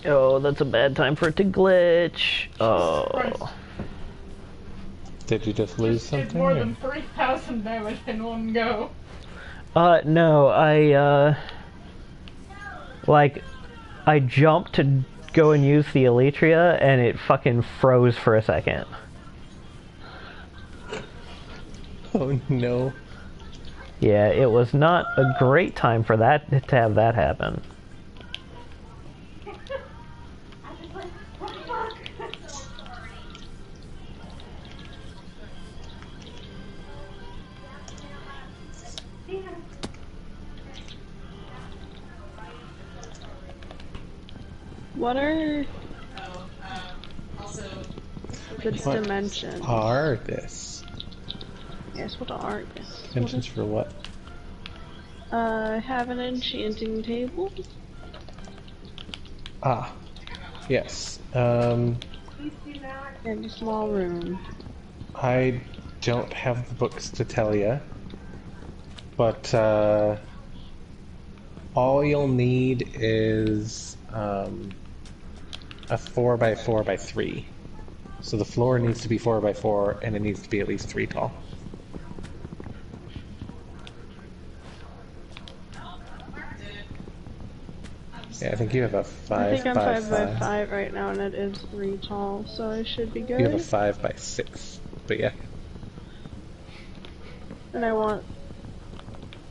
Oh, that's a bad time for it to glitch. Christ. Oh. Did you just lose Did something? more or- than 3,000 damage in one go. No, I jumped to go and use the Elytria, and it fucking froze for a second. Oh no. Yeah, it was not a great time for that to have that happen. I was like, what the fuck? What are the What dimensions? are this? Yes, what are this? Dimensions for what? Have an enchanting table. Ah. Yes. And a small room. I don't have the books to tell you, but all you'll need is a 4x4x3. So the floor needs to be 4x4, and it needs to be at least 3 tall. Yeah, I think you have a 5x5. I think I'm 5x5 right now, and it is 3 tall, so I should be good. You have a 5x6, but yeah. And I want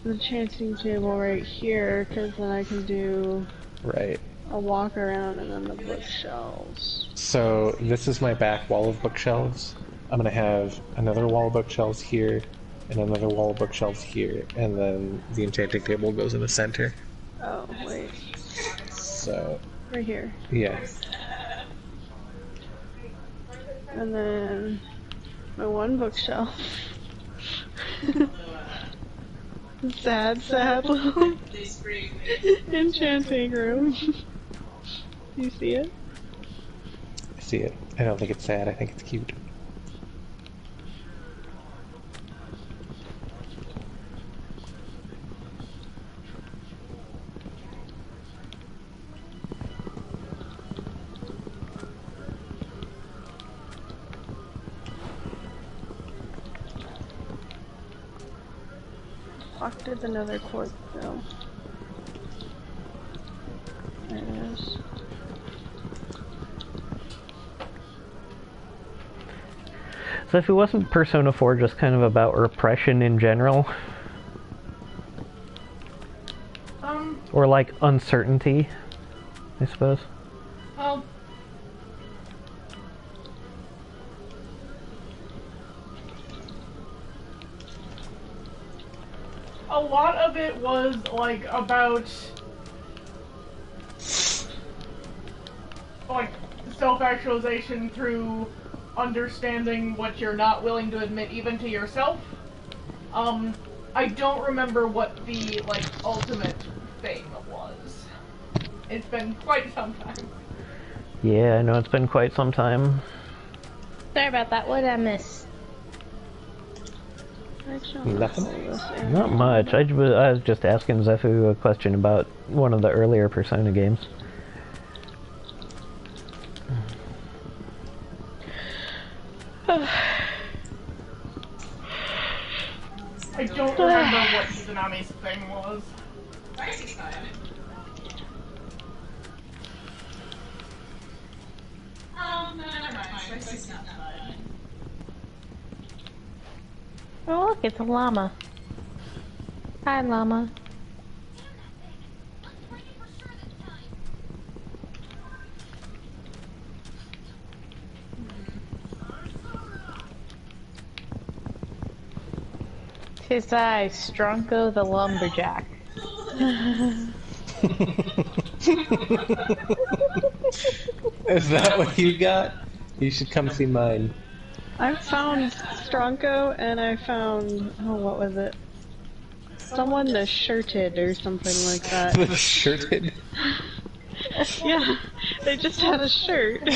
the enchanting table right here, because then I can do Right. a walk around and then the bookshelves. So this is my back wall of bookshelves. I'm gonna have another wall of bookshelves here, and another wall of bookshelves here, and then the enchanting table goes in the center. Oh, wait. So Right here. yeah. And then my one bookshelf. Sad, sad little enchanting room. You see it? I see it. I don't think it's sad, I think it's cute. Fuck, did another cord go? There it is. So if it wasn't Persona 4 just kind of about repression in general? Or like uncertainty, I suppose? Well, a lot of it was like about like self-actualization through understanding what you're not willing to admit even to yourself. I don't remember what the like ultimate thing was. It's been quite some time. Yeah, I know it's been quite some time. Sorry about that. What did I miss? Nothing? Not much. I was just asking Zephu a question about one of the earlier Persona games. I don't remember what Izanami's thing was. Oh, look, it's a llama. Hi, llama. Tis I, Stronko the Lumberjack. Is that what you got? You should come see mine. I found Stronko and I found, oh, what was it? Someone the shirted or something like that. The shirted? Yeah, they just had a shirt.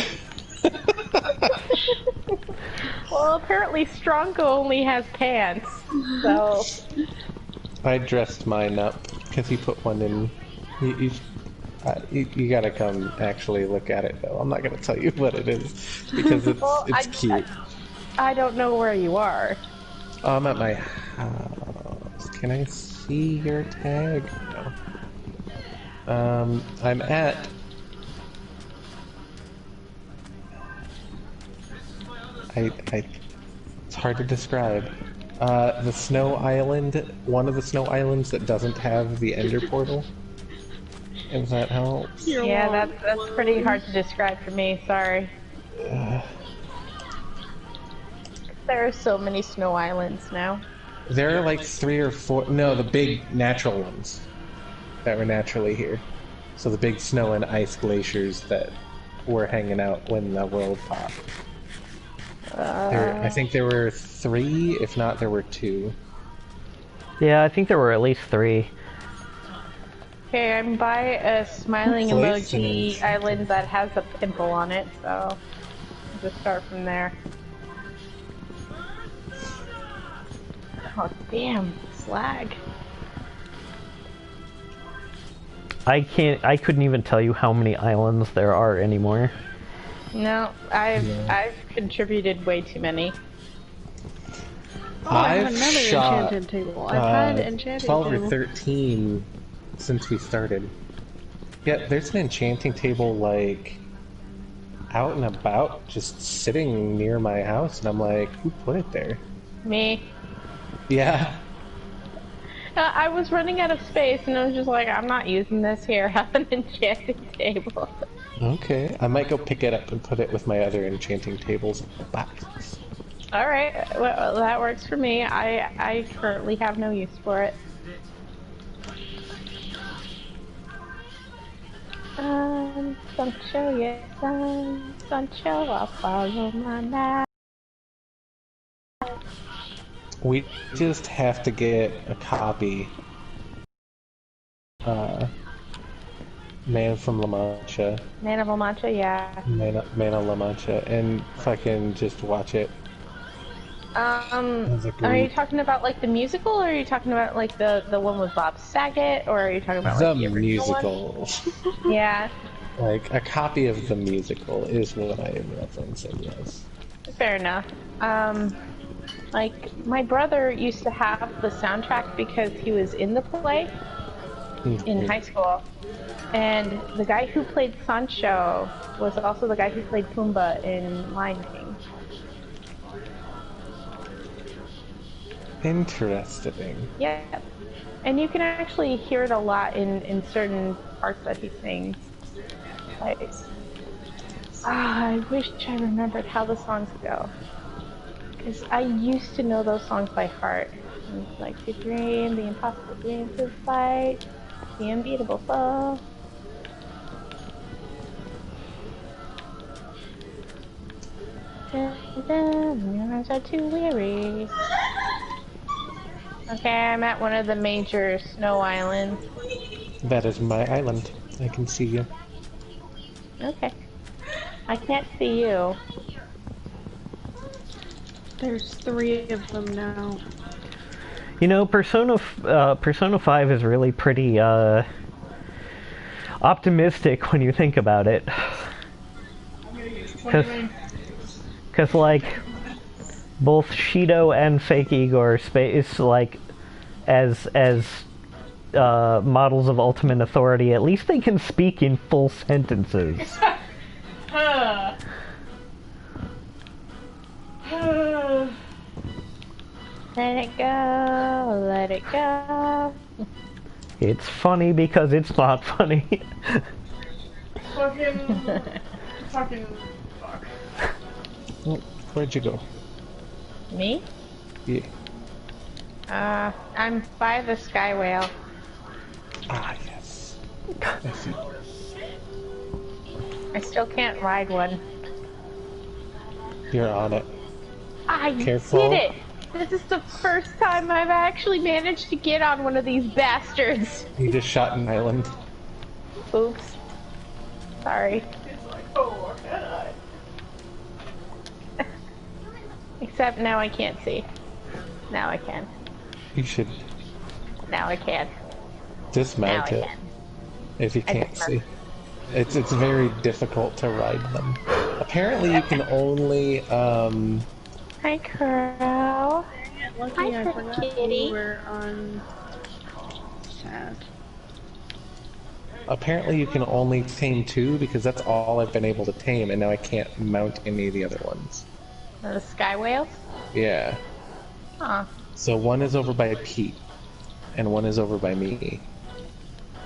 Well, apparently Stronko only has pants, so... I dressed mine up because he put one in. You gotta come actually look at it though. I'm not gonna tell you what it is because it's Well, it's cute. I don't know where you are. Oh, I'm at my house. Can I see your tag? No. I'm at. It's hard to describe. The snow island, one of the snow islands that doesn't have the ender portal. If that helps. Yeah, that's pretty hard to describe for me, sorry. There are so many snow islands now. There are like 3 or 4, no, the big natural ones that were naturally here. So the big snow and ice glaciers that were hanging out when the world popped. I think there were 3, if not there were 2. Yeah, I think there were at least 3. Okay, I'm by a smiling emoji Places. island that has a pimple on it, so I'll just start from there. Oh damn, slag. I couldn't even tell you how many islands there are anymore. No, I've contributed way too many. Oh, I have I've another shot, enchanted table. I've had enchanted 12 table. or 13 since we started. Yeah, there's an enchanting table like out and about, just sitting near my house, and I'm like, who put it there? Me. Yeah. I was running out of space and I was just like, I'm not using this here. Have an enchanting table. Okay, I might go pick it up and put it with my other enchanting tables in the box. Alright, well, that works for me. I currently have no use for it. Sancho, yes, Sancho, I'll follow my knife. We just have to get a copy. Man from La Mancha. Man of La Mancha, yeah. Man of La Mancha. And fucking just watch it. As a Are you group. talking about like the musical, or are you talking about like the one with Bob Saget, or are you talking about The like the original musical. one? Yeah, Like, a copy of the musical is what I am referencing, yes. fair enough. Like my brother used to have the soundtrack because he was in the play in high school, and the guy who played Sancho was also the guy who played Pumbaa in Lion King. Interesting. Yep. And you can actually hear it a lot in certain parts that he sings. Like, I wish I remembered how the songs go. Because I used to know those songs by heart. It's like to dream, the impossible dream to fight, the unbeatable foe. My arms are too weary. Okay, I'm at one of the major snow islands. That is my island. I can see you. Okay. I can't see you. There's 3 of them now. You know, Persona 5 is really pretty optimistic when you think about it. What do you mean? Because like, both Shido and Fake Igor space, like, as models of ultimate authority, at least they can speak in full sentences. Let it go, let it go. It's funny because it's not funny. Fucking fuck. Oh, where'd you go? Me? Yeah. I'm by the Sky Whale. Ah, yes. I see. I still can't ride one. You're on it. I Careful. did it! This is the first time I've actually managed to get on one of these bastards. You just shot an island. Oops. Sorry. It's like, oh, can I? Except now I can't see. Now I can. You should Now I can. dismount Now I it can. if you can't see. It's very difficult to ride them. Apparently you can only Hi, Crow. Lucky Hi, I forgot kitty. you were on... Sad. apparently you can only tame 2 because that's all I've been able to tame, and now I can't mount any of the other ones. The Sky Whales? Yeah. Huh. So one is over by Pete, and one is over by me.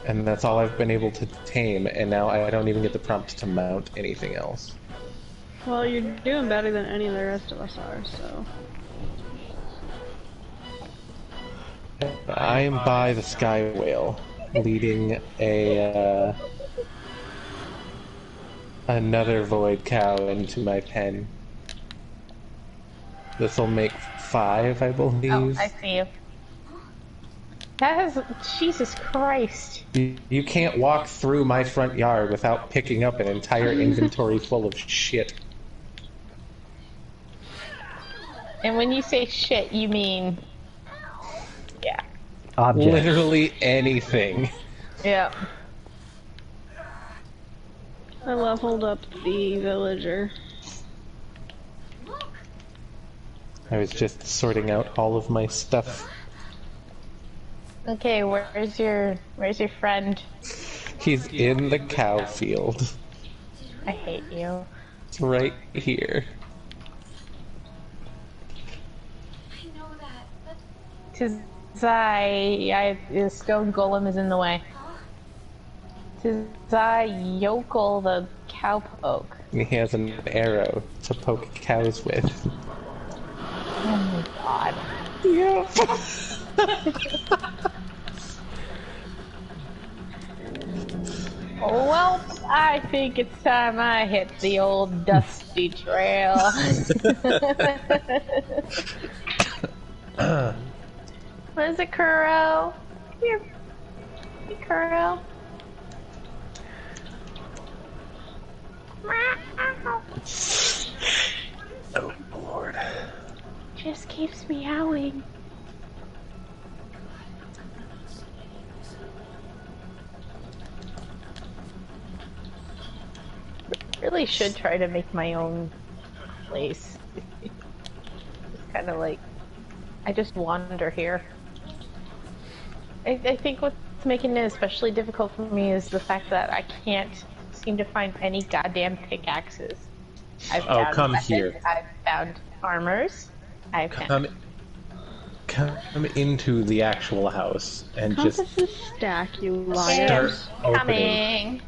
And that's all I've been able to tame, and now I don't even get the prompt to mount anything else. Well, you're doing better than any of the rest of us are, so... I am by the Sky Whale, leading a another void cow into my pen. This will make 5, I believe. Oh, I see you. That is... Jesus Christ. You can't walk through my front yard without picking up an entire inventory full of shit. And when you say shit, you mean... Yeah. Object. Literally anything. Yeah. I leveled up the villager. I was just sorting out all of my stuff. Okay, where's your friend? He's in the cow field. I hate you. It's right here. I know that. The stone golem is in the way. Tizai yokel the cowpoke. He has an arrow to poke cows with. Oh my god. Yep. Well, I think it's time I hit the old dusty trail. What is it, Kuro? Come here. Hey, Kuro. Oh, Lord. Just keeps meowing. Really should try to make my own place. It's kind of like, I just wander here. I think what's making it especially difficult for me is the fact that I can't seem to find any goddamn pickaxes. I've found come weapons, here. I've found armors. I've found... Come into the actual house and How just does this stack, you start liars? Coming.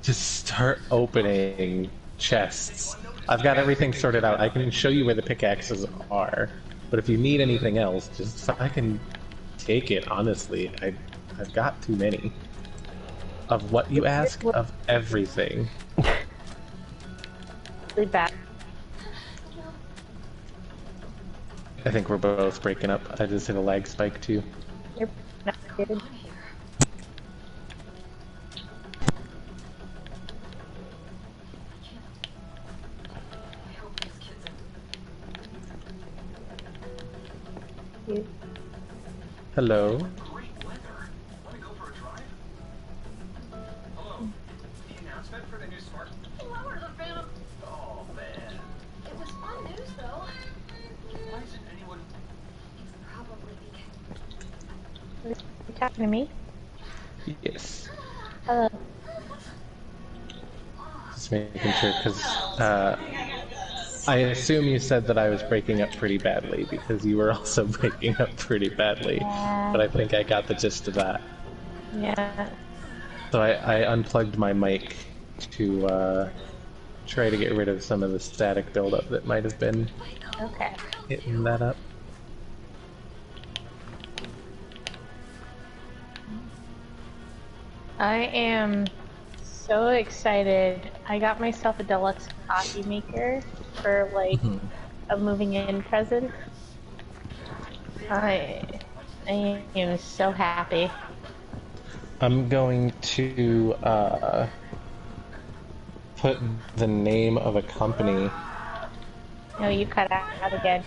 Just start opening chests. I've got everything sorted out. I can show you where the pickaxes are, but if you need anything else, just I can take it. Honestly, I've got too many. Of what you ask? Of everything. Really bad. I think we're both breaking up. I just hit a lag spike too. You're not good. Hello. Great weather. Want to go for a drive? Hello. The announcement for the new smart. Lower the Phantom. Oh man. It was fun news, though. Why isn't anyone? It's probably because... You talking to me? Yes. Hello. Just making sure, because I assume you said that I was breaking up pretty badly, because you were also breaking up pretty badly. Yeah. But I think I got the gist of that. Yeah. So I unplugged my mic to try to get rid of some of the static buildup that might have been Okay. hitting that up. I am so excited. I got myself a deluxe coffee maker for like a moving in present. I am so happy. I'm going to put the name of a company. No, you cut out again.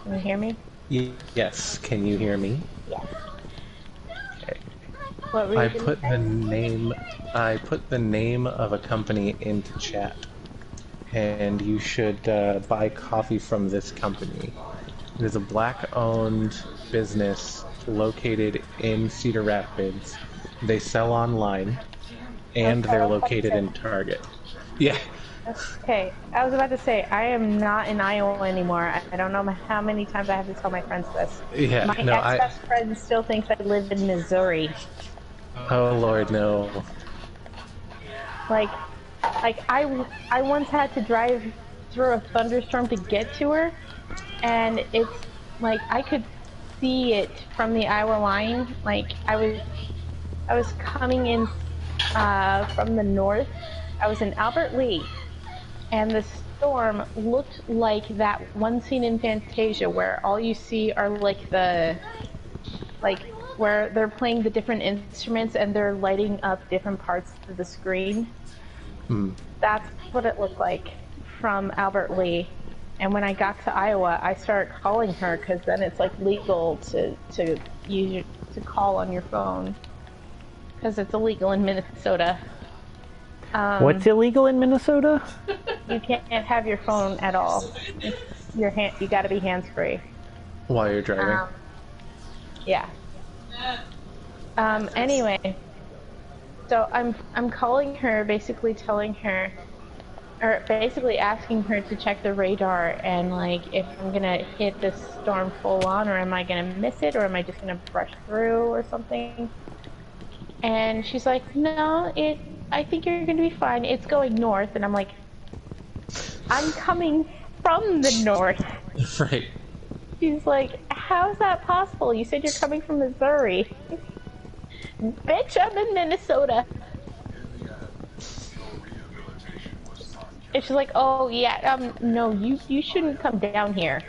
Can you hear me? Yes, can you hear me? Yes. Okay. What were you I gonna put say? the name of a company into chat, and you should buy coffee from this company. It is a black-owned business located in Cedar Rapids. They sell online, and they're located in Target. Yeah. Okay, I was about to say, I am not in Iowa anymore. I don't know how many times I have to tell my friends this. Yeah, My no, ex-best friend still thinks I live in Missouri. Oh Lord, no. Like I once had to drive through a thunderstorm to get to her, and it's like I could see it from the Iowa line. Like I was coming in from the north. I was in Albert Lee, and the storm looked like that one scene in Fantasia where all you see are like where they're playing the different instruments and they're lighting up different parts of the screen. That's what it looked like from Albert Lee. And when I got to Iowa, I started calling her because then it's like legal to call on your phone because it's illegal in Minnesota. What's illegal in Minnesota? You can't have your phone at all. You got to be hands-free. While you're driving. Yeah. Anyway, so I'm calling her, basically telling her, or basically asking her to check the radar and like if I'm gonna hit this storm full on, or am I gonna miss it, or am I just gonna brush through or something. And she's like, no, I think you're gonna be fine. It's going north. And I'm like, I'm coming from the north. Right. She's like, how's that possible? You said you're coming from Missouri. Bitch, I'm in Minnesota. And she's like, oh yeah, no, you shouldn't come down here.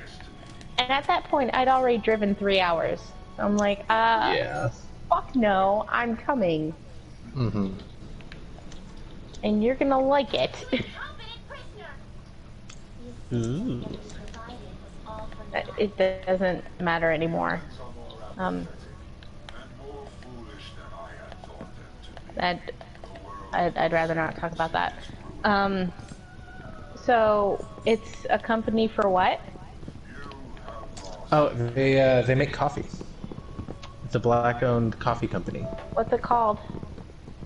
And at that point, I'd already driven 3 hours. So I'm like, Yeah. fuck no, I'm coming. Mm-hmm. And you're gonna like it. Ooh. It doesn't matter anymore. I'd rather not talk about that. So it's a company for what? Oh, they make coffee. It's a black-owned coffee company. What's it called?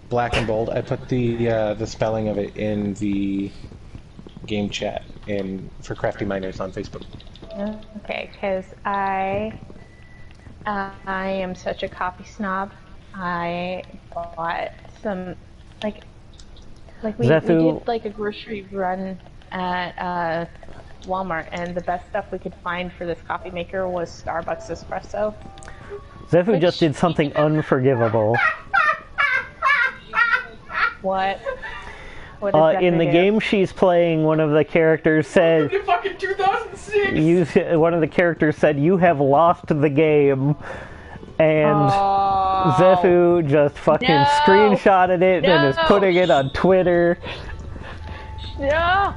Black and Bold. I put the spelling of it in the game chat for Crafty Miners on Facebook. Okay, because I am such a coffee snob. I bought some like we did like a grocery run at Walmart, and the best stuff we could find for this coffee maker was Starbucks espresso. Zefu just did something unforgivable. What? In the game she's playing, one of the characters said, fucking 2006! One of the characters said, you have lost the game. And Zefu just fucking screenshotted it and is putting it on Twitter. No!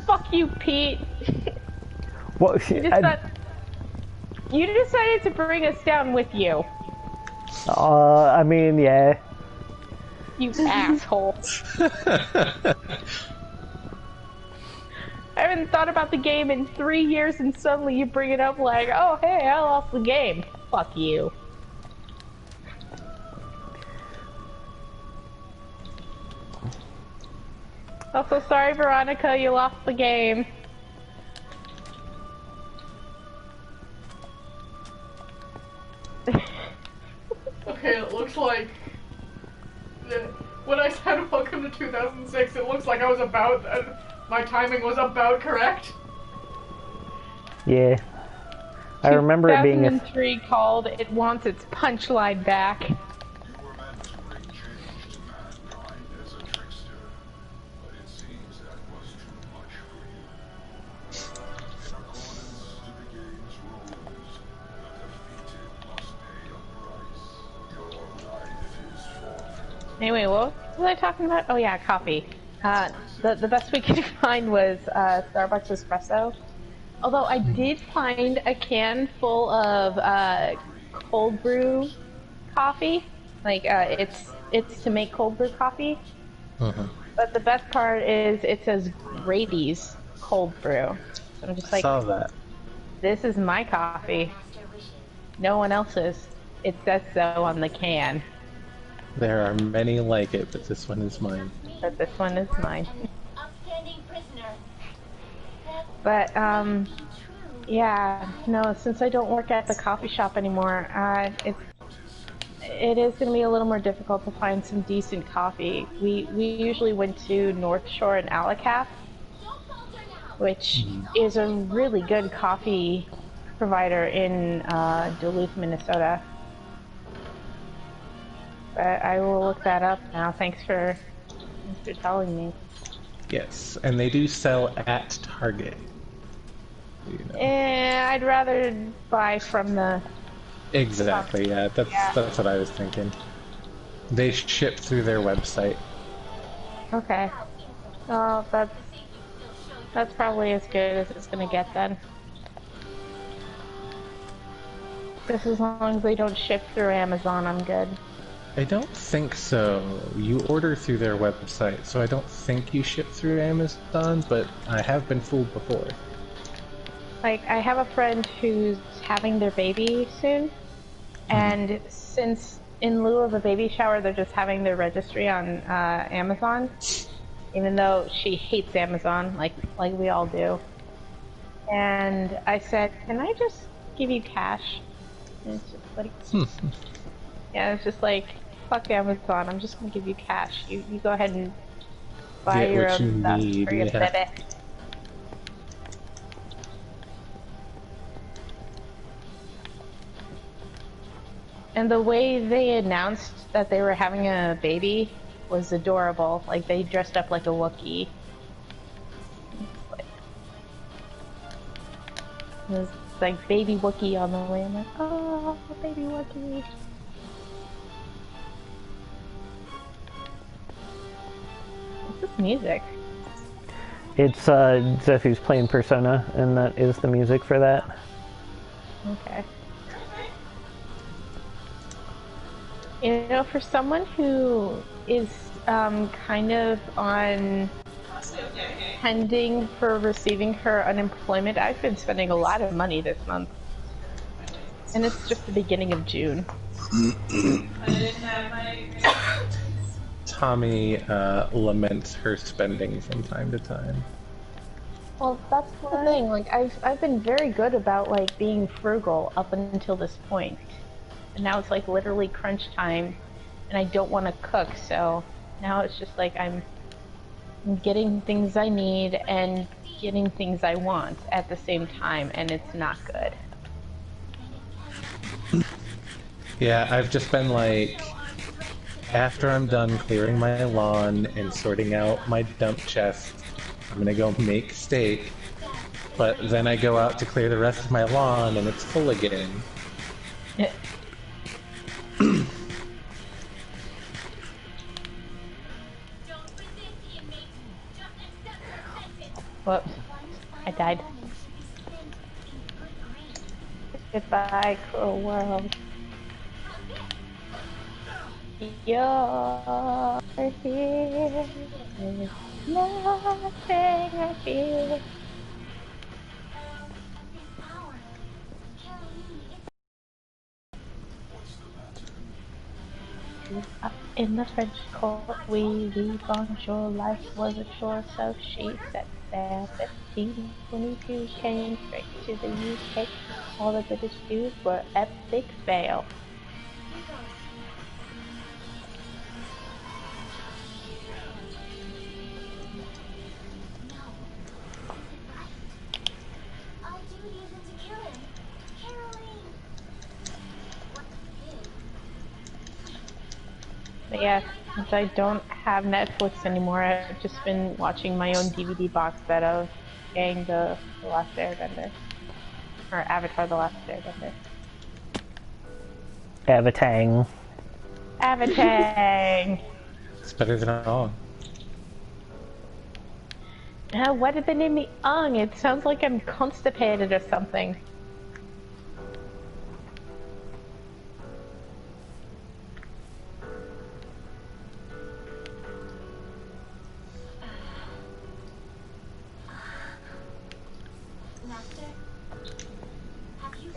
Fuck you, Pete. What? You decided to bring us down with you. I mean, yeah. You asshole. I haven't thought about the game in 3 years and suddenly you bring it up like, oh hey, I lost the game. Fuck you. Also, sorry Veronica, you lost the game. Okay, it looks like... When I said welcome to 2006, it looks like I was about... my timing was about correct. Yeah. I remember it being 2003 called, it wants its punchline back. Anyway, what was I talking about? Oh yeah, coffee. The best we could find was Starbucks espresso. Although I did find a can full of cold brew coffee. Like it's to make cold brew coffee. But the best part is it says Grady's cold brew. So I'm just like, saw that. This is my coffee. No one else's. It says so on the can. There are many like it, but this one is mine. But this one is mine. But, yeah, no, since I don't work at the coffee shop anymore, it is going to be a little more difficult to find some decent coffee. We usually went to North Shore and Allacap, which is a really good coffee provider in Duluth, Minnesota. But I will look that up now. Thanks for telling me. Yes, and they do sell at Target. You know. I'd rather buy from the... Exactly, yeah. That's what I was thinking. They ship through their website. Okay. Oh, that's probably as good as it's gonna get then. Just as long as they don't ship through Amazon, I'm good. I don't think so. You order through their website, so I don't think you ship through Amazon, but I have been fooled before. Like, I have a friend who's having their baby soon, and since in lieu of a baby shower, they're just having their registry on Amazon, even though she hates Amazon, like we all do. And I said, can I just give you cash? And it's just like... Yeah, it's just like, fuck Amazon, I'm just gonna give you cash. You go ahead and buy your own stuff for your baby. And the way they announced that they were having a baby was adorable. Like, they dressed up like a Wookiee. It was like baby Wookiee on the way. I'm like, oh, baby Wookiee. What's this music? It's Zephy's playing Persona, and that is the music for that. Okay. You know, for someone who is kind of on pending for receiving her unemployment, I've been spending a lot of money this month. And it's just the beginning of June. Tommy laments her spending from time to time. Well, that's the thing. Like, I've been very good about like being frugal up until this point. And now it's like literally crunch time, and I don't want to cook, so now it's just like I'm getting things I need and getting things I want at the same time, and it's not good. Yeah, I've just been like, after I'm done clearing my lawn and sorting out my dump chest, I'm gonna go make steak, but then I go out to clear the rest of my lawn and it's full again. Whoops. I died. Goodbye, cruel world. You're here. There's nothing I fear. Up in the French court, we bonjour, life was a chore, so she set sail. 1522 came straight to the UK. All the British Jews were epic fail. But yeah, since I don't have Netflix anymore, I've just been watching my own DVD box set of Aang the Last Airbender. Or Avatar the Last Airbender. Avatang. Avatang! It's better than all. Why did they name me Ung? It sounds like I'm constipated or something.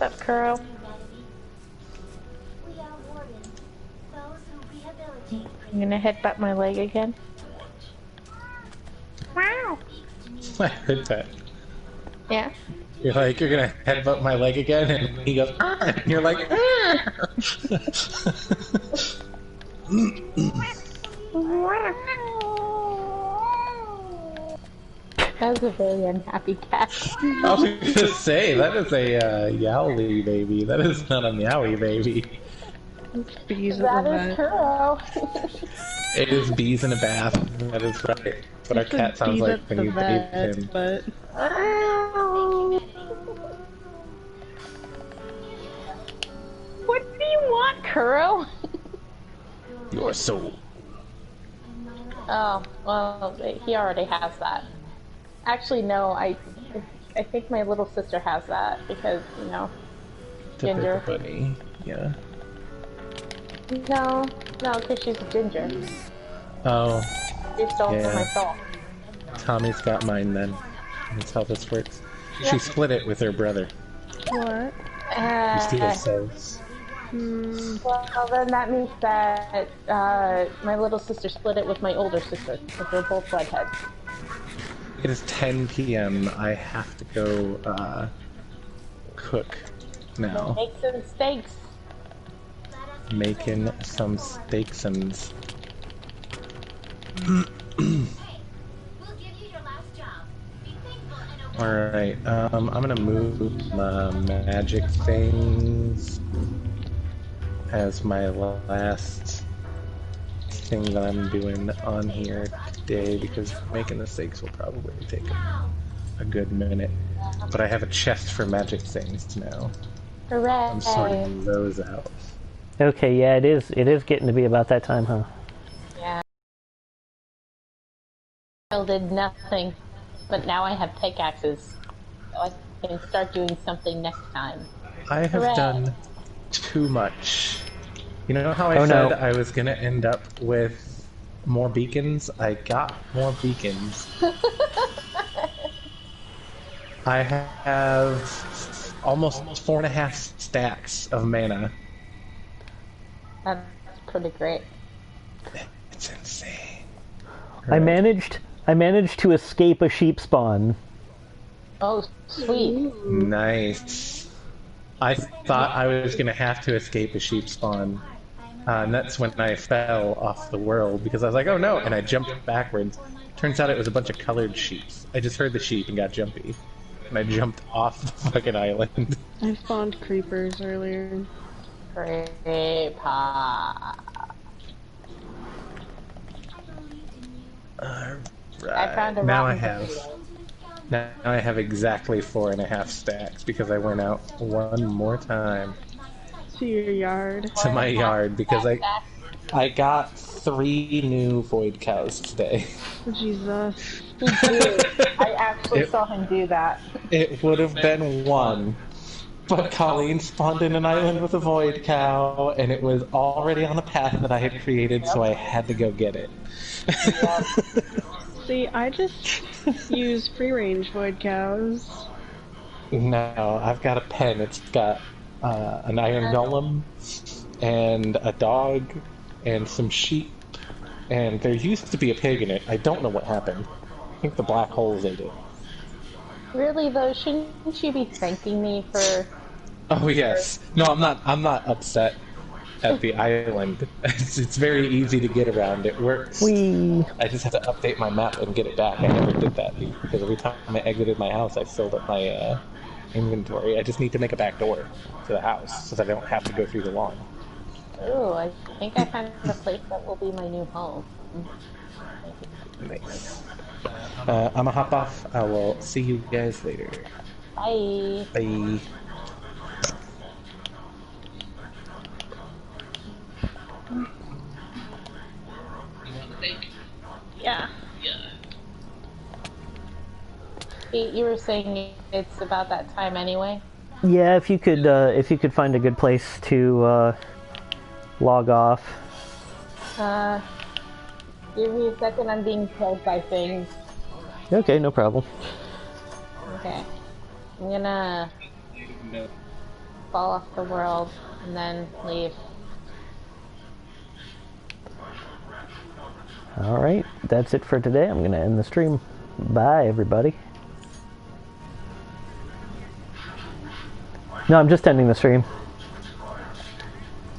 What's up, Kuro? I'm gonna headbutt my leg again. Wow! I heard that. Yeah. You're like, you're gonna headbutt my leg again, and he goes, ah! And you're like, ah! That was a very unhappy cat. I was gonna say, that is a yowly baby. That is not a meowy baby. That is Kuro. It is bees in a bath. That is right. What our cat sounds like when you bathe him. But... What do you want, Kuro? Your soul. Oh, well, he already has that. Actually, no, I think my little sister has that because, you know, ginger. The bunny, yeah. No, because she's ginger. Oh. She stole yeah. from my soul. Tommy's got mine then. That's how this works. Yep. She split it with her brother. What? You steal souls. Well, then that means that my little sister split it with my older sister, because they're both redheads. It is 10 p.m. I have to go cook now. Make some steaks. Making some steaksums. Alright, I'm gonna move my magic things. as my last thing that I'm doing on here today, because making the steaks will probably take a good minute. But I have a chest for magic things now. Hooray! I'm sorting those out. Okay, yeah, it is. It is getting to be about that time, huh? Yeah. I did nothing, but now I have pickaxes, so I can start doing something next time. I have Hooray. done too much. You know how I Oh, said no. I was gonna end up with more beacons? I got more beacons. I have almost 4.5 stacks of mana. That's pretty great. It's insane. I managed to escape a sheep spawn. Oh, sweet. Nice. I thought I was gonna have to escape a sheep spawn. And that's when I fell off the world, because I was like, oh no, and I jumped backwards. Turns out it was a bunch of colored sheep. I just heard the sheep and got jumpy. And I jumped off the fucking island. I spawned creepers earlier. Creeper. Alright. I found a Now I rotten have. potato. Now I have exactly 4.5 stacks because I went out one more time To your yard. to my yard because I got 3 new void cows today. Jesus. He did. I actually saw him do that. It would have been 1, but Colleen spawned in an island with a void cow, and it was already on a path that I had created, so I had to go get it. See, I just use free-range void cows. No, I've got a pen. It's got an iron golem, and a dog, and some sheep, and there used to be a pig in it. I don't know what happened. I think the black holes ate it. Really though, shouldn't you be thanking me for? Oh yes. No, I'm not upset at the island. It's very easy to get around. It works. Whee! I just have to update my map and get it back. I never did that because every time I exited my house, I filled up my inventory. I just need to make a back door to the house so that I don't have to go through the lawn. Ooh, I think I found a place that will be my new home. Nice. I'm gonna hop off. I will see you guys later. Bye. Bye. Yeah. Pete, you were saying it's about that time anyway? Yeah, if you could find a good place to log off. Give me a second, I'm being killed by things. Okay, no problem. Okay. I'm gonna fall off the world and then leave. Alright, that's it for today. I'm gonna end the stream. Bye, everybody. No, I'm just ending the stream.